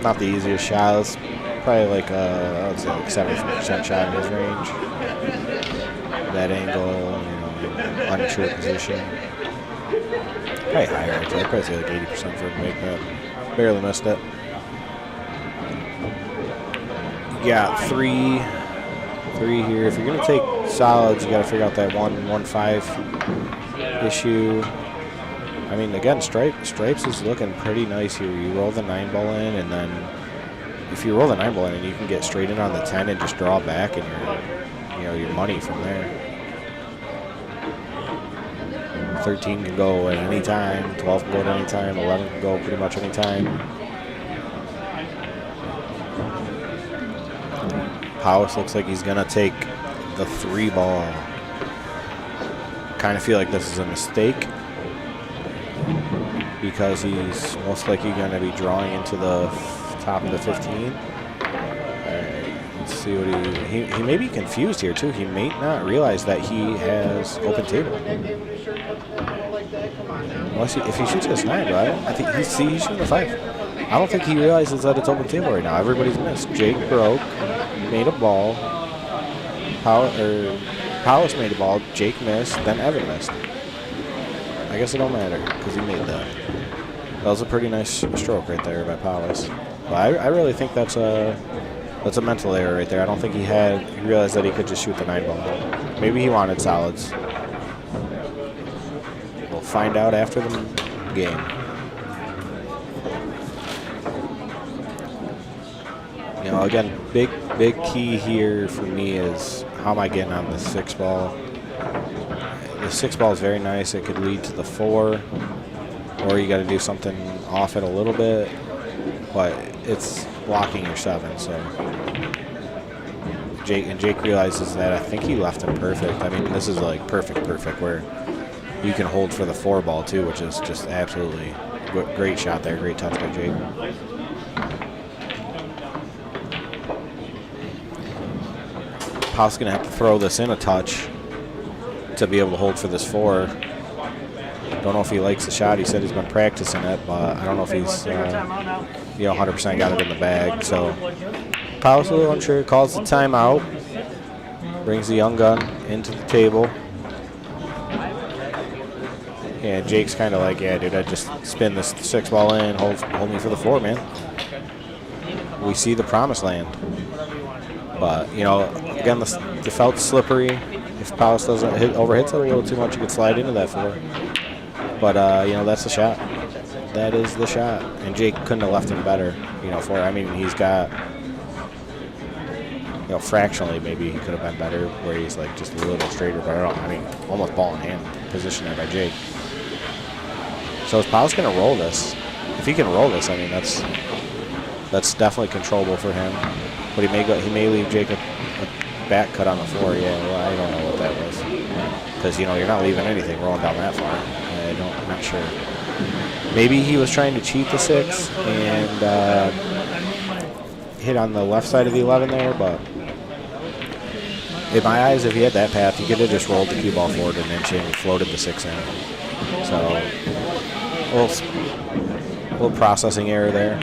Not the easiest shot. It's probably like I would say like 70% shot in his range. That angle, you know, unsure position. Probably higher actually. I'd probably say like 80% for him to make that. Barely missed it. You got 3 here. If you're gonna take solids, you gotta figure out that 1-1-5 issue. I mean, again, stripes is looking pretty nice here. You roll the 9 ball in, and then if you roll the 9 ball in, and you can get straight in on the 10 and just draw back, and your money from there. 13 can go at any time. 12 can go at any time. 11 can go pretty much any time. Powis looks like he's gonna take the 3 ball. Kind of feel like this is a mistake because he's most likely going to be drawing into the top of the 15. Let's see what he may be confused here too. He may not realize that he has open table. Unless if he shoots this 9, right? I think he's shooting the 5. I don't think he realizes that it's open table right now. Everybody's missed. Jake broke, made a ball. Powis made a ball, Jake missed, then Evan missed. I guess it don't matter because he made that. That was a pretty nice stroke right there by Powis. But I really think that's a mental error right there. I don't think he realized that he could just shoot the 9 ball. Maybe he wanted solids. We'll find out after the game. You know, again, big key here for me is how am I getting on the 6 ball? The 6 ball is very nice. It could lead to the 4, or you got to do something off it a little bit, but it's blocking your 7. So Jake realizes that. I think he left him perfect. I mean, this is like perfect where you can hold for the 4 ball too, which is just absolutely great shot there. Great touch by Jake. Powis going to have to throw this in a touch to be able to hold for this 4. Don't know if he likes the shot. He said he's been practicing it, but I don't know if he's 100% got it in the bag. So Powis a little unsure, calls the timeout, brings the young gun into the table. Yeah, Jake's kind of like, yeah, dude, I just spin this 6 ball in, hold me for the 4, man. We see the promised land. But, you know, again, the felt's slippery. If Powis doesn't overhits it a little too much, you could slide into that 4. But, you know, that's the shot. That is the shot. And Jake couldn't have left him better, you know, for it. I mean, he's got know, fractionally maybe he could have been better, where he's like just a little straighter. But I mean, almost ball in hand position there by Jake. So is Pau's going to roll this? If he can roll this, I mean that's definitely controllable for him. But he may leave Jake a back cut on the floor. Yeah, well, I don't know what that was, because you know you're not leaving anything rolling down that far. I'm not sure. Maybe he was trying to cheat the 6 and hit on the left side of the 11 there, but in my eyes, if he had that path, he could have just rolled the cue ball forward and then floated the 6 in. So a little processing error there.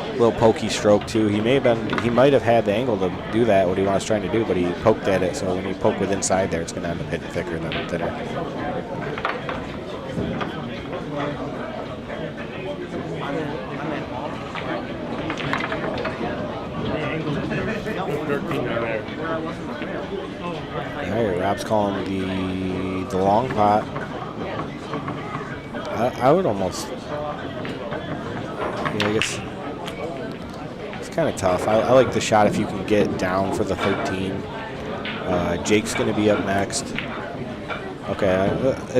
A little pokey stroke too. He might have had the angle to do that, what he was trying to do, but he poked at it. So when you poke with inside there, it's going to end up hitting thicker than thinner. All right, Rob's calling the long pot. I would almost, I guess it's kind of tough. I like the shot if you can get down for the 13. Jake's going to be up next. Okay,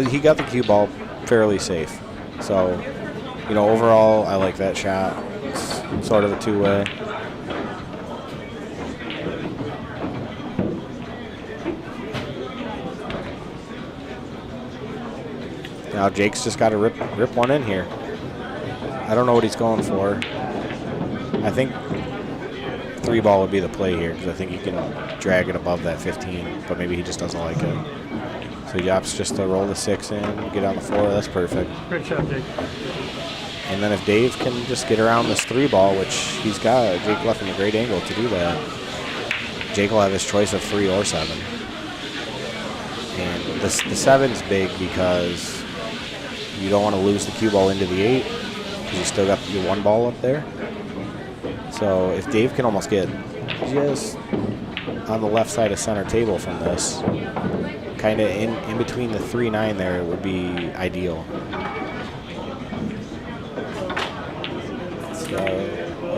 he got the cue ball fairly safe. So, you know, overall, I like that shot. It's sort of a two-way. Now Jake's just got to rip one in here. I don't know what he's going for. I think 3-ball would be the play here, because I think he can drag it above that 15, but maybe he just doesn't like it. So he opts just to roll the 6 in, get on the floor. That's perfect. Great shot, Jake. And then if Dave can just get around this 3-ball, which he's got, Jake left him a great angle to do that, Jake will have his choice of 3 or 7. And the 7's big because you don't want to lose the cue ball into the 8, because you still got your 1 ball up there. So if Dave can almost get just on the left side of center table from this, kind of in between the 3-9 there, would be ideal. So,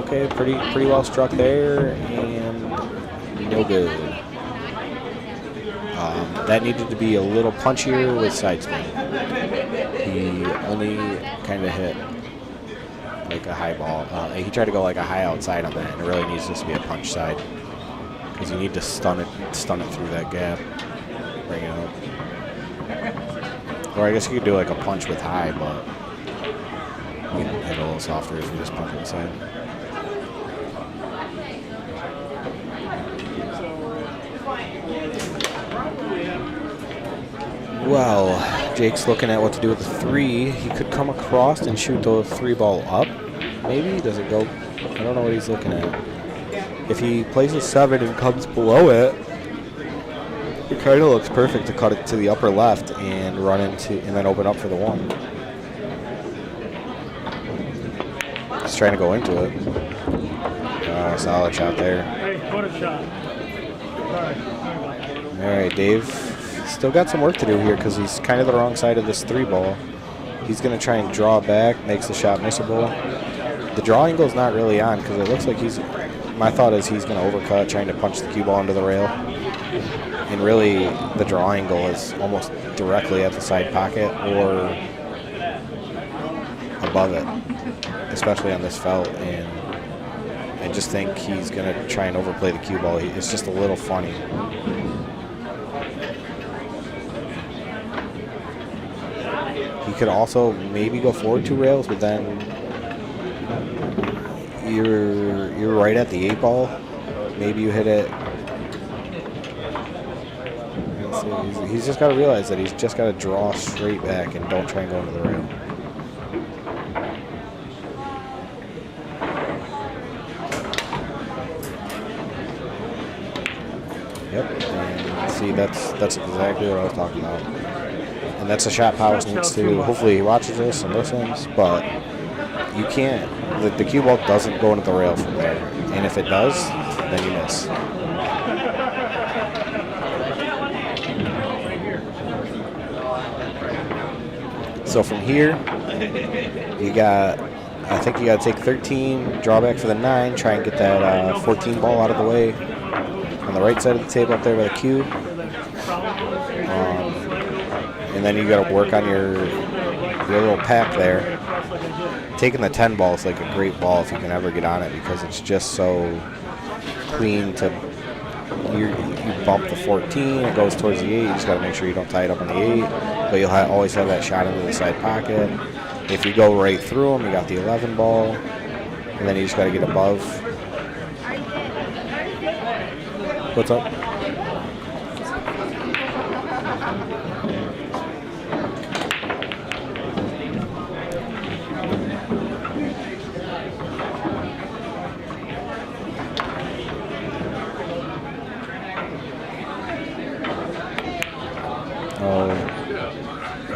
okay, pretty well struck there, and no good. That needed to be a little punchier with side spin. He only kind of hit like a high ball. He tried to go like a high outside on that, and it really needs just to be a punch side, because you need to stun it through that gap, bring it up. Or I guess you could do like a punch with high, but you can hit a little softer if you just punch inside. Well, Jake's looking at what to do with the 3. He could come across and shoot the 3-ball up. Maybe? Does it go? I don't know what he's looking at. If he plays a 7 and comes below it, it kind of looks perfect to cut it to the upper left and run into, and then open up for the 1. He's trying to go into it. Solid shot there. Hey, what a shot. All right, Dave. Still got some work to do here, because he's kind of the wrong side of this 3-ball. He's going to try and draw back, makes the shot missable. The draw angle's not really on, because it looks like my thought is he's going to overcut, trying to punch the cue ball into the rail. And really, the draw angle is almost directly at the side pocket or above it, especially on this felt. And I just think he's going to try and overplay the cue ball. It's just a little funny. He could also maybe go forward 2 rails, but then you're right at the 8-ball. Maybe you hit it. He's just got to realize that he's just got to draw straight back and don't try and go into the rail. Yep, and see, that's exactly what I was talking about. And that's a shot Powers needs to, hopefully he watches this and listens, but you can't, the cue ball doesn't go into the rail from there. And if it does, then you miss. So from here, you got I think you got to take 13, draw back for the 9, try and get that 14 ball out of the way on the right side of the table up there by the cue. And then you got to work on your little pack there. Taking the 10 ball is like a great ball if you can ever get on it because it's just so clean to. You bump the 14, it goes towards the 8. You just got to make sure you don't tie it up on the 8. But you'll always have that shot into the side pocket. If you go right through them, you got the 11 ball. And then you just got to get above. What's up?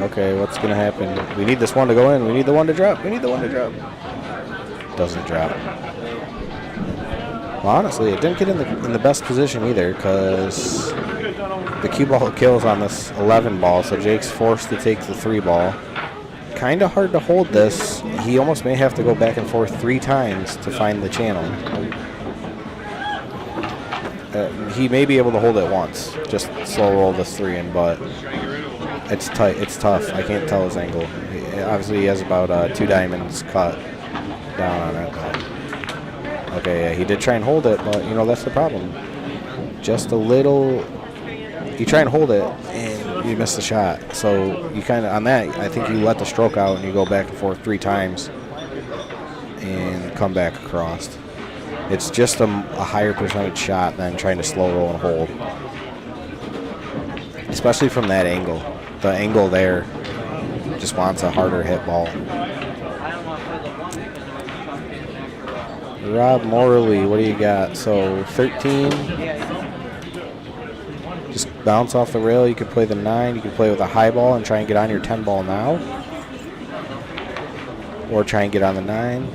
Okay, what's going to happen? We need this one to go in. We need the one to drop. We need the one to drop. Doesn't drop. Well, honestly, it didn't get in the best position either because the cue ball kills on this 11 ball, so Jake's forced to take the 3 ball. Kind of hard to hold this. He almost may have to go back and forth 3 times to find the channel. He may be able to hold it once. Just slow roll this 3 in, but it's tight. It's tough. I can't tell his angle. Obviously, he has about 2 diamonds cut down on it. Okay, yeah, he did try and hold it, but you know that's the problem. Just a little. You try and hold it, and you miss the shot. So you kind of on that. I think you let the stroke out, and you go back and forth 3 times, and come back across. It's just a higher percentage shot than trying to slow roll and hold, especially from that angle. The angle there just wants a harder hit ball. Rob Morley, what do you got? So 13. Just bounce off the rail. You could play the 9. You could play with a high ball and try and get on your 10 ball now. Or try and get on the 9.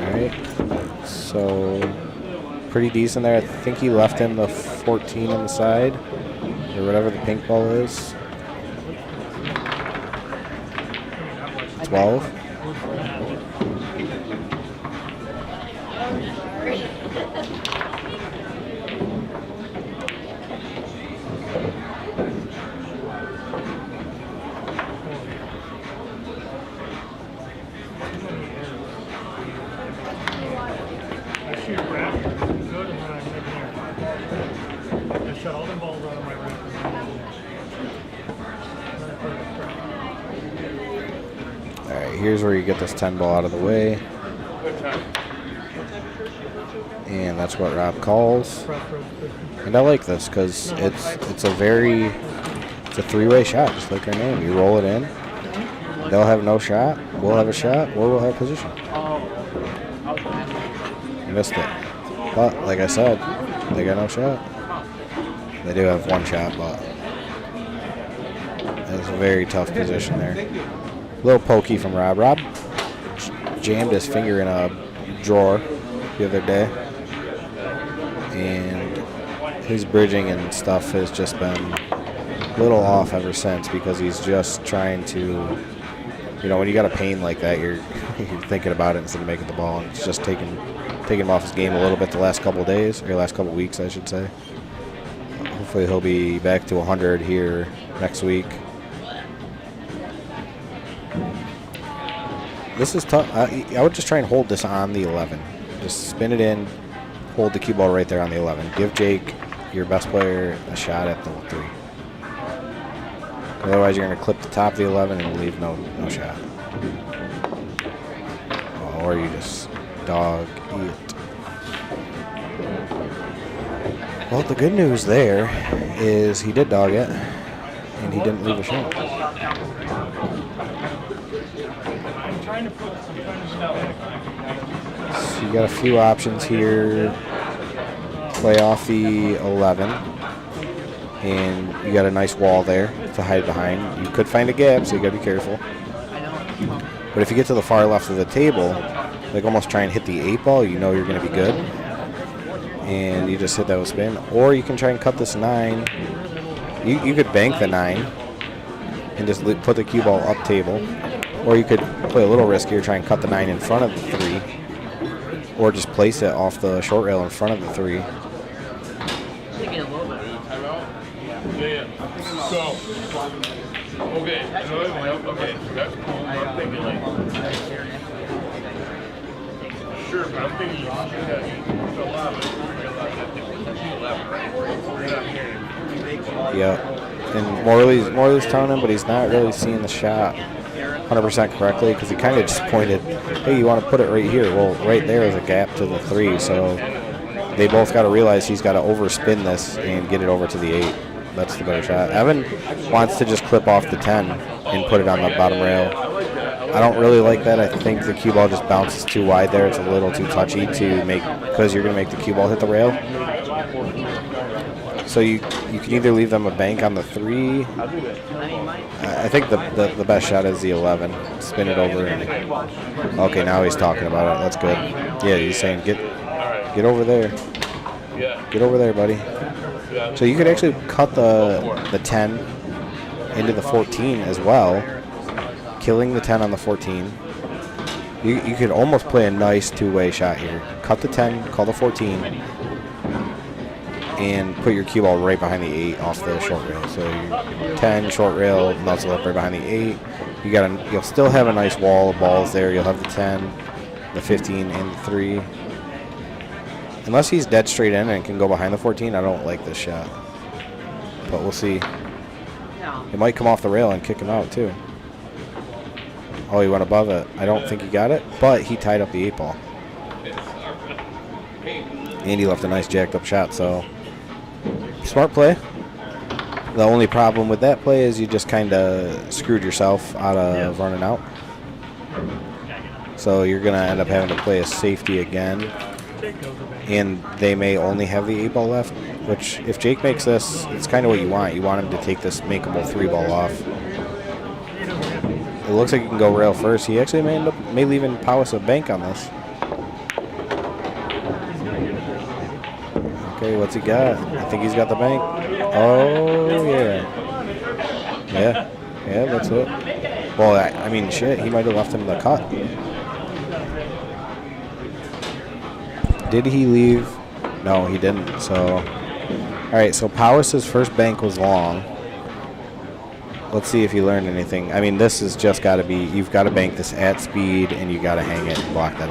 Alright. So pretty decent there. I think he left him the 14 on the side. Or whatever the pink ball is. 12. Here's where you get this 10 ball out of the way. And that's what Rob calls. And I like this because it's a 3-way shot, just like our name. You roll it in. They'll have no shot. We'll have a shot, or we'll have position. You missed it. But like I said, they got no shot. They do have 1 shot, but it's a very tough position there. Little pokey from Rob. Rob jammed his finger in a drawer the other day, and his bridging and stuff has just been a little off ever since because he's just trying to, you know, when you got a pain like that, you're thinking about it instead of making the ball, and it's just taking him off his game a little bit the last couple of days, or last couple of weeks, I should say. Hopefully he'll be back to 100 here next week. This is tough. I would just try and hold this on the 11. Just spin it in, hold the cue ball right there on the 11. Give Jake, your best player, a shot at the 3. Otherwise, you're going to clip the top of the 11 and leave no shot. Or you just dog eat. Well, the good news there is he did dog it, and he didn't leave a shot. So you got a few options here. Play off the 11. And you got a nice wall there to hide behind. You could find a gap, so you got to be careful. But if you get to the far left of the table, like almost try and hit the 8 ball, you know you're going to be good. And you just hit that with spin. Or you can try and cut this 9. You could bank the 9 and just put the cue ball up table. Or you could play a little riskier, try and cut the 9 in front of the 3. Or just place it off the short rail in front of the 3. Yeah. So, okay. Okay. That's cool. I'm thinking like. Sure, but I'm thinking you should have a lot of it. Yeah. And Morley's telling him, but he's not really seeing the shot 100% correctly because he kind of just pointed, hey, you want to put it right here. Well, right there is a gap to the 3, so they both got to realize he's got to overspin this and get it over to the 8. That's the better shot. Evan wants to just clip off the 10 and put it on the bottom rail. I don't really like that. I think the cue ball just bounces too wide there. It's a little too touchy to make, because you're going to make the cue ball hit the rail. So you can either leave them a bank on the 3. I think the best shot is the 11. Spin it over. Okay, now he's talking about it. That's good. Yeah, he's saying get over there. Get over there, buddy. So you could actually cut the 10 into the 14 as well, killing the 10 on the 14. You could almost play a nice two-way shot here. Cut the 10, call the 14, and put your cue ball right behind the 8 off the short rail. So your 10 short rail, nuzzle up right behind the 8. You'll still have a nice wall of balls there. You'll have the 10, the 15, and the 3. Unless he's dead straight in and can go behind the 14, I don't like this shot. But we'll see. It might come off the rail and kick him out too. Oh, he went above it. I don't think he got it, but he tied up the 8 ball. And he left a nice jacked up shot, so smart play. The only problem with that play is you just kind of screwed yourself out of running out. So you're going to end up having to play a safety again. And they may only have the 8 ball left, which if Jake makes this, it's kind of what you want. You want him to take this makeable 3 ball off. It looks like he can go rail first. He actually may leave in Powis a bank on this. Okay, what's he got? I think he's got the bank. Oh, yeah. Yeah, that's it. Well, I mean, shit, he might have left him the cut. Did he leave? No, he didn't. So, all right, so Powis's first bank was long. Let's see if he learned anything. I mean, this has just got to be, you've got to bank this at speed, and you got to hang it and block that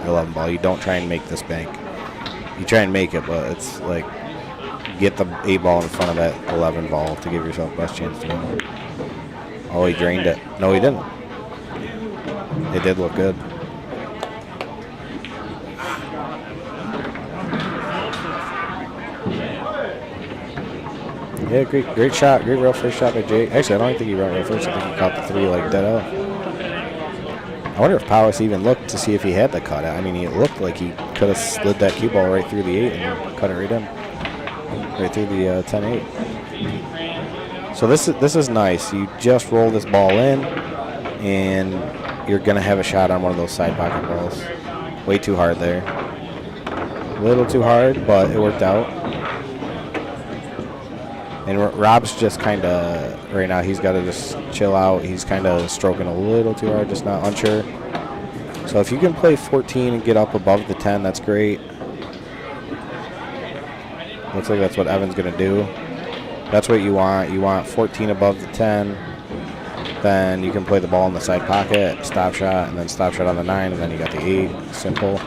11 ball. You don't try and make this bank. You try and make it, but it's like, get the 8 ball in front of that 11 ball to give yourself the best chance to win. Oh, he drained it. No, he didn't. It did look good. Yeah, great shot. Great real first shot by Jake. Actually, I don't think he ran real first. I think he caught the 3 like dead out. I wonder if Powis even looked to see if he had the cut. I mean, it looked like he could have slid that cue ball right through the 8 and cut it right in. Right through the 10-8. So this is nice. You just roll this ball in, and you're going to have a shot on one of those side pocket balls. Way too hard there. A little too hard, but it worked out. And Rob's just kind of, right now, he's got to just chill out. He's kind of stroking a little too hard, just not unsure. So if you can play 14 and get up above the 10, that's great. Looks like that's what Evan's going to do. That's what you want. You want 14 above the 10. Then you can play the ball in the side pocket, stop shot, and then stop shot on the 9, and then you got the 8. Simple.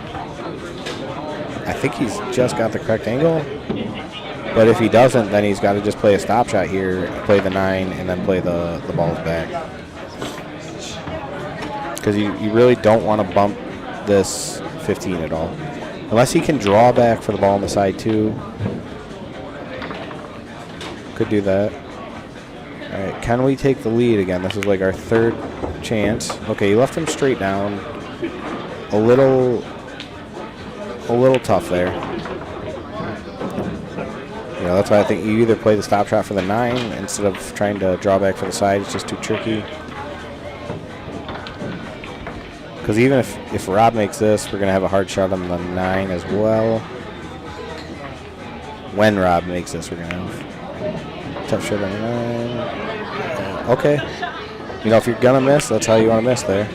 I think he's just got the correct angle. But if he doesn't, then he's got to just play a stop shot here, play the 9, and then play the balls back. Because you really don't want to bump this 15 at all. Unless he can draw back for the ball on the side too. Could do that. All right, can we take the lead again? This is like our 3rd chance. Okay, you left him straight down. A little tough there. You know, that's why I think you either play the stop shot for the 9 instead of trying to draw back for the side. It's just too tricky. Because even if Rob makes this, we're going to have a hard shot on the 9 as well. When Rob makes this, we're going to have tough shot on the 9. Okay. You know, if you're gonna miss, that's how you want to miss there.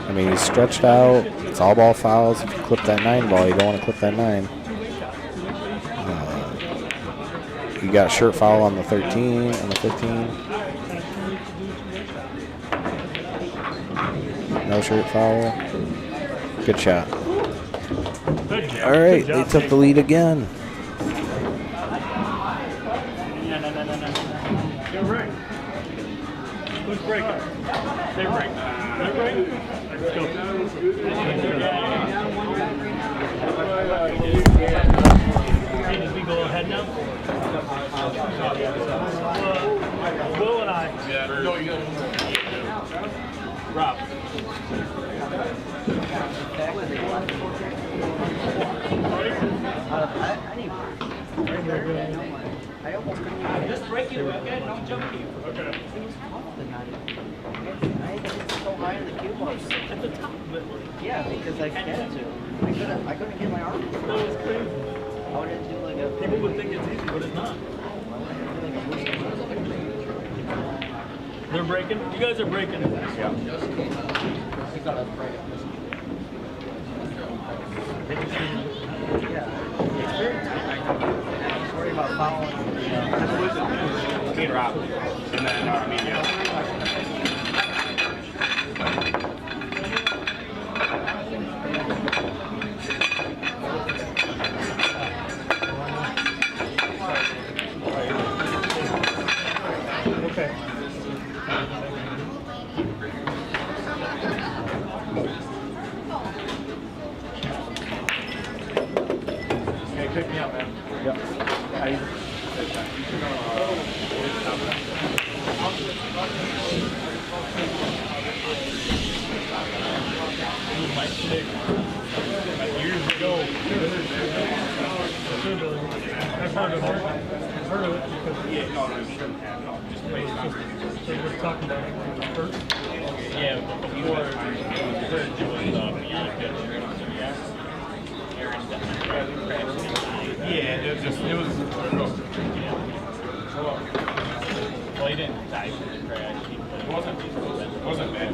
I mean, he's stretched out. It's all ball fouls. If you clip that 9 ball, you don't want to clip that 9. You got a shirt foul on the 13 and the 15. No shirt foul. Good shot. All right, they took the lead again. You're right. Who's breaking? They break. They're breaking. Let's go. Hey, did we go ahead now? Will and I. No, you got Rob. Just break it, okay? Don't jump you. Okay. I think it's so high in the cue ball. At the top of it. Yeah, because I had to. I couldn't get my arm. That was crazy. I wanted to do like a... People would think it's easy, but it's not. They're breaking? You guys are breaking. Yeah. Sorry about following. Me and Rob. And then me and you. Okay. Hey, pick me up, man. Yep. My stick. Years ago. I've heard of it. I've heard of it because they were talking about it first. Yeah, before it was doing the Beyond yeah, it was. Well, he didn't die from the crash. It wasn't bad.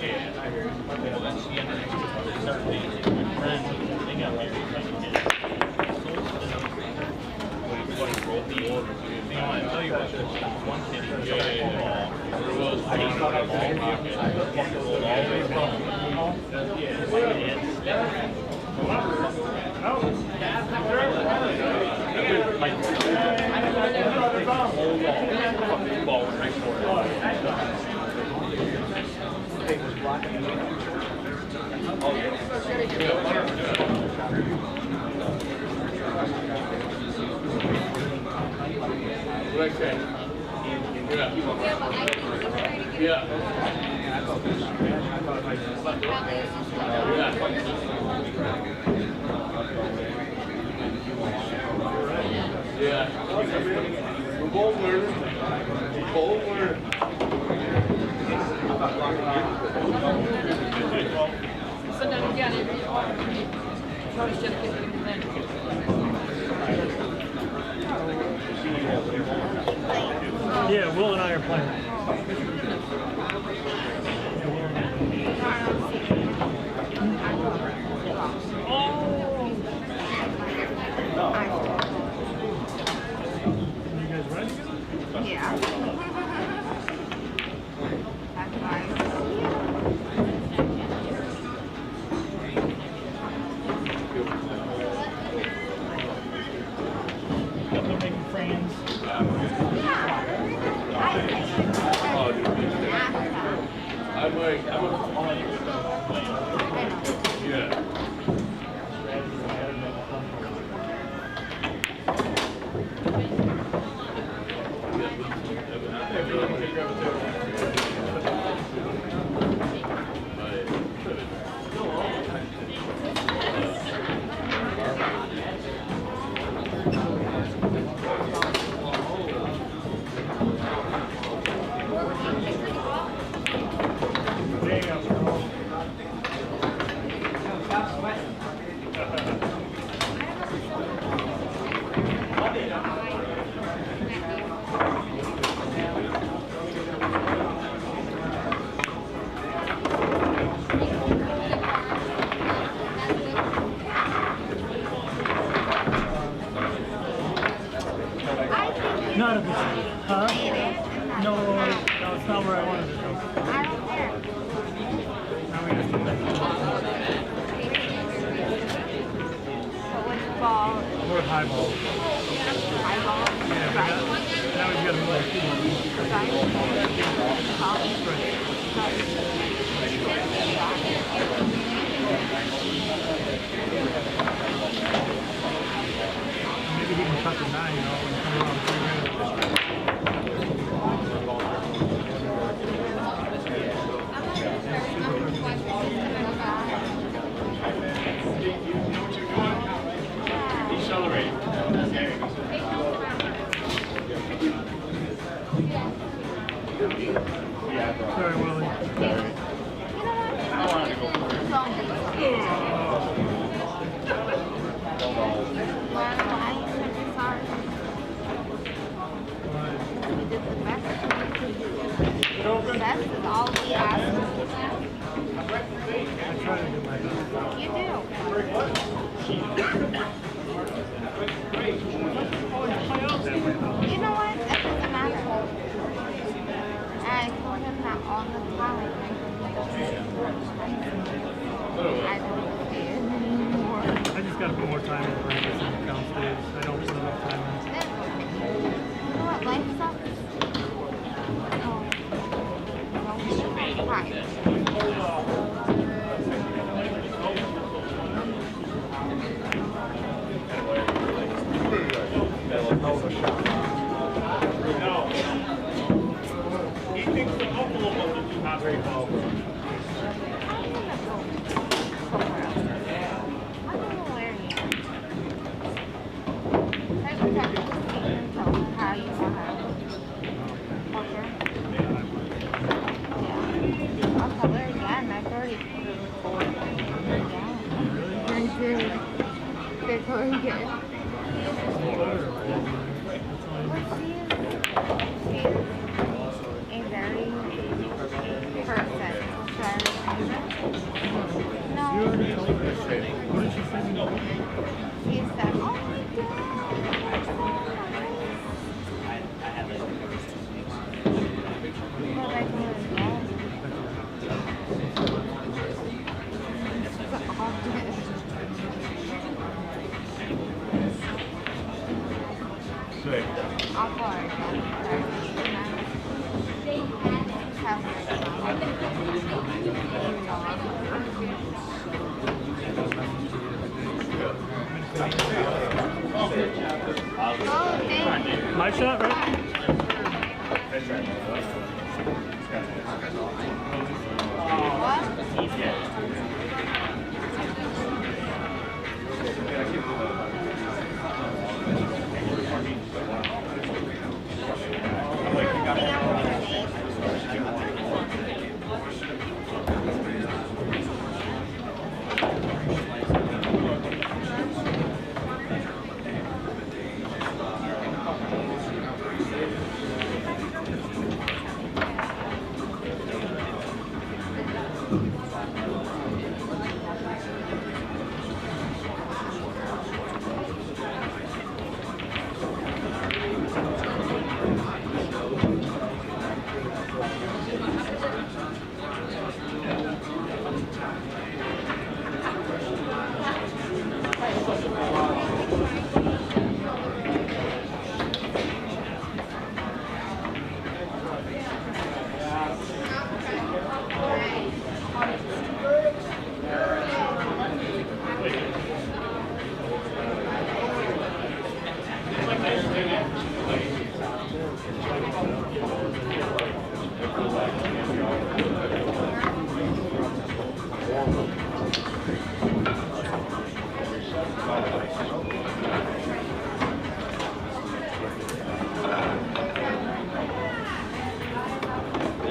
Yeah, I heard. Well, then she ended up starting dating my friend. They got married. What he wrote the order. I tell you what, one kid, there was a ball pocket, rolled all the way from. Ball went right for it. What I say? Yeah. Yeah. We're both learning. Sometimes, yeah, probably should have given him then. Yeah, Will and I are playing. You guys ready? Yeah. That's nice. They're making friends. Not at this time. Huh? No, it's not where I wanted to go. Now we have to go back. Which ball? Or high ball. High ball? Yeah, now we've got to move. Maybe he can cut the 9, and come around 3 minutes. Decelerate. Sorry, Willie. I wanted to go for it. Best is all we ask. I try to do my best. You do. You know what? That doesn't matter. I told him that all the time. I don't see it anymore. I just got to put more time in practice in the count stage. I don't put enough time in. You know what? Life sucks. Right. He thinks the Voelkl was not very well. My shot, right?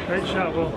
Great shot, Will.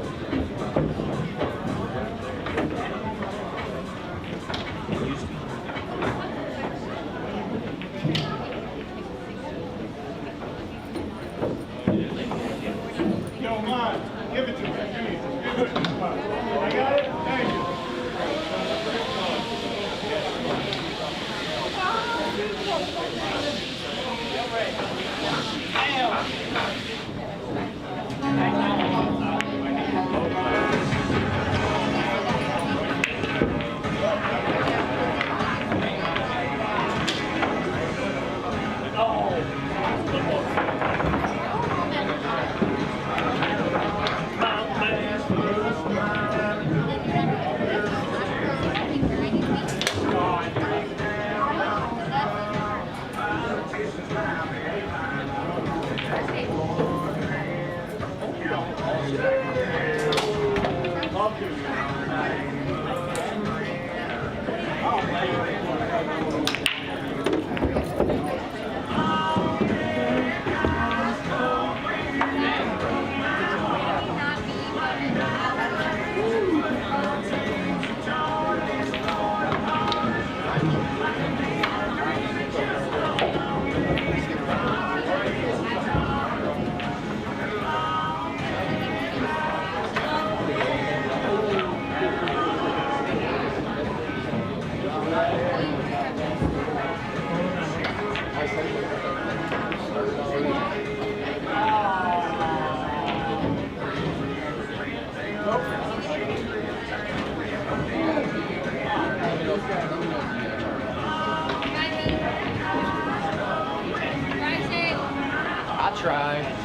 try.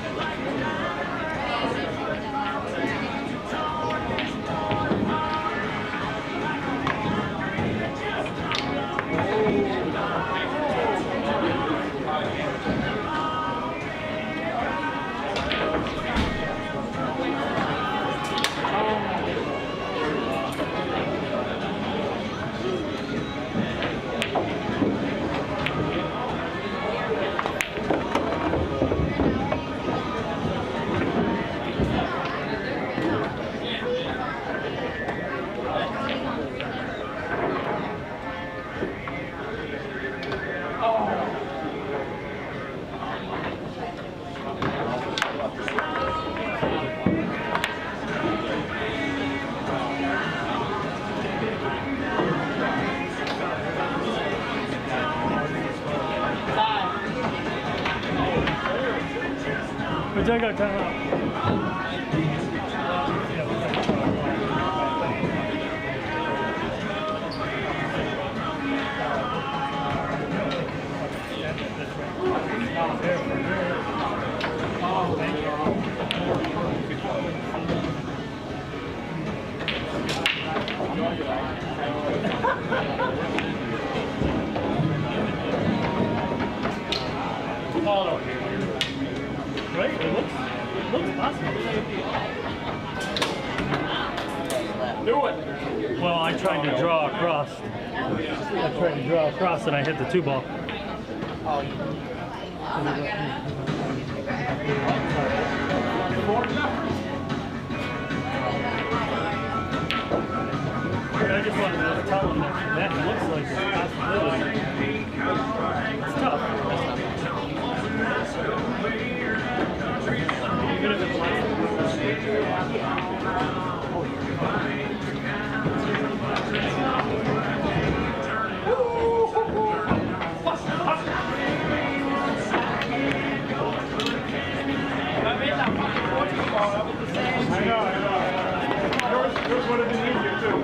But I got time out. Right? It looks possible. Do it! Well, I tried to draw across. And I hit the 2-ball. I just wanted to tell him that looks like a possibility. It's tough. Even if it's I know. Yours would have been easier too.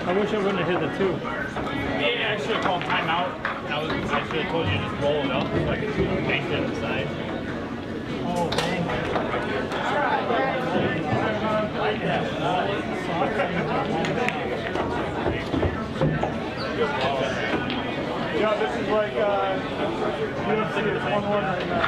I wish I wouldn't have hit the 2. Yeah, I should have called timeout. I should have told you to just roll it up so I could bank it on the side. Oh, dang. Yeah, this is like UFC, it's 1-1 right now.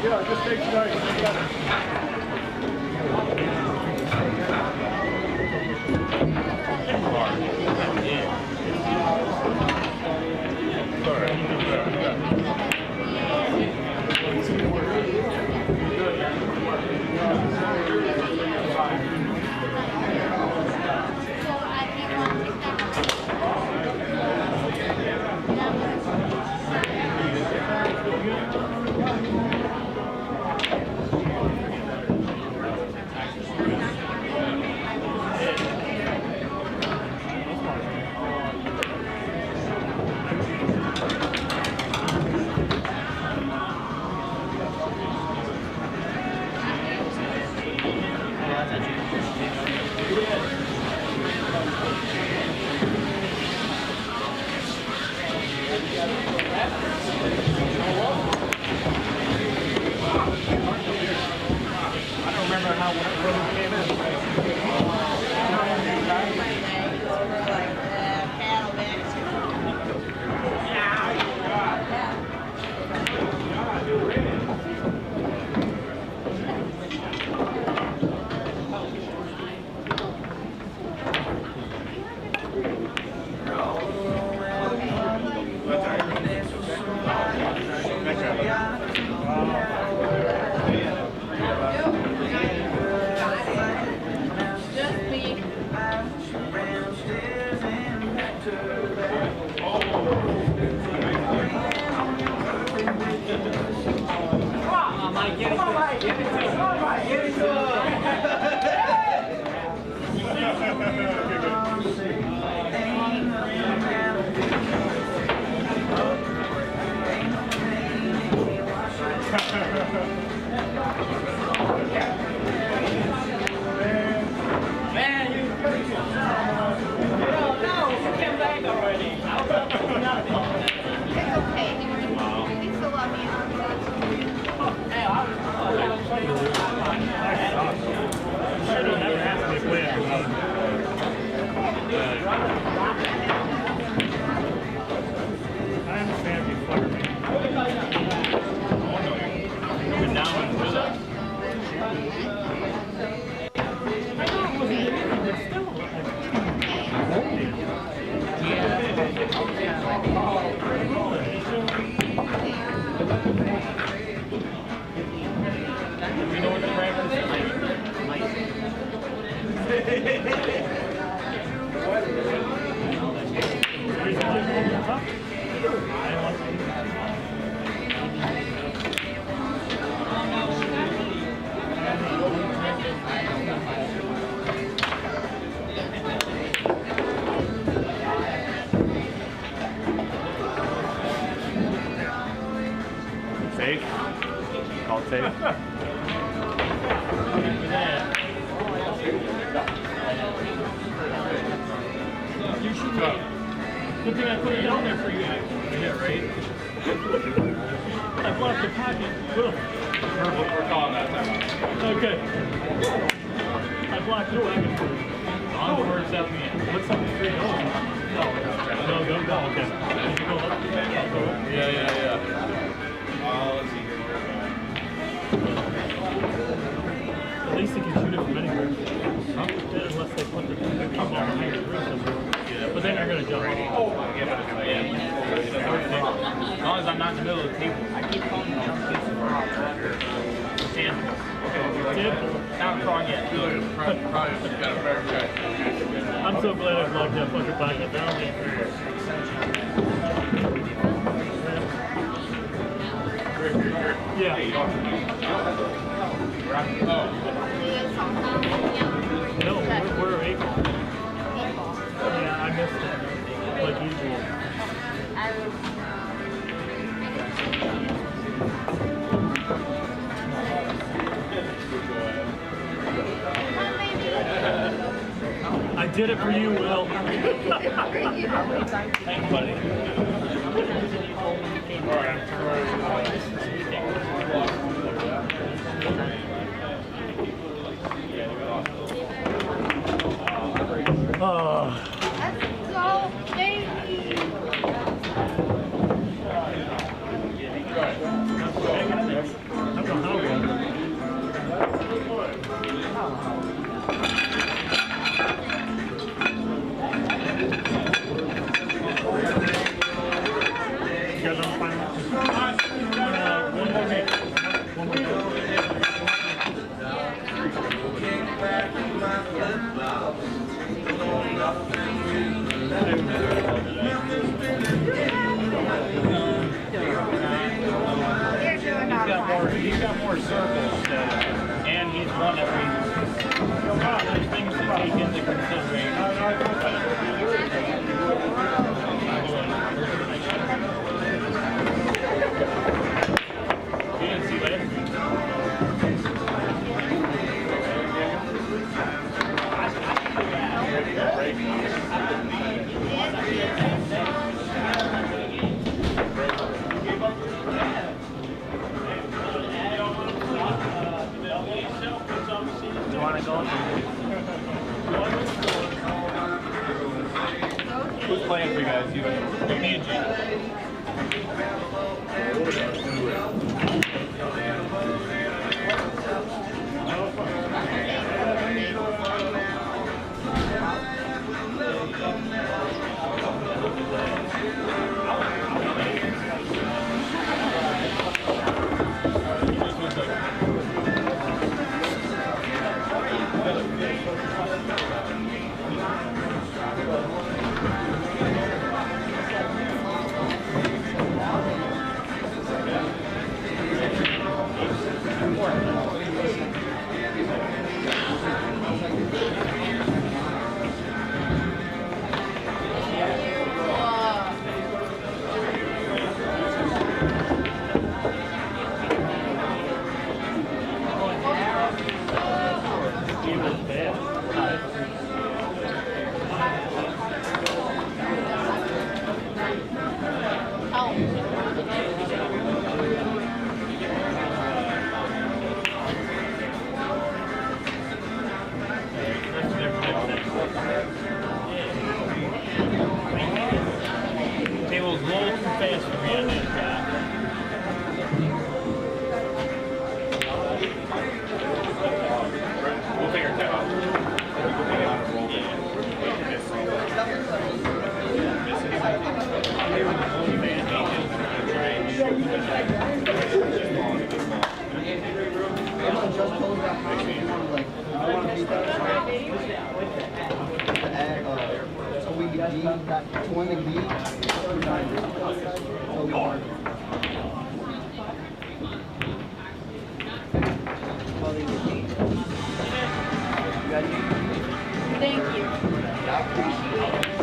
Yeah, just take strikes. Take. I'll take. You should go. Good thing I put it down there for you. Yeah, right? I blocked the pocket. Perfect. We're calling that time out. Okay. I blocked the pocket. On the words that me. What's up with 3 goals? No, go. Okay. Go up. Yeah. Let's see here. At least they can shoot it from anywhere. Unless they put the ball behind the rim somewhere. Yeah, but then they're going to jump. As long as I'm not in the middle of the table. I keep calling you jump kids for sample. Not wrong yet. I'm so glad I blocked that fucking pocket down there. Yeah. No, we're 8 ball. Yeah, I missed it. Like usual. I did it for you, Will. Thanks, buddy. All right, Let's go, baby. He's got more circles, and he's won every. There's things to take into consideration. You didn't see last week. Do you want to go? Thank you. I appreciate it.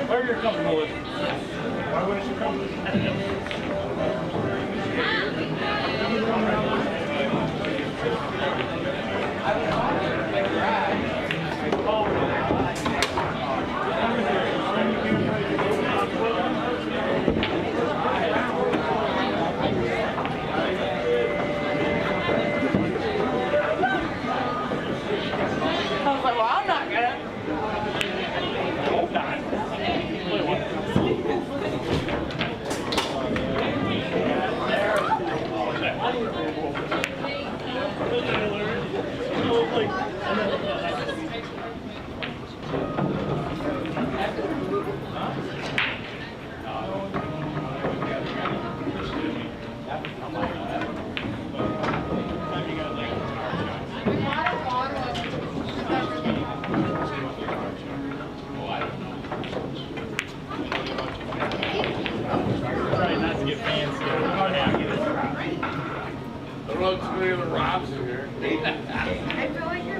Where you're comfortable with. Why wouldn't you come I was like, well, I'm not gonna. Hope not. Try not to get fancy. Oh, yeah, I'll give it a try. The Rhodes clear the Robs in here. I feel like you're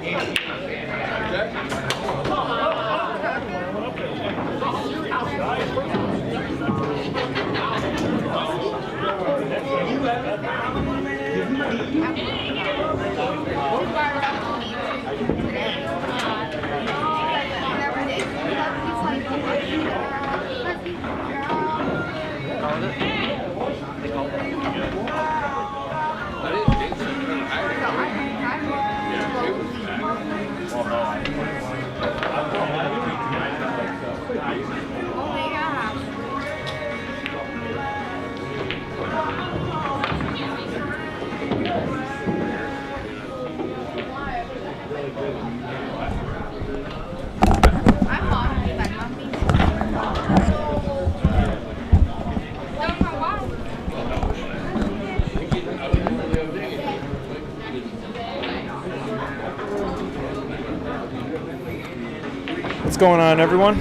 What's going on, everyone?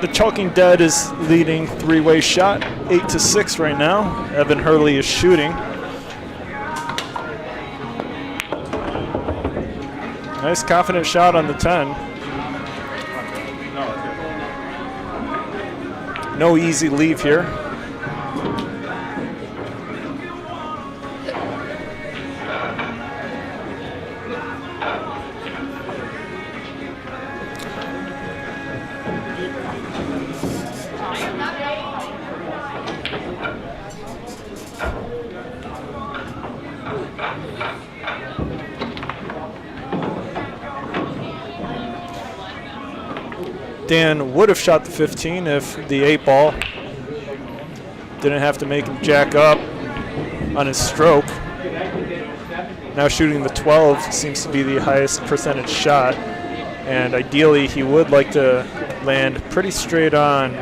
The Chalking Dead is leading three-way shot, 8-6 right now. Evan Hurley is shooting. Nice confident shot on the 10. No easy leave here. Dan would have shot the 15 if the 8-ball didn't have to make him jack up on his stroke. Now shooting the 12 seems to be the highest percentage shot, and ideally he would like to land pretty straight on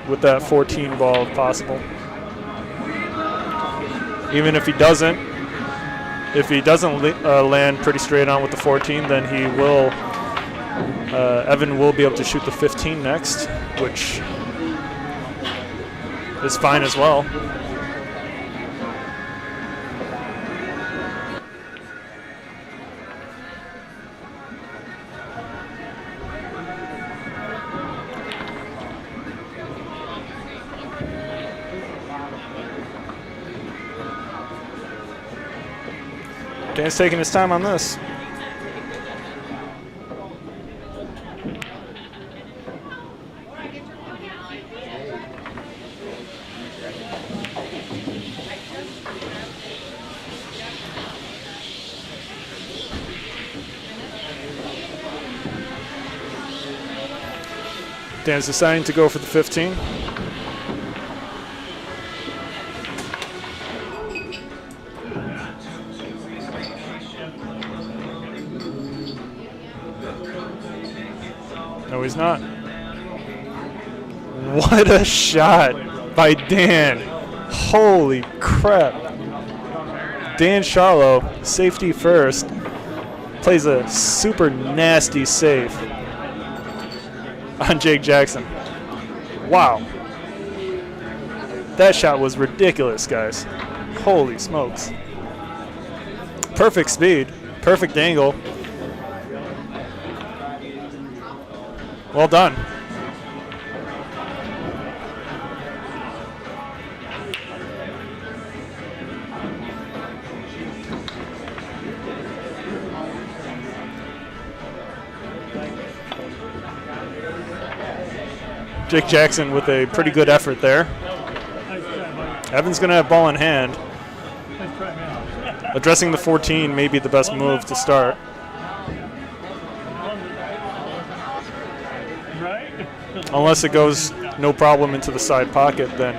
with that 14 ball if possible. Even if he doesn't, land pretty straight on with the 14, then he will. Evan will be able to shoot the 15 next, which is fine as well. Dan's taking his time on this. Dan's deciding to go for the 15. No, he's not. What a shot by Dan. Holy crap. Dan Charlo, safety first, plays a super nasty save on Jake Jackson. Wow. That shot was ridiculous, guys. Holy smokes. Perfect speed, perfect angle. Well done. Jake Jackson with a pretty good effort there. Evan's going to have ball in hand. Addressing the 14 may be the best move to start. Unless it goes no problem into the side pocket, then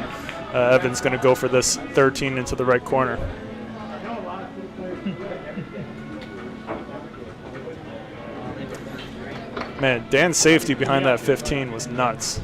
Evan's going to go for this 13 into the right corner. Man, Dan's safety behind that 15 was nuts.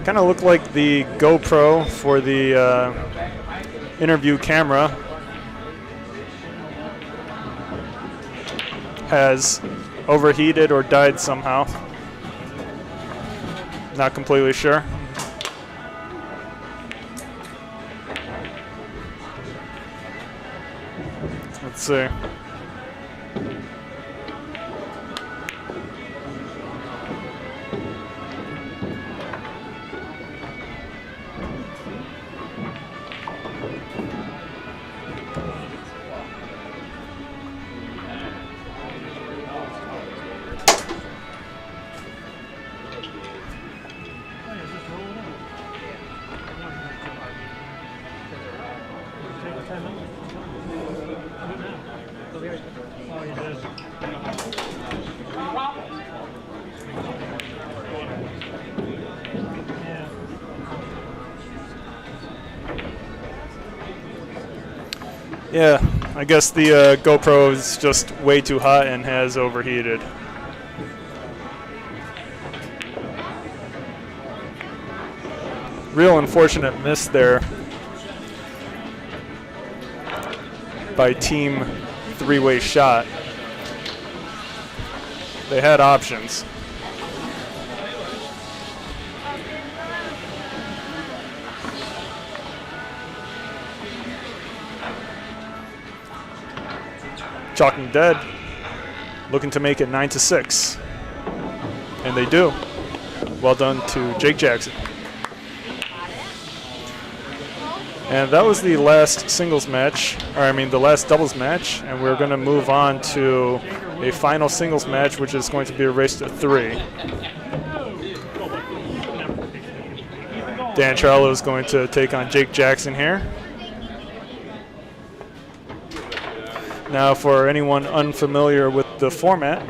Kind of looked like the GoPro for the interview camera has overheated or died somehow. Not completely sure. Let's see. Yeah, I guess the GoPro is just way too hot and has overheated. Real unfortunate miss there by Team Three-Way Shot. They had options. Chalking Dead looking to make it 9-6. And they do. Well done to Jake Jackson. And that was the last singles match, or I mean the last doubles match, and we're going to move on to a final singles match, which is going to be a race to 3. Dan Charlo is going to take on Jake Jackson here. Now, for anyone unfamiliar with the format,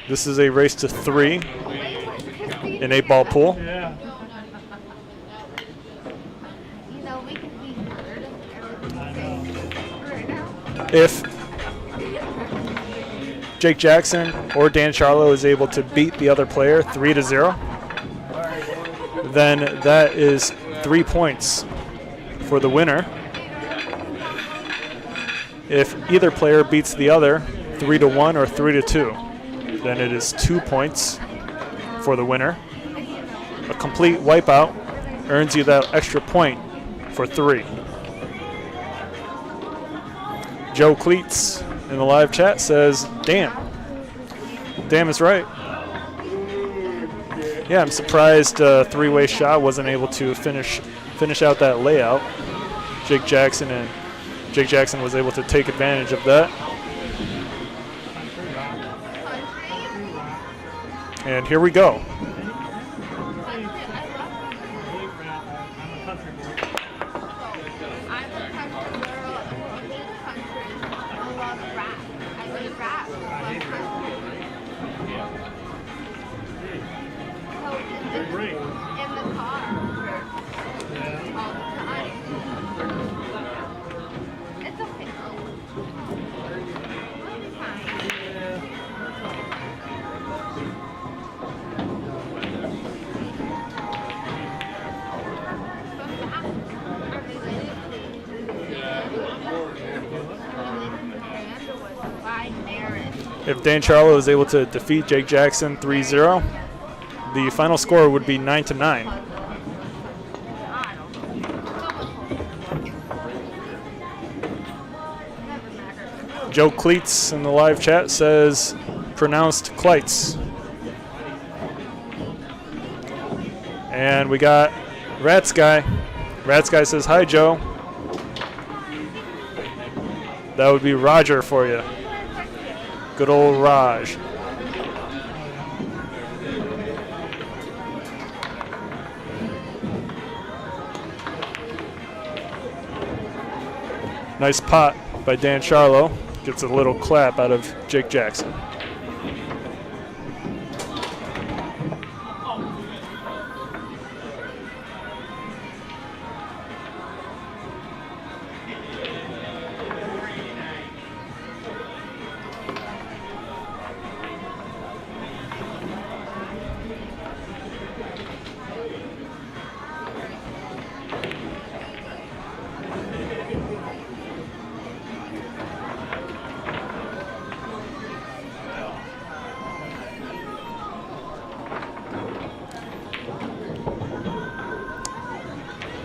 this is a race to 3 in 8-ball pool. If Jake Jackson or Dan Charlo is able to beat the other player 3-0, then that is 3 points for the winner. If either player beats the other 3-1 or 3-2, then it is 2 points for the winner. A complete wipeout earns you that extra point for 3. Joe Cleats in the live chat says, damn. Damn is right. Yeah, I'm surprised Three-Way Shot wasn't able to finish out that layout. Jake Jackson was able to take advantage of that. And here we go. If Dan Charlo is able to defeat Jake Jackson 3-0, the final score would be 9-9. Joe Cleats in the live chat says, pronounced Kleitz. And we got Rats Guy. Rats Guy says, hi, Joe. That would be Roger for you. Good old Raj. Nice pot by Dan Charlo. Gets a little clap out of Jake Jackson.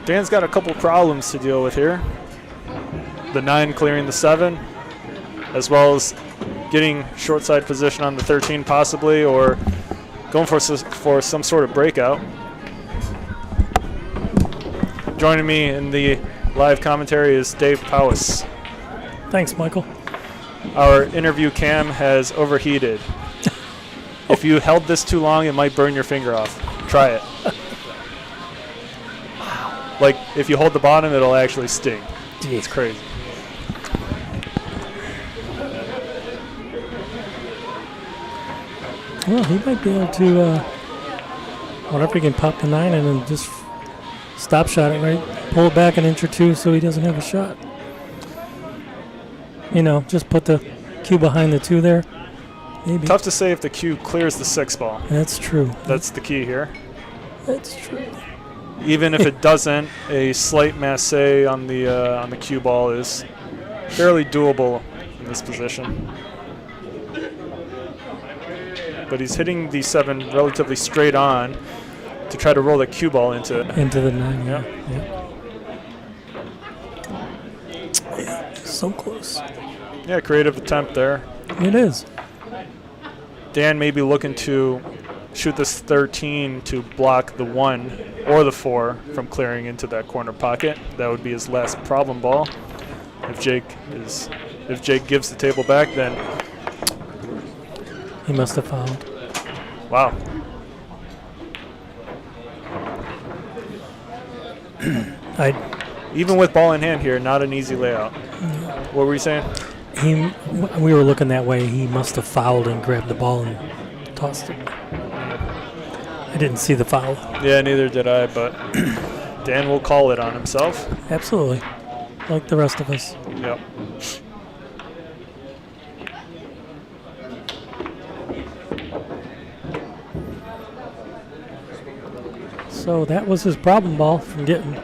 Dan's got a couple problems to deal with here. The 9 clearing the 7, as well as getting short side position on the 13 possibly, or going for some sort of breakout. Joining me in the live commentary is Dave Powis. Thanks, Michael. Our interview cam has overheated. If you held this too long, it might burn your finger off. Try it. Like, if you hold the bottom, it'll actually sting. It's crazy. Well, he might be able to, whatever, he can pop the 9 in and just stop shot it, right? Pull it back an inch or two so he doesn't have a shot. You know, just put the cue behind the 2 there. Maybe. Tough to say if the cue clears the 6 ball. That's true. That's the key here. That's true. Even if it doesn't, a slight masse on the cue ball is fairly doable in this position. But he's hitting the 7 relatively straight on to try to roll the cue ball into the 9. Yeah. So close. Yeah, creative attempt there. It is. Dan may be looking to shoot this 13 to block the 1 or the 4 from clearing into that corner pocket. That would be his last problem ball. If Jake gives the table back, then he must have fouled. Wow. Even with ball in hand here, not an easy layout. What were you saying? We were looking that way. He must have fouled and grabbed the ball and tossed it. I didn't see the foul. Yeah, neither did I, but Dan will call it on himself. Absolutely. Like the rest of us. Yep. So that was his problem ball from getting.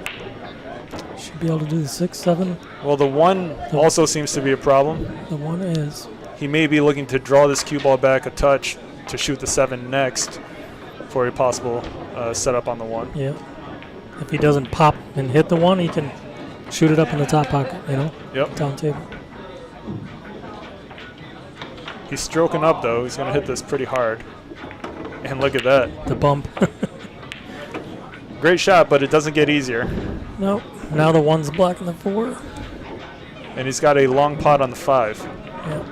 Should be able to do the 6, 7. Well, the 1 also seems to be a problem. The 1 is. He may be looking to draw this cue ball back a touch to shoot the 7 next for a possible setup on the 1. Yeah. If he doesn't pop and hit the 1, he can shoot it up in the top pocket, you know? Yep. Down table. He's stroking up, though. He's going to hit this pretty hard. And look at that. The bump. Great shot, but it doesn't get easier. Nope. Now the 1's blocking the 4. And he's got a long pot on the 5. Yep.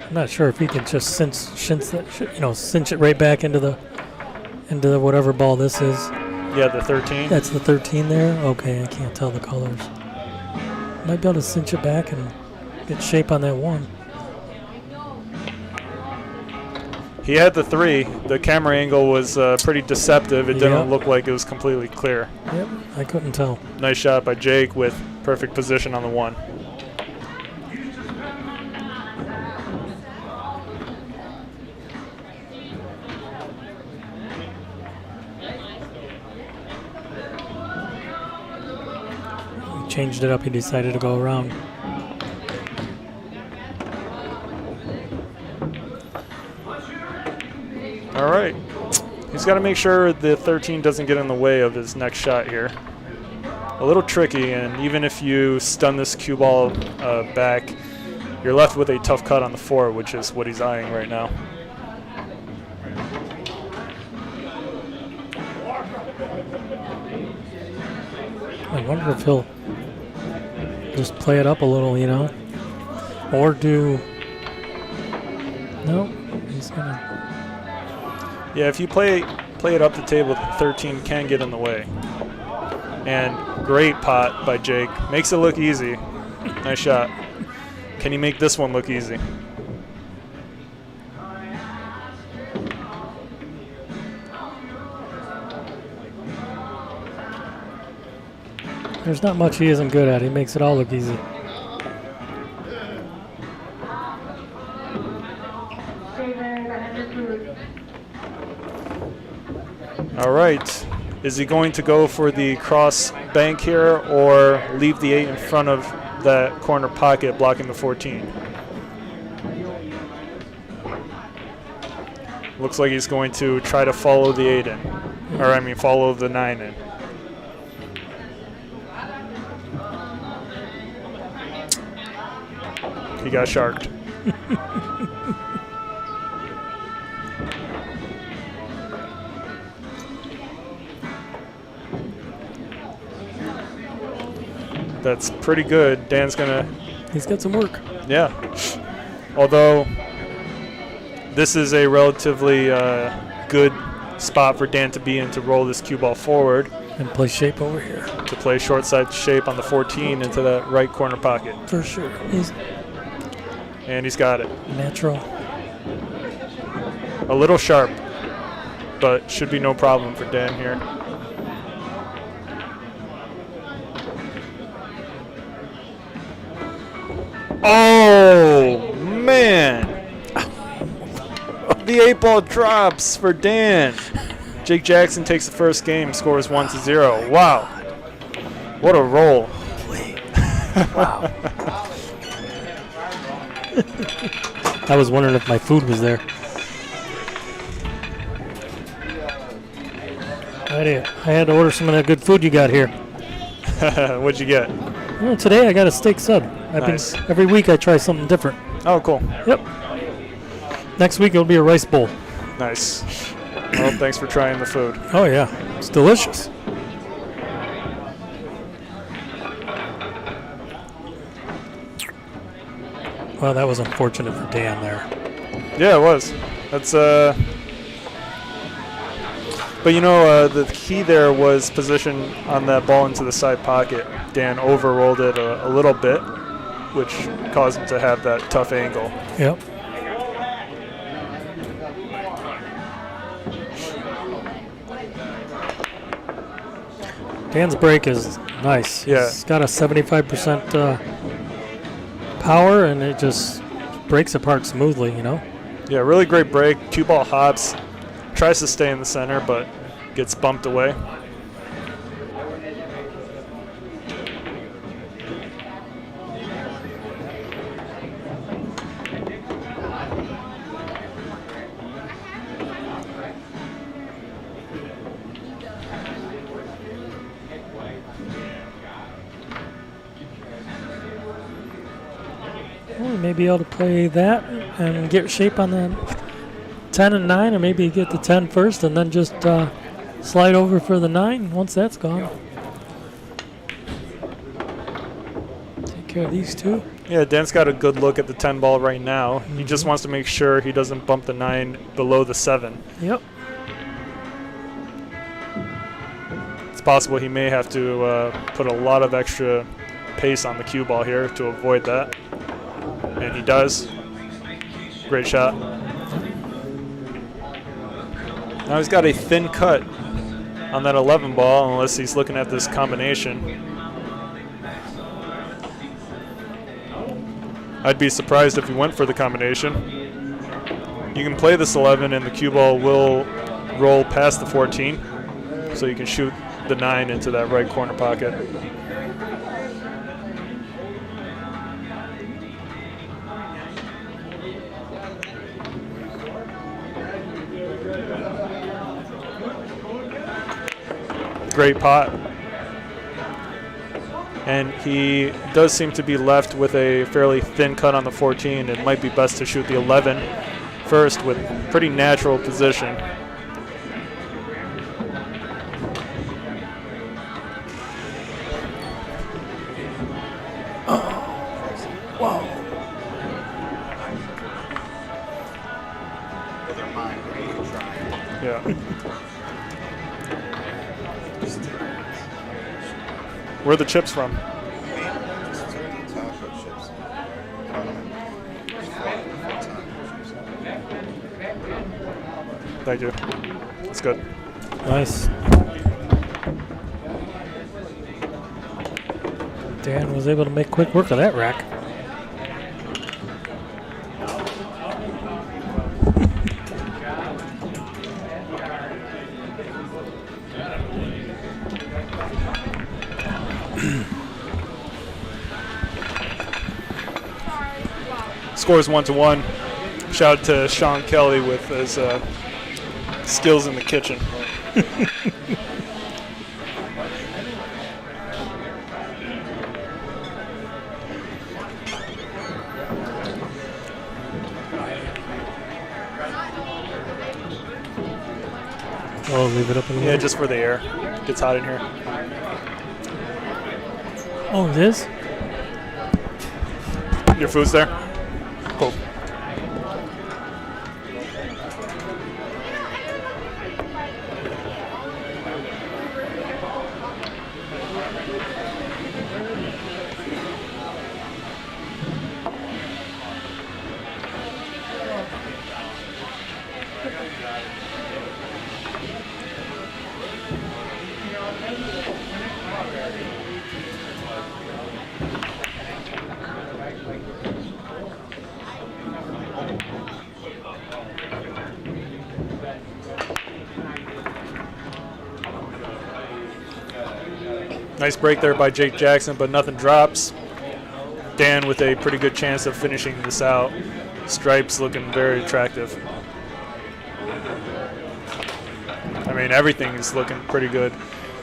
I'm not sure if he can just cinch it right back into the whatever ball this is. Yeah, the 13. That's the 13 there? Okay, I can't tell the colors. Might be able to cinch it back and get shape on that 1. He had the 3. The camera angle was pretty deceptive. It didn't look like it was completely clear. Yep, I couldn't tell. Nice shot by Jake with perfect position on the 1. Changed it up. He decided to go around. All right. He's got to make sure the 13 doesn't get in the way of his next shot here. A little tricky, and even if you stun this cue ball back, you're left with a tough cut on the 4, which is what he's eyeing right now. I wonder if he'll just play it up a little, you know, or do. No, he's gonna. Yeah, if you play it up the table, the 13 can get in the way. And great pot by Jake. Makes it look easy. Nice shot. Can he make this one look easy? There's not much he isn't good at. He makes it all look easy. All right. Is he going to go for the cross bank here or leave the 8 in front of that corner pocket blocking the 14? Looks like he's going to try to follow the 8 in. Or I mean follow the 9 in. He got sharked. That's pretty good. Dan's gonna. He's got some work. Yeah. Although this is a relatively good spot for Dan to be in to roll this cue ball forward. And play shape over here. To play short side shape on the 14 into that right corner pocket. For sure. And he's got it. Natural. A little sharp. but should be no problem for Dan here. Oh, man. The 8-ball drops for Dan. Jake Jackson takes the first game, scores 1-0. Wow. What a roll. Wow. I was wondering if my food was there. I had to order some of that good food you got here. What'd you get? Well, today I got a steak sub. Nice. Every week I try something different. Oh, cool. Yep. Next week it'll be a rice bowl. Nice. Well, thanks for trying the food. Oh, yeah. It's delicious. Well, that was unfortunate for Dan there. Yeah, it was. That's but you know, the key there was position on that ball into the side pocket. Dan overrolled it a little bit, which caused him to have that tough angle. Yep. Dan's break is nice. Yeah. He's got a 75% power, and it just breaks apart smoothly, you know? Yeah, really great break. 2-ball hops. Tries to stay in the center, but gets bumped away. Well, we may be able to play that and get shape on the 10 and 9, or maybe get the 10 first and then just slide over for the 9 once that's gone. Take care of these two. Yeah, Dan's got a good look at the 10 ball right now. He just wants to make sure he doesn't bump the 9 below the 7. Yep. It's possible he may have to put a lot of extra pace on the cue ball here to avoid that. And he does. Great shot. Now he's got a thin cut on that 11 ball, unless he's looking at this combination. I'd be surprised if he went for the combination. You can play this 11 and the cue ball will roll past the 14, so you can shoot the 9 into that right corner pocket. Great pot. And he does seem to be left with a fairly thin cut on the 14. It might be best to shoot the 11 first with pretty natural position. Whoa. Yeah. Where are the chips from? Thank you. That's good. Nice. Dan was able to make quick work of that rack. Scores 1-1. Shout out to Sean Kelly with his skills in the kitchen. Oh, leave it up a little. Yeah, just for the air. Gets hot in here. Oh, it is? Your food's there? Cool. Nice break there by Jake Jackson, but nothing drops. Dan with a pretty good chance of finishing this out. Stripes looking very attractive. I mean, everything is looking pretty good.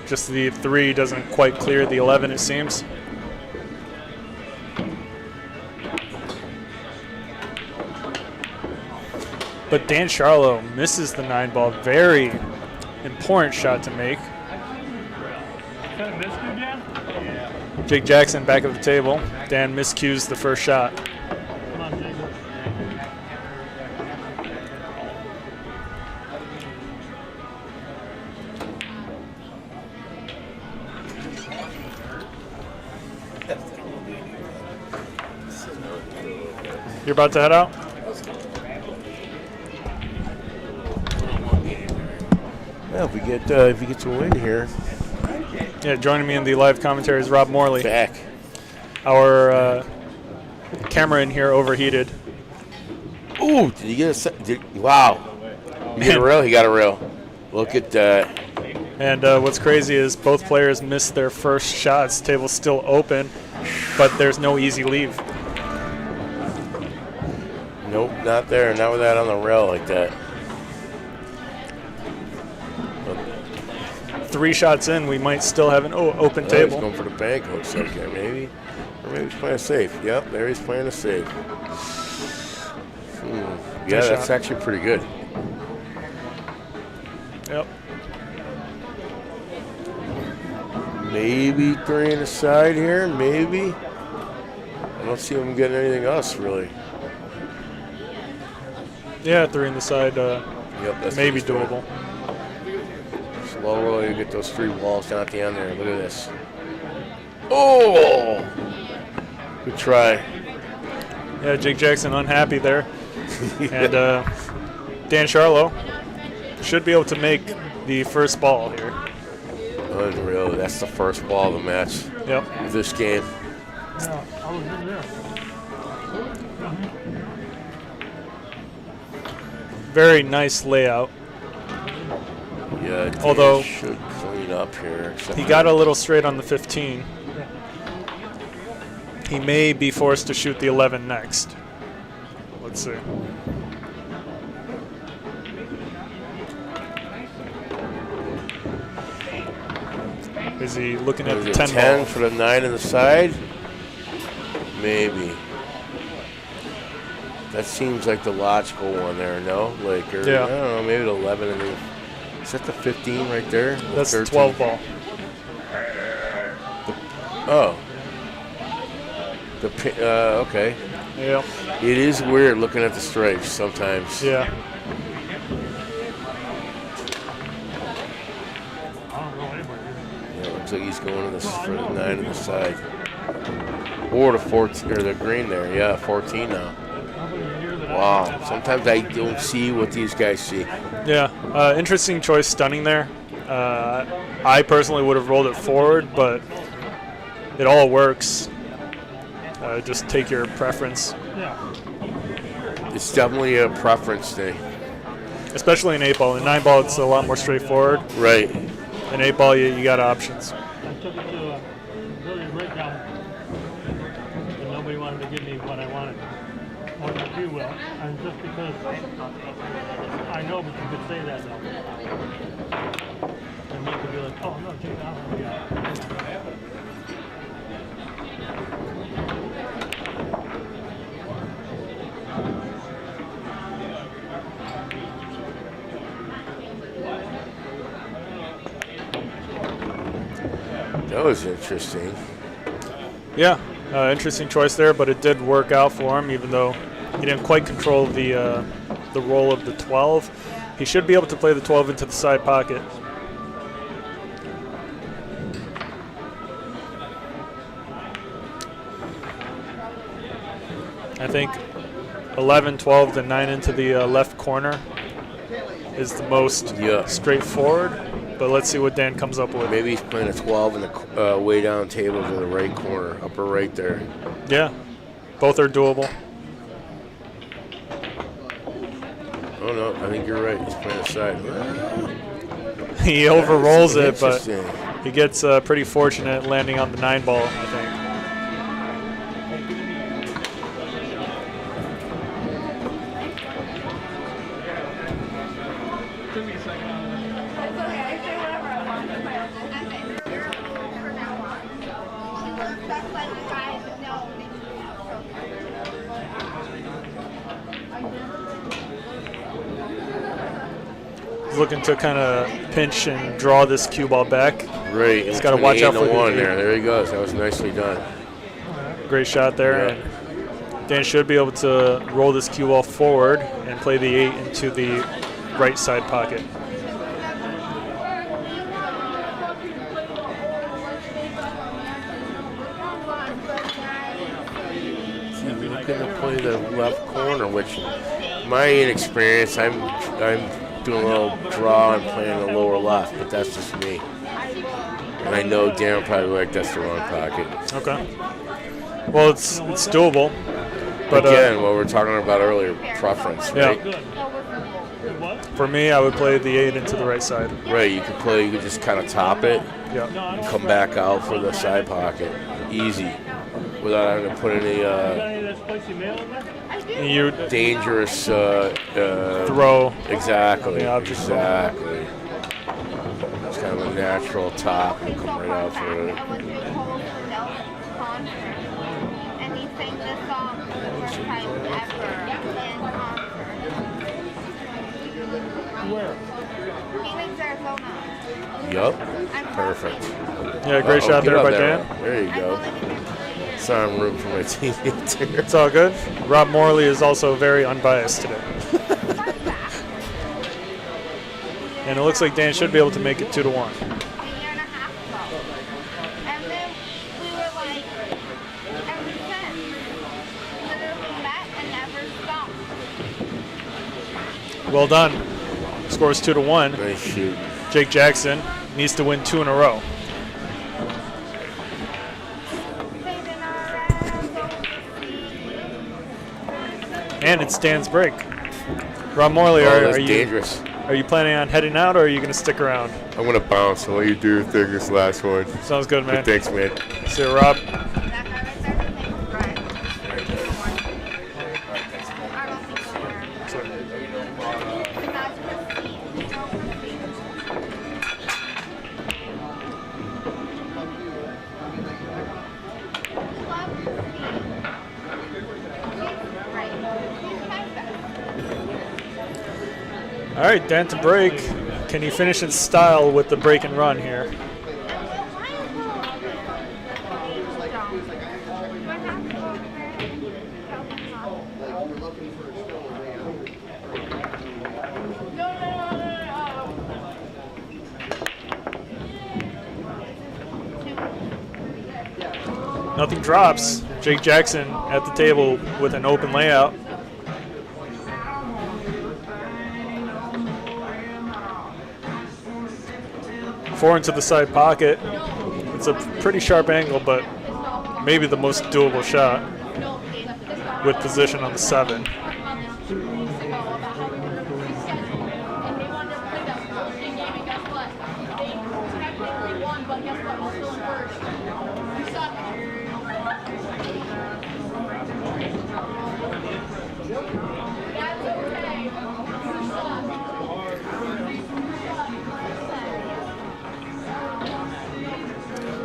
Just the 3 doesn't quite clear the 11, it seems. But Dan Charlo misses the 9 ball. Very important shot to make. Jake Jackson back at the table. Dan miscues the first shot. Come on, Jacob. You're about to head out? Well, if we get to win here. Yeah, joining me in the live commentary is Rob Morley. Back. Our camera in here overheated. Ooh, did you get a wow. You get a rail? He got a rail. Look at that. And what's crazy is both players missed their first shots. Table's still open, but there's no easy leave. Nope, not there. Not with that on the rail like that. 3 shots in, we might still have an open table. He's going for the bank, looks like there, maybe. Or maybe he's playing a safe. Yep, there he's playing a safe. Yeah, that's actually pretty good. Yep. Maybe 3 in the side here, maybe. I don't see him getting anything else, really. Yeah, 3 in the side, yep, that's maybe doable. Slow roll, you get those 3 walls down at the end there. Look at this. Oh! Good try. Yeah, Jake Jackson unhappy there. And Dan Charlo should be able to make the first ball here. Unreal. That's the first ball of the match. Yep. Of this game. Yeah, I was in there. Very nice layout. Yeah, although should clean up here. He got a little straight on the 15. He may be forced to shoot the 11 next. Let's see. Is he looking at the 10 ball? For the 9 in the side? Maybe. That seems like the logical one there, no? Like, or, yeah. I don't know, maybe the 11 and the... Is that the 15 right there? That's the 12 ball. Oh. Okay. Yeah. It is weird looking at the stripes sometimes. Yeah. Yeah, it looks like he's going to this for the 9 on the side. Or the 14, or the green there. Yeah, 14 now. Wow. Sometimes I don't see what these guys see. Yeah. Interesting choice stunning there. I personally would have rolled it forward, but it all works. Just take your preference. It's definitely a preference thing. Especially in 8 ball. In 9 ball, it's a lot more straightforward. Right. In 8 ball, you got options. I took it to a billiard breakdown, and nobody wanted to give me what I wanted. More than you will. And just because I know, but you could say that though. And you could be like, oh no, check it out. That was interesting. Yeah, interesting choice there, but it did work out for him, even though he didn't quite control the roll of the 12. He should be able to play the 12 into the side pocket. I think 11, 12, then 9 into the left corner is the most straightforward. But let's see what Dan comes up with. Maybe he's playing a 12 in the way down table to the right corner, upper right there. Yeah, both are doable. Oh no, I think you're right. He's playing a side. He overrolls it, but He gets pretty fortunate landing on the 9 ball, I think. Looking to kind of pinch and draw this cue ball back. Right. He's got to watch out for the 1 there. There he goes. That was nicely done. Great shot there. Yeah. And Dan should be able to roll this cue ball forward and play the 8 into the right side pocket. We're looking to play the left corner, which my inexperience, I'm doing a little draw and playing the lower left, but that's just me. And I know Dan probably like that's the wrong pocket. Okay. Well, it's doable. But again, what we were talking about earlier, preference, right? Yeah. For me, I would play the 8 into the right side. Right. You could just kind of top it. Yeah. And come back out for the side pocket, easy, without having to put any dangerous throw. Exactly. Exactly. It's kind of a natural top and come right out for it. And he sang this song for the first time ever in concert. Phoenix, Arizona. Yup. Perfect. Yeah, great shot there by Dan. There you go. Sorry, I'm rooting for my teammates here. It's all good. Rob Morley is also very unbiased today. And it looks like Dan should be able to make it 2-1. A year and a half ago. And then we were like, ever since, literally met and never stopped. Well done. Scores 2-1. Nice shoot. Jake Jackson needs to win 2 in a row. And it's Dan's break. Rob Morley, dangerous. Are you planning on heading out, or are you going to stick around? I'm going to bounce and let you do your thing this last one. Sounds good, man. But thanks, man. See you, Rob. All right, Dan to break. Can he finish in style with the break and run here? Nothing drops. Jake Jackson at the table with an open layout. Four into the side pocket. It's a pretty sharp angle, but maybe the most doable shot with position on the 7.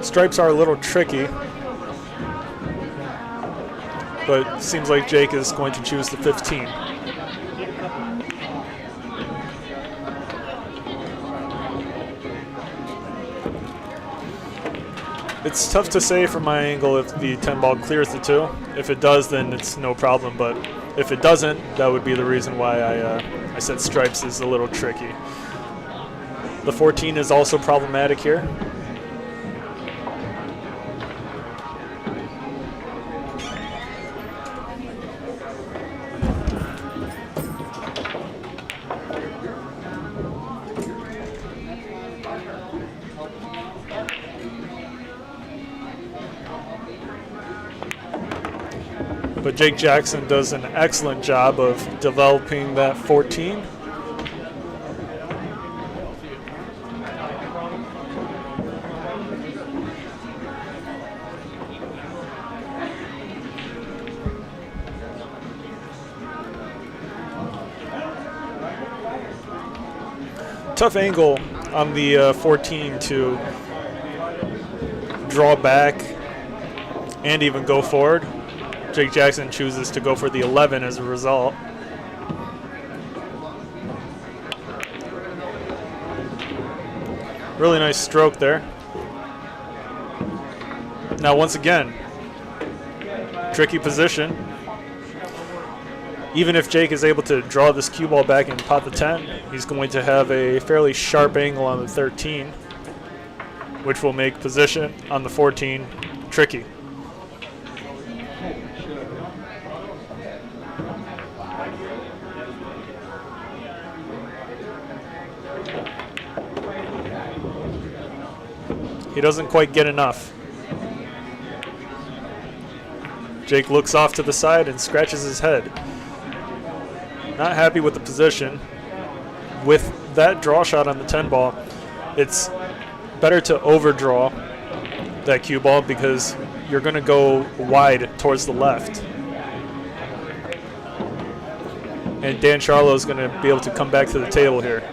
Stripes are a little tricky, but seems like Jake is going to choose the 15. It's tough to say from my angle if the 10 ball clears the 2. If it does, then it's no problem, but if it doesn't, that would be the reason why I said stripes is a little tricky. The 14 is also problematic here. But Jake Jackson does an excellent job of developing that 14. tough angle on the 14 to draw back and even go forward. Jake Jackson chooses to go for the 11 as a result. Really nice stroke there. Now once again, tricky position. Even if Jake is able to draw this cue ball back and pot the 10, he's going to have a fairly sharp angle on the 13, which will make position on the 14 tricky. He doesn't quite get enough. Jake looks off to the side and scratches his head. Not happy with the position. With that draw shot on the 10 ball, it's better to overdraw that cue ball because you're going to go wide towards the left. And Dan Charlo is going to be able to come back to the table here.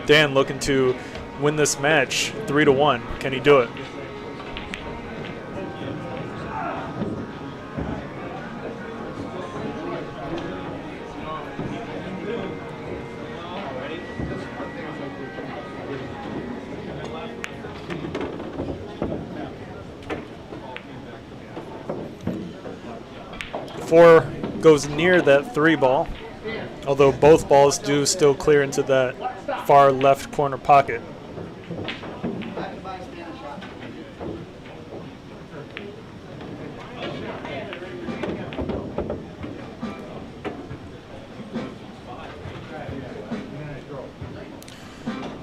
Dan looking to win this match 3-1. Can he do it? Four goes near that 3 ball, although both balls do still clear into that far left corner pocket.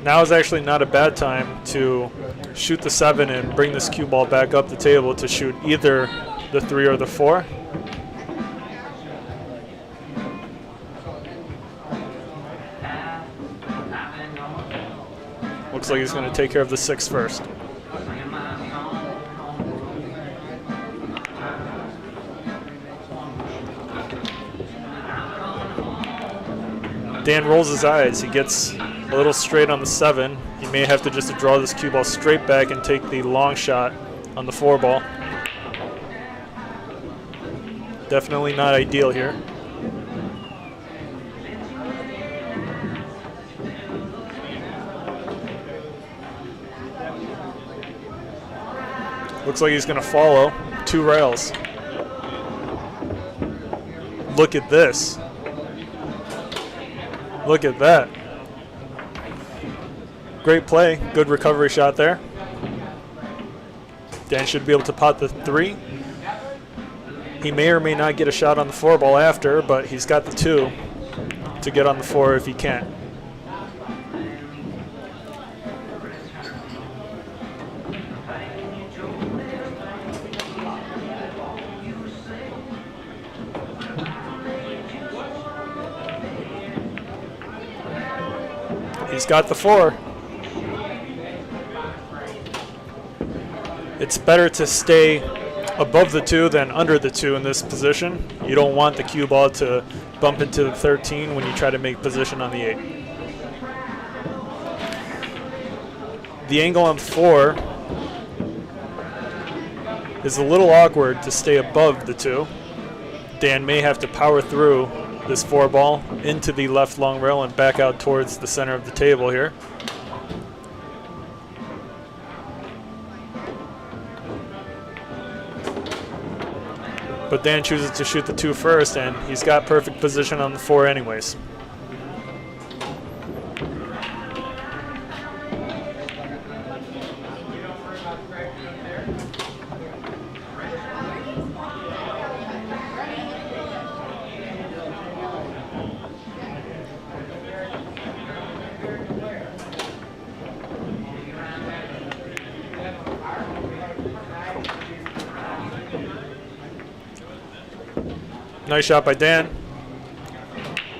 Now is actually not a bad time to shoot the 7 and bring this cue ball back up the table to shoot either the 3 or the 4. Looks like he's going to take care of the 6 first. Dan rolls his eyes. He gets a little straight on the 7. He may have to just draw this cue ball straight back and take the long shot on the 4 ball. Definitely not ideal here. Looks like he's going to follow 2 rails. Look at this. Look at that. Great play. Good recovery shot there. Dan should be able to pot the 3. He may or may not get a shot on the 4 ball after, but he's got the 2 to get on the 4 if he can. He's got the 4. It's better to stay above the 2 than under the 2 in this position. You don't want the cue ball to bump into the 13 when you try to make position on the 8. The angle on 4 is a little awkward to stay above the 2. Dan may have to power through this 4 ball into the left long rail and back out towards the center of the table here. But Dan chooses to shoot the 2 first, and he's got perfect position on the 4 anyways. Nice shot by Dan.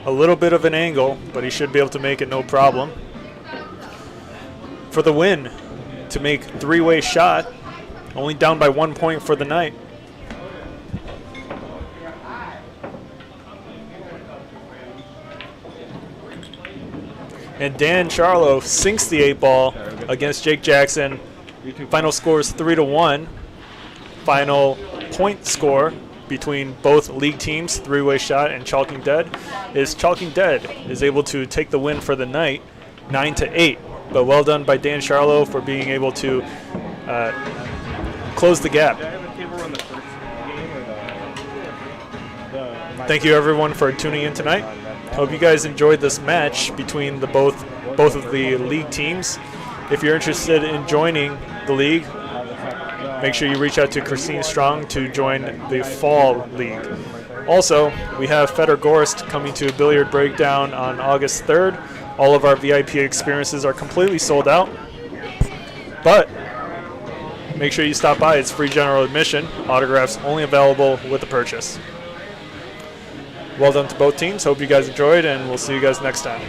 A little bit of an angle, but he should be able to make it no problem. For the win, to make three-way shot. Only down by 1 point for the night. And Dan Charlo sinks the 8-ball against Jake Jackson. Final score is 3-1. Final point score between both league teams, Three-Way Shot and Chalking Dead, is Chalking Dead is able to take the win for the night, 9-8. But well done by Dan Charlo for being able to close the gap. Thank you everyone for tuning in tonight. Hope you guys enjoyed this match between the both of the league teams. If you're interested in joining the league, make sure you reach out to Christine Strong to join the Fall League. Also, we have Feder Gorst coming to a Billiard Breakdown on August 3rd. All of our VIP experiences are completely sold out, but make sure you stop by. It's free general admission. Autographs only available with the purchase. Well done to both teams. Hope you guys enjoyed, and we'll see you guys next time.